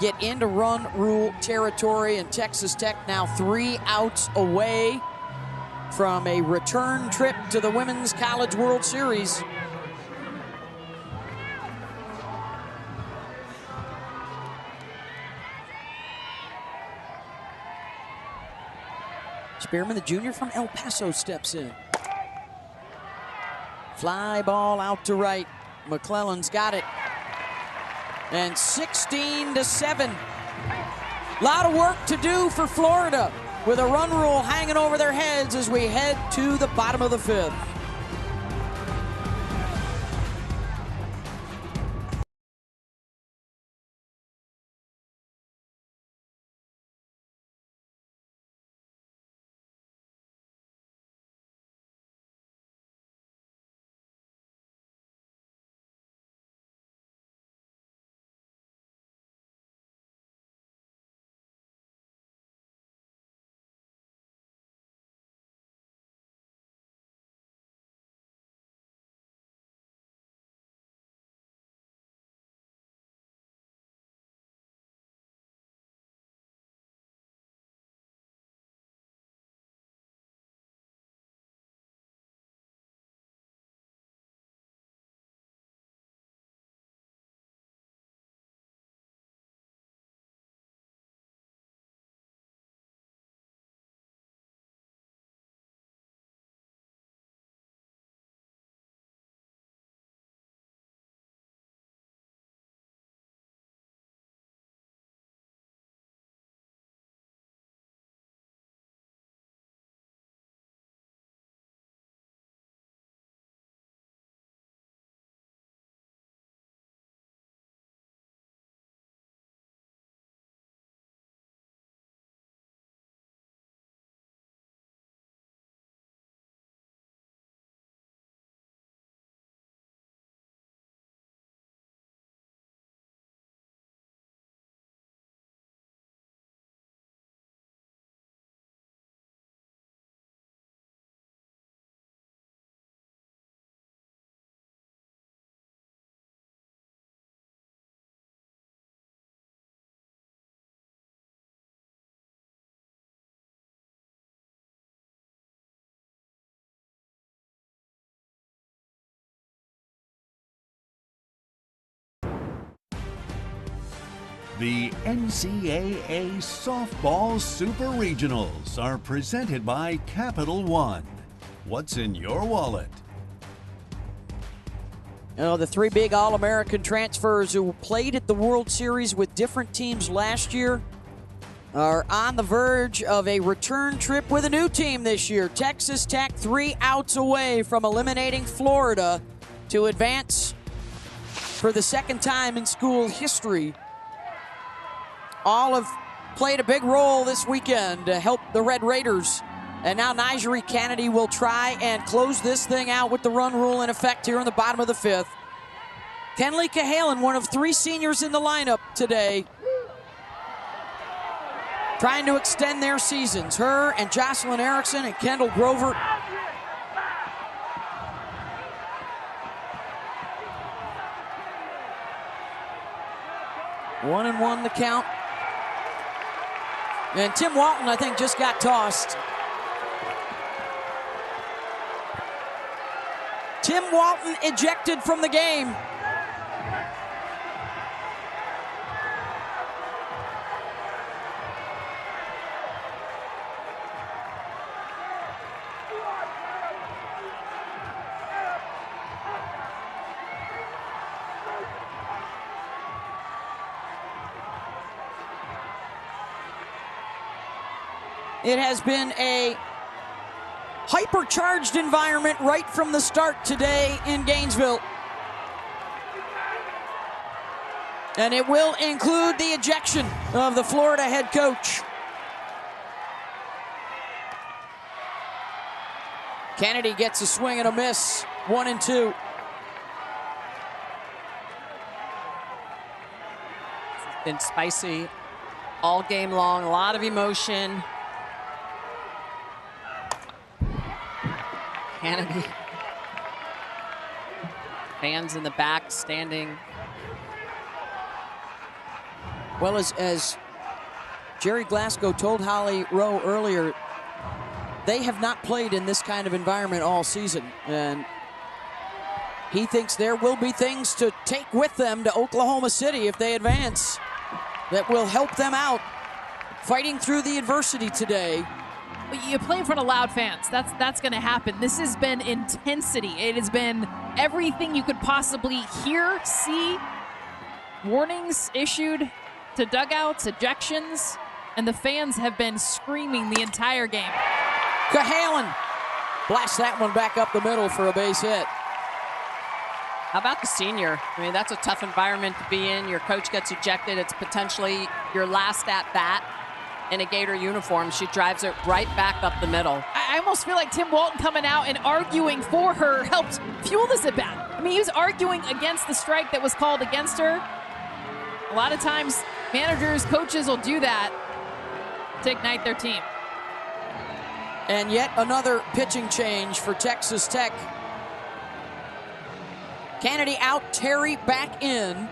get into run rule territory. And Texas Tech now 3 outs away from a return trip to the Women's College World Series. Spearman, the junior from El Paso, steps in. Fly ball out to right. McClellan's got it. And 16-7. A lot of work to do for Florida with a run rule hanging over their heads as we head to the bottom of the 5th. The NCAA Softball Super Regionals are presented by Capital One. What's in your wallet? You know, the 3 big All-American transfers who played at the World Series with different teams last year are on the verge of a return trip with a new team this year. Texas Tech 3 outs away from eliminating Florida to advance for the 2nd time in school history. All have played a big role this weekend to help the Red Raiders. And now Nigeri Kennedy will try and close this thing out with the run rule in effect here in the bottom of the 5th. Kenley Cahalan, one of 3 seniors in the lineup today, trying to extend their seasons. Her and Jocelyn Erickson and Kendall Grover. One and one the count. And Tim Walton, I think, just got tossed. Tim Walton ejected from the game. It has been a hypercharged environment right from the start today in Gainesville. And it will include the ejection of the Florida head coach. Kennedy gets a swing and a miss, 1-2. Been spicy all game long, a lot of emotion. Kennedy. Fans in the back standing. Well, as Jerry Glasgow told Holly Rowe earlier, they have not played in this kind of environment all season. And he thinks there will be things to take with them to Oklahoma City if they advance that will help them out fighting through the adversity today. You play in front of loud fans. That's going to happen. This has been intensity. It has been everything you could possibly hear, see, warnings issued to dugouts, ejections, and the fans have been screaming the entire game. Cahalan blasts that one back up the middle for a base hit. How about the senior? I mean, that's a tough environment to be in. Your coach gets ejected. It's potentially your last at bat in a Gator uniform. She drives it right back up the middle. I almost feel like Tim Walton coming out and arguing for her helped fuel this at bat. I mean, he was arguing against the strike that was called against her. A lot of times, managers, coaches will do that to ignite their team. And yet another pitching change for Texas Tech. Kennedy out, Terry back in.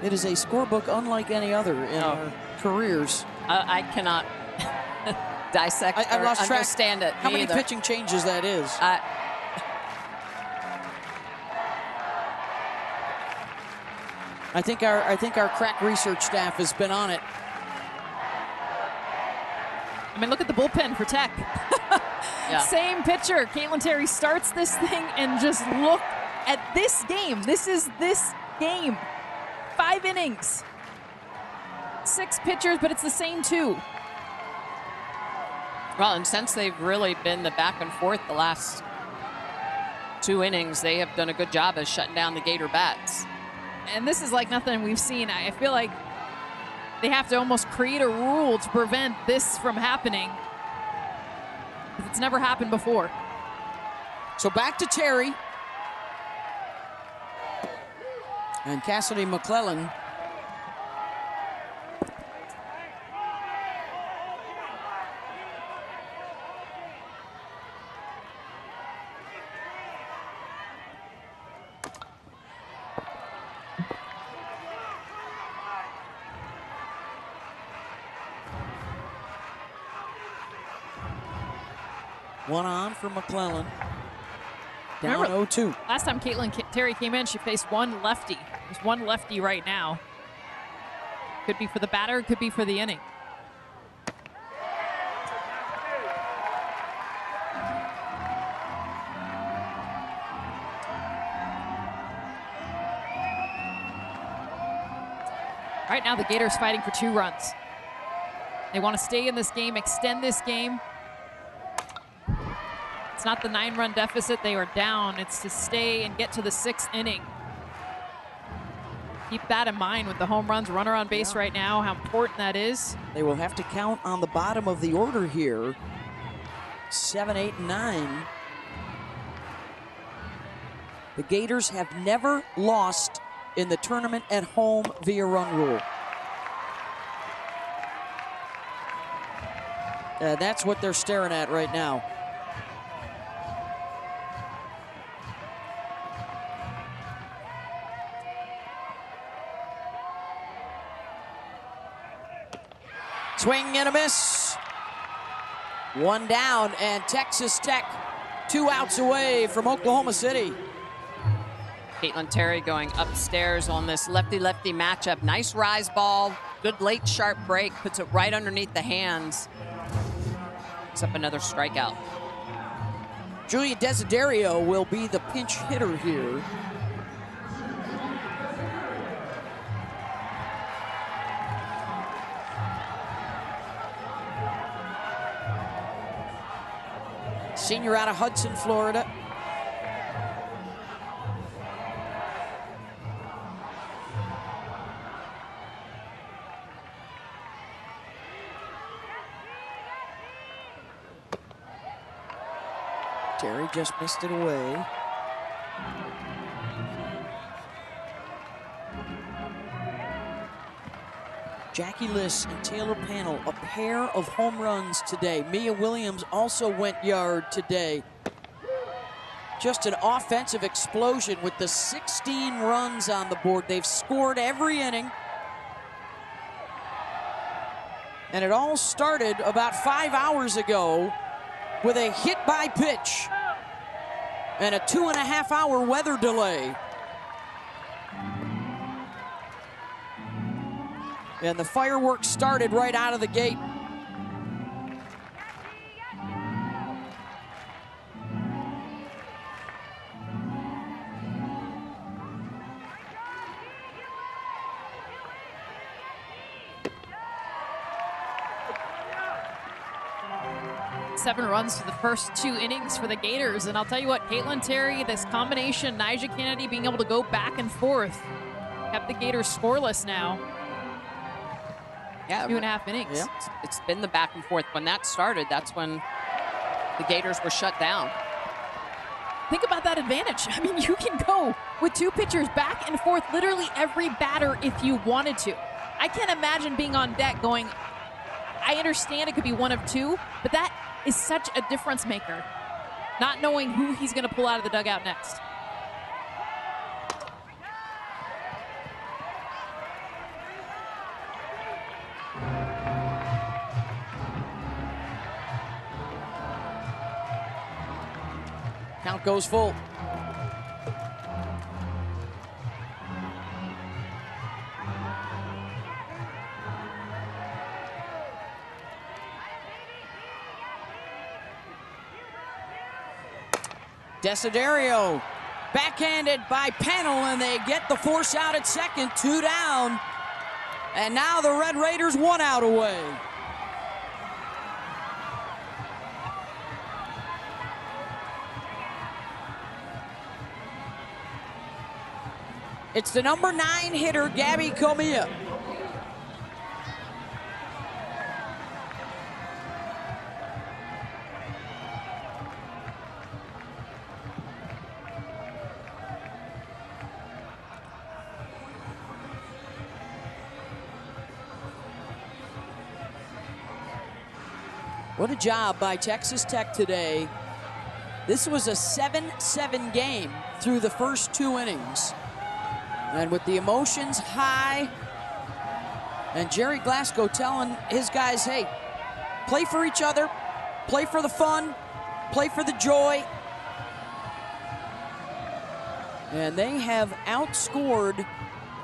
It is a scorebook unlike any other in our careers. I cannot dissect I've or lost track understand it. how many pitching changes that is. I think our crack research staff has been on it. I mean, look at the bullpen for Tech. Yeah. Same pitcher. Caitlin Terry starts this thing, and just look at this game. This is this game. 5 innings. 6 pitchers, but it's the same 2. Well, and since they've really been the back and forth the last 2 innings, they have done a good job of shutting down the Gator bats. And this is like nothing we've seen. I feel like they have to almost create a rule to prevent this from happening. It's never happened before. So back to Terry. And Cassidy McClellan. One on for McClellan. Down 0-2. Last time Caitlin Terry came in, she faced one lefty. There's one lefty right now. Could be for the batter, could be for the inning. Right now, the Gators fighting for 2 runs. They want to stay in this game, extend this game. It's not the 9-run deficit they are down. It's to stay and get to the 6th inning. Keep that in mind with the home runs, runner on base right now, how important that is. They will have to count on the bottom of the order here. 7, 8, 9. The Gators have never lost in the tournament at home via run rule. That's what they're staring at right now. Swing and a miss. 1 down, and Texas Tech 2 outs away from Oklahoma City. Caitlin Terry going upstairs on this lefty-lefty matchup. Nice rise ball, good late sharp break, puts it right underneath the hands. Picks up another strikeout. Julia Desiderio will be the pinch hitter here. Senior out of Hudson, Florida. Terry just missed it away. Jackie Liss and Taylor Pannell, a pair of home runs today. Mia Williams also went yard today. Just an offensive explosion with the 16 runs on the board. They've scored every inning. And it all started about 5 hours ago with a hit by pitch and a 2.5-hour weather delay. And the fireworks started right out of the gate. Seven runs for the first 2 innings for the Gators. And I'll tell you what, Caitlin Terry, this combination, Nyjah Kennedy being able to go back and forth, kept the Gators scoreless now. Yeah, 2.5 innings. Yeah. It's been the back and forth. When that started, that's when the Gators were shut down. Think about that advantage. I mean, you can go with 2 pitchers back and forth, literally every batter if you wanted to. I can't imagine being on deck going, I understand it could be one of 2, but that is such a difference maker, not knowing who he's going to pull out of the dugout next. Count goes full. Desiderio backhanded by Pannell, and they get the force out at second, 2 down. And now the Red Raiders 1 out away. It's the number 9 hitter, Gabby Comia. What a job by Texas Tech today. This was a 7-7 game through the first 2 innings. And with the emotions high, and Jerry Glasgow telling his guys, hey, play for each other, play for the fun, play for the joy. And they have outscored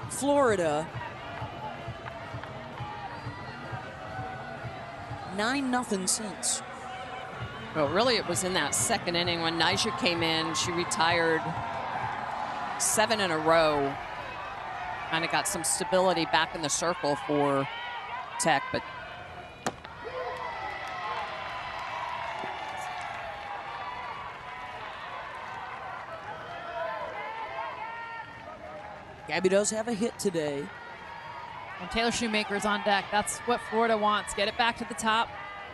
Florida 9-0 since. Well, really, it was in that second inning when Nyjah came in. She retired 7 in a row. Kind of got some stability back in the circle for Tech, but Gabby does have a hit today. And Taylor Shoemaker's on deck. That's what Florida wants. Get it back to the top.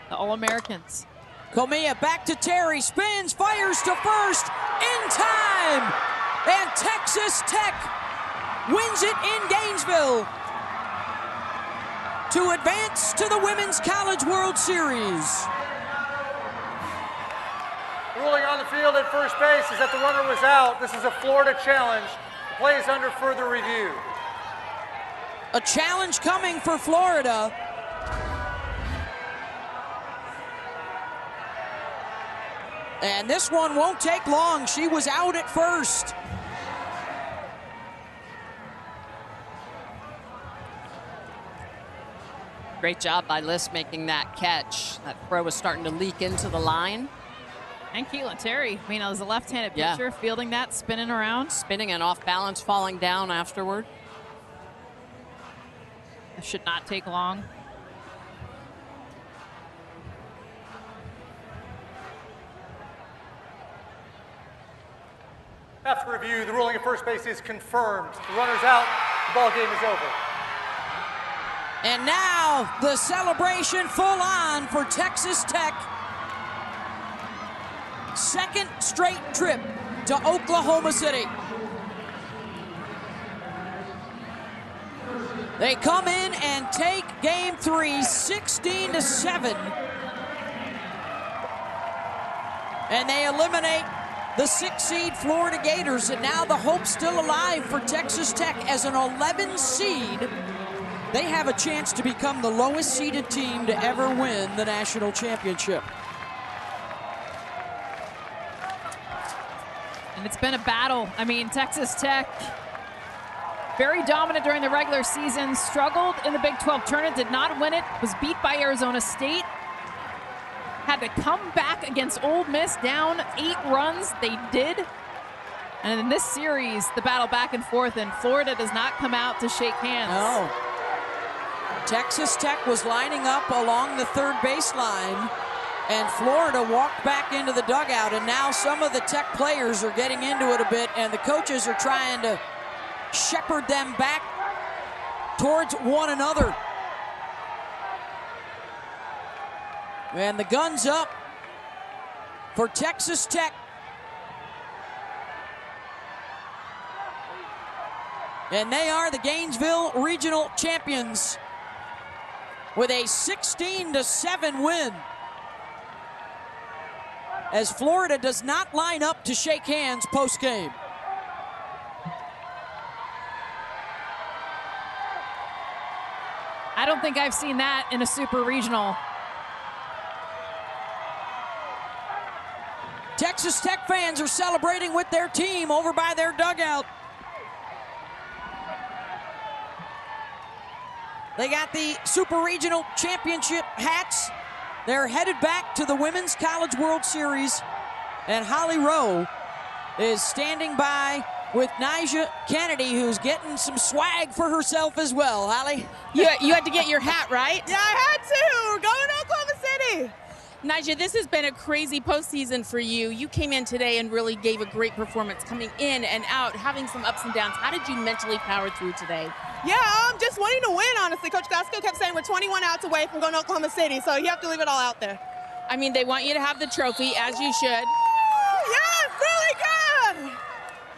The All-Americans. Comia back to Terry, spins, fires to first, in time! And Texas Tech wins it in Gainesville to advance to the Women's College World Series. Ruling on the field at first base is that the runner was out. This is a Florida challenge. The play is under further review. A challenge coming for Florida. And this one won't take long. She was out at first. great job by Liss making that catch. That throw was starting to leak into the line. And Caitlin Terry, I mean, as a left-handed pitcher, fielding that, spinning around. Spinning and off balance, falling down afterward. That should not take long. After review, the ruling at first base is confirmed. The runner's out, the ball game is over. And now the celebration full on for Texas Tech. Second straight trip to Oklahoma City. They come in and take game 3, 16-7. And they eliminate the 6 seed Florida Gators. And now the hope's still alive for Texas Tech as an 11 seed. They have a chance to become the lowest seeded team to ever win the national championship. And it's been a battle. I mean, Texas Tech, very dominant during the regular season, struggled in the Big 12 tournament, did not win it, was beat by Arizona State, had to come back against Ole Miss, down 8 runs. They did. And in this series, the battle back and forth, and Florida does not come out to shake hands. No. Texas Tech was lining up along the third baseline, and Florida walked back into the dugout, and now some of the Tech players are getting into it a bit, and the coaches are trying to shepherd them back towards one another. And the gun's up for Texas Tech. And they are the Gainesville Regional Champions with a 16-7 win. As Florida does not line up to shake hands post-game. I don't think I've seen that in a super regional. Texas Tech fans are celebrating with their team over by their dugout. They got the Super Regional Championship hats. They're headed back to the Women's College World Series. And Holly Rowe is standing by with Nyjah Kennedy, who's getting some swag for herself as well. Holly? You had to get your hat, right? Yeah, I had to. We're going to Oklahoma City. Nyjah, this has been a crazy postseason for you. You came in today and really gave a great performance, coming in and out, having some ups and downs. How did you mentally power through today? Yeah, just wanting to win, honestly. Coach Glasgow kept saying we're 21 outs away from going to Oklahoma City, so you have to leave it all out there. I mean, they want you to have the trophy, as you should. Yes, really good.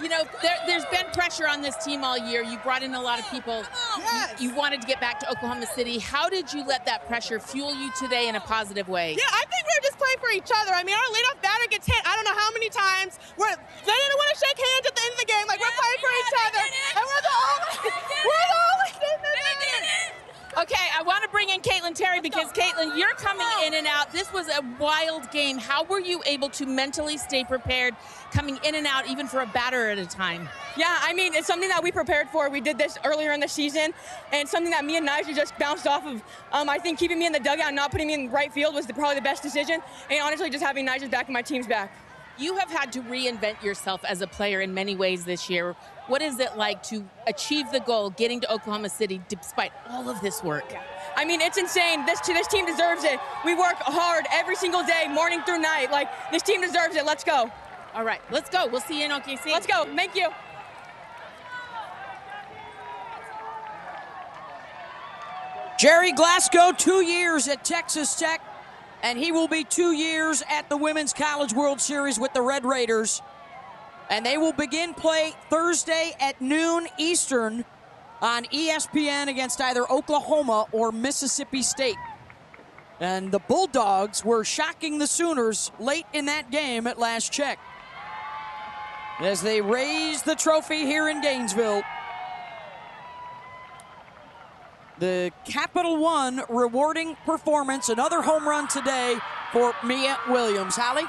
You know, there's been pressure on this team all year. You brought in a lot of people. Yes. You wanted to get back to Oklahoma City. How did you let that pressure fuel you today in a positive way? Yeah, I think we were just playing for each other. I mean, our leadoff batter gets hit I don't know how many times. They didn't want to shake hands at the end of the game. Like, we're playing for each other. And we're the only team that did it. Okay, I want to bring in Caitlin Terry because, Caitlin, you're coming in and out. This was a wild game. How were you able to mentally stay prepared, coming in and out, even for a batter at a time? Yeah, I mean, it's something that we prepared for. We did this earlier in the season, and something that me and Nyjah just bounced off of. I think keeping me in the dugout and not putting me in right field was probably the best decision, and honestly, just having Nyjah's back and my team's back. You have had to reinvent yourself as a player in many ways this year. What is it like to achieve the goal, getting to Oklahoma City, despite all of this work? I mean, it's insane. This team deserves it. We work hard every single day, morning through night. Like, this team deserves it. Let's go. All right, let's go. We'll see you in OKC. Let's go. Thank you. Jerry Glasgow, 2 years at Texas Tech, and he will be 2 years at the Women's College World Series with the Red Raiders. And they will begin play Thursday at noon Eastern on ESPN against either Oklahoma or Mississippi State. And the Bulldogs were shocking the Sooners late in that game at last check, as they raise the trophy here in Gainesville. The Capital One rewarding performance, another home run today for Mia Williams. Holly?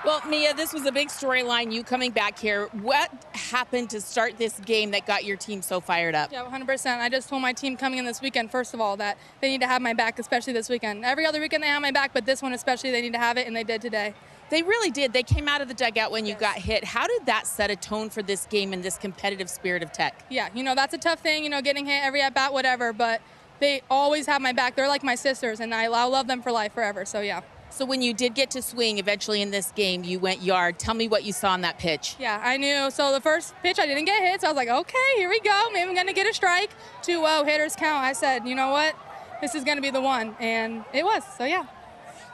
Well, Mia, this was a big storyline, you coming back here. What happened to start this game that got your team so fired up? Yeah, 100%. I just told my team coming in this weekend, first of all, that they need to have my back, especially this weekend. Every other weekend they have my back, but this one especially, they need to have it, and they did today. They really did. They came out of the dugout when you got hit. How did that set a tone for this game and this competitive spirit of Tech? Yeah, you know, that's a tough thing, you know, getting hit every at-bat, whatever, but they always have my back. They're like my sisters, and I'll love them for life forever, so yeah. So when you did get to swing eventually in this game, you went yard. Tell me what you saw on that pitch. Yeah, I knew. So the first pitch, I didn't get hit, so I was like, okay, here we go. Maybe I'm going to get a strike. 2-0, hitters count. I said, you know what? This is going to be the one, and it was, so yeah.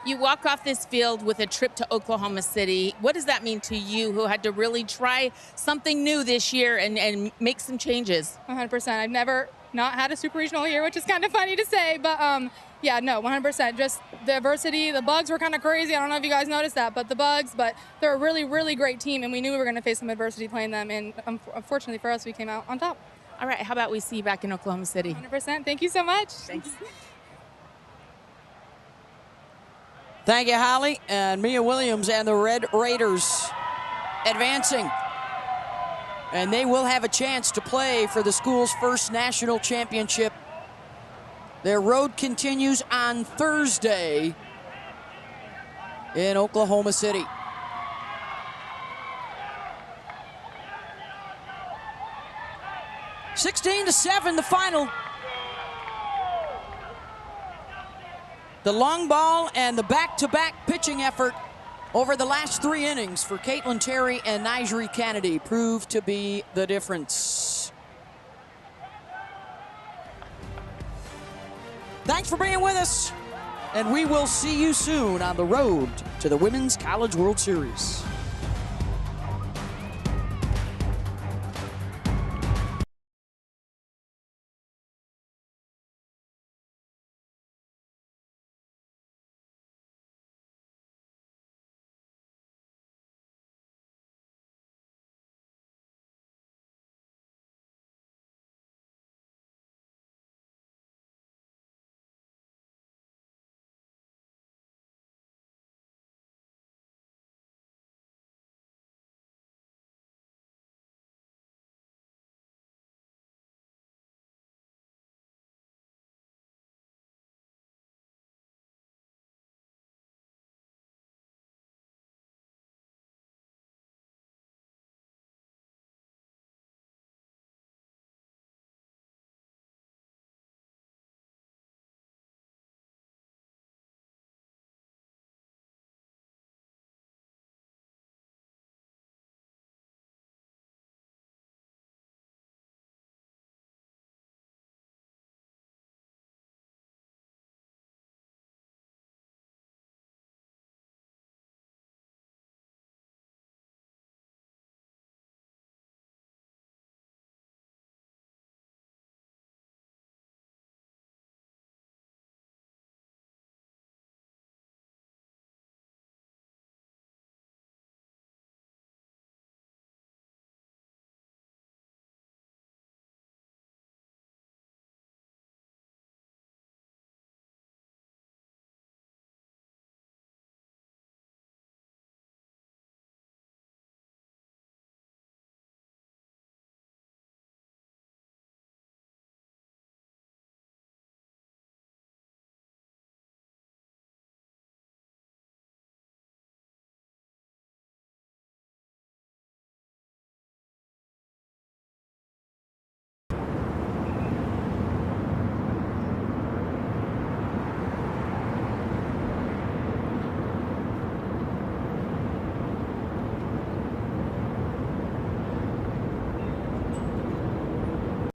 You walk off this field with a trip to Oklahoma City. What does that mean to you, who had to really try something new this year and make some changes? 100%. I've never not had a super regional year, which is kind of funny to say, but yeah, no, 100%. Just the adversity. The Bugs were kind of crazy. I don't know if you guys noticed that, but they're a really, really great team, and we knew we were going to face some adversity playing them, and unfortunately for us, we came out on top. All right, how about we see you back in Oklahoma City? 100%. Thank you so much. Thanks. Thank you, Holly. And Mia Williams and the Red Raiders advancing. And they will have a chance to play for the school's first national championship. Their road continues on Thursday in Oklahoma City. (16-7) the final. The long ball and the back-to-back pitching effort over the last 3 innings for Caitlin Terry and Nigeri Kennedy proved to be the difference. Thanks for being with us, and we will see you soon on the road to the Women's College World Series.